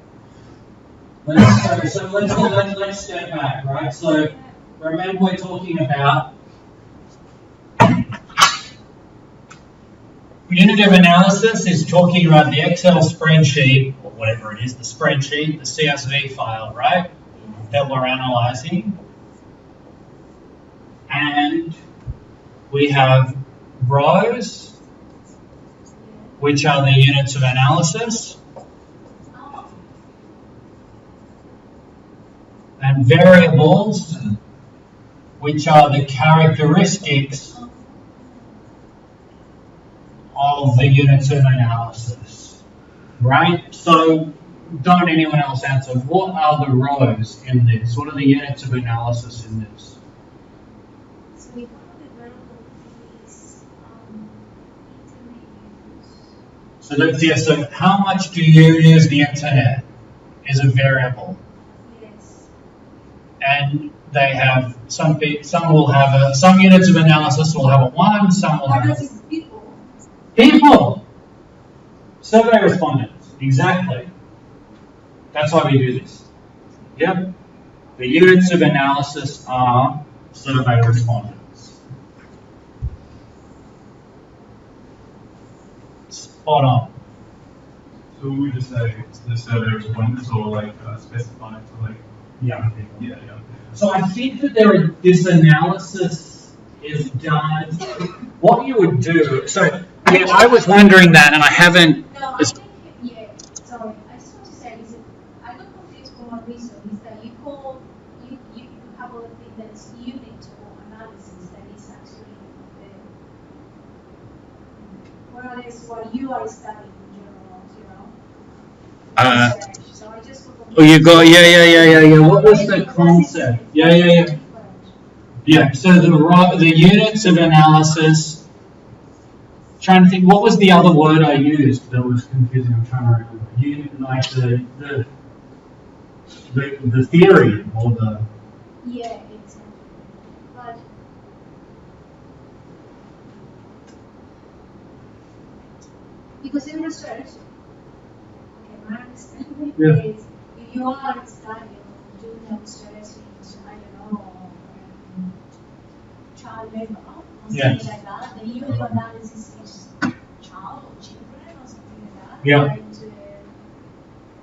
Let's step back, right? So remember we're talking about unit of analysis is talking about the Excel spreadsheet, or whatever it is, the spreadsheet, the CSV file, right? That we're analyzing. And we have rows, which are the units of analysis, and variables, which are the characteristics of the units of analysis, right? So don't anyone else answer. What are the rows in this? What are the units of analysis in this? So we call the variable is internet use. So how much do you use the internet is a variable. Yes. And they have some units of analysis will have a 1, some will have a... People. People. Survey respondents. Exactly. That's why we do this. Yep. The units of analysis are survey respondents. Spot on. So we just say it's the survey respondents or like specifying for like Young people. yeah. So I think that this analysis is done. What you would do. So yeah, I was wondering that, and I haven't. No, I think, yeah, sorry, I just want to say is I got confused for one reason, is that you have a thing that's unit or analysis that is actually whereas what you are studying in general, research. So I just got confused. Oh, you got yeah. What was the concept? Yeah. Yeah. So the units of analysis. Trying to think, what was the other word I used that was confusing? I'm trying to remember. Like the theory or the. Yeah, exactly. But because in research, okay, my understanding is if you are studying, doing a research in, I don't know, child labor or something like that, the unit of analysis is child or children or something like that. Yeah. And,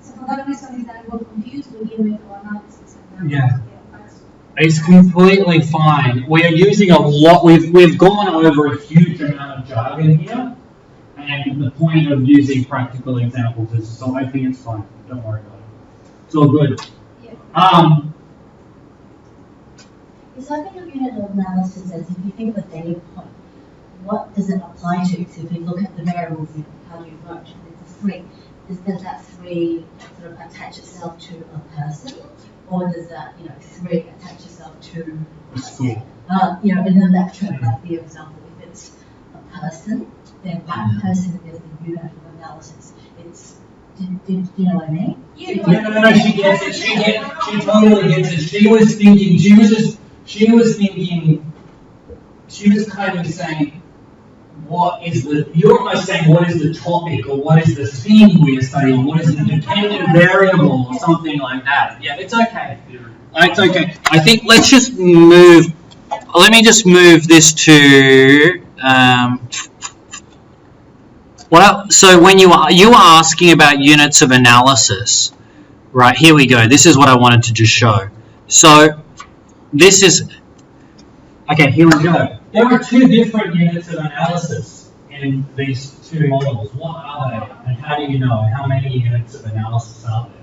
so for that reason, is that I got confused with unit of analysis and Yeah. that's It's completely fine. We're using a lot. We've gone over a huge amount of jargon here, and the point of using practical examples is so I think it's fine. Don't worry about it. It's all good. yeah. Is having a unit of analysis as if you think of a data point, what does it apply to? So if we look at the variables, how do you vote? There's three. Does that three sort of attach itself to a person? Or does that, three attach itself to A school. in the lecture, like the example, if it's a person, then that person is the unit of analysis. Do you know what I mean? No, she gets it. She totally gets it. She was kind of saying, you're almost saying what is the topic or what is the theme we're studying, what is the dependent variable or something like that. Yeah, it's okay. It's okay. I think let's just move, let me just move this to, so when you were asking about units of analysis, right, here we go. This is what I wanted to just show. So this is, okay, here we go. There are two different units of analysis in these two models. What are they, and how do you know? How many units of analysis are there?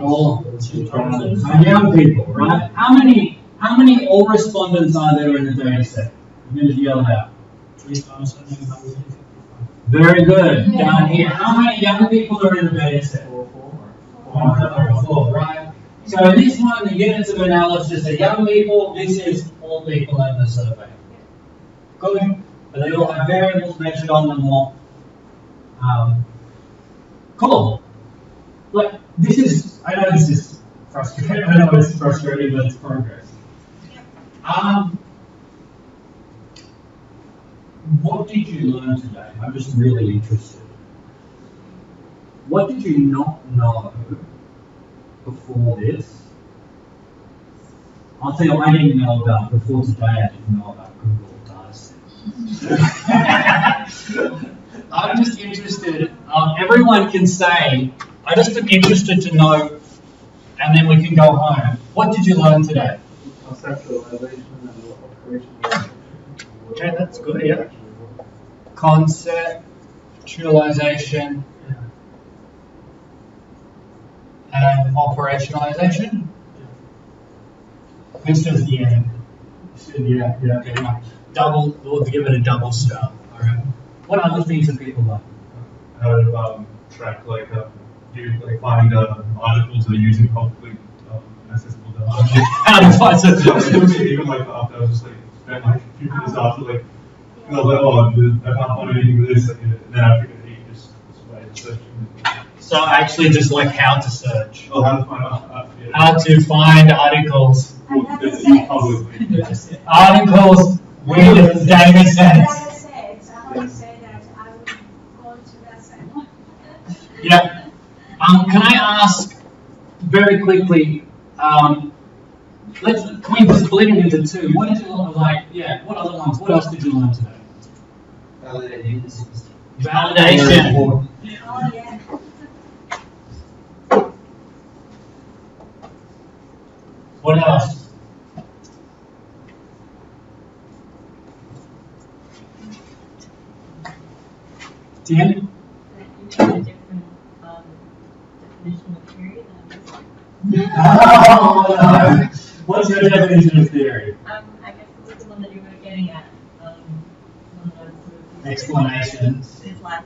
All young people, right? How many all respondents are there in the data set? I'm going to yell it out. 3,955. Very good. Down here, how many young people are in the data set? 4, right? So in this one, the units of analysis are young people. This is all people in the survey. Good. But they all have variables measured on them all. Cool. Look, I know this is frustrating. I know it's frustrating, but it's progress. What did you learn today? I'm just really interested. What did you not know before this? I'll tell you what I didn't know about before today. I didn't know about Google Data Sets. I'm just interested. Everyone can say, I just am interested to know, and then we can go home. What did you learn today? Conceptualization and operationalization. Okay, that's good, yeah. Conceptualization and operationalization. This is the end. Yeah. Double, we'll give it a double star. All right. What other things have people done? How to track find articles that are using publicly accessible data. How to find something. Even after I was just spent a few minutes after I can't find anything with this, and then I figured just way of searching. So actually just how to search. Oh, how to find How to find articles. publicly. Articles David says. I want to say that I would go to that same one. Yeah. Can I ask very quickly? Can we split it into two? What did you like? Yeah. What other ones? What else did you learn today? Validation. Oh, yeah. What else? Tim? That you have a different definition of theory than Oh, no. What's your definition of theory? I guess this is the one that you were getting at. One of those sort of Explanations. It's like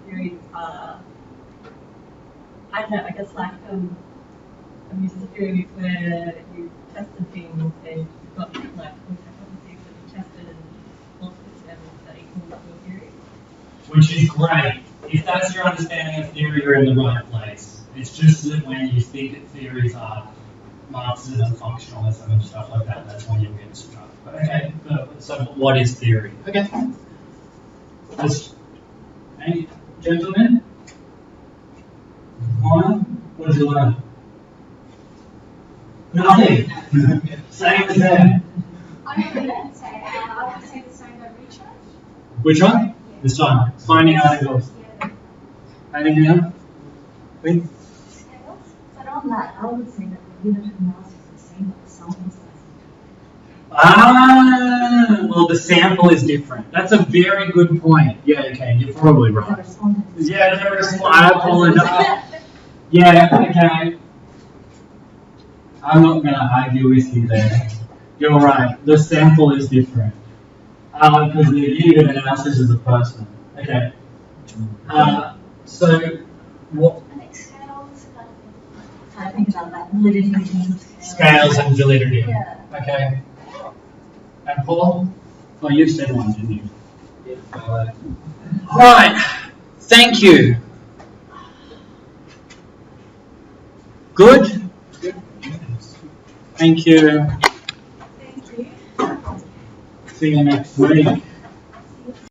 theories are, I don't know, I guess like use the theories where you tested things and you've got like hypotheses that you tested and multiple experiments that equal to a theory. Which is great. If that's your understanding of theory, you're in the right place. It's just that when you think that theories are Marxism and functionalism and stuff like that, that's when you'll get stuck. But okay, so what is theory? Okay. Any gentlemen? Connor, what did you learn? Nothing. Same as them. I wouldn't say, I would say the same as Richard. Which one? This one. Finding articles. Yeah. Anything else? Wait. Scales? But on that, I would say that the unit of analysis is the same, but the sample size. Well, the sample is different. That's a very good point. Yeah, okay, you're probably The right. respondent is Yeah, I apologize. Yeah, okay. I'm not going to argue with you there. You're right. The sample is different. Because the unit of analysis is a person. Okay. So, what? I think scales, I think about that validity in terms of scale. Scales and validity. Yeah. Okay. And Paul? Oh, you said one, didn't you? Yeah, Right. Thank you. Good? Thank you. thank you. See you next week.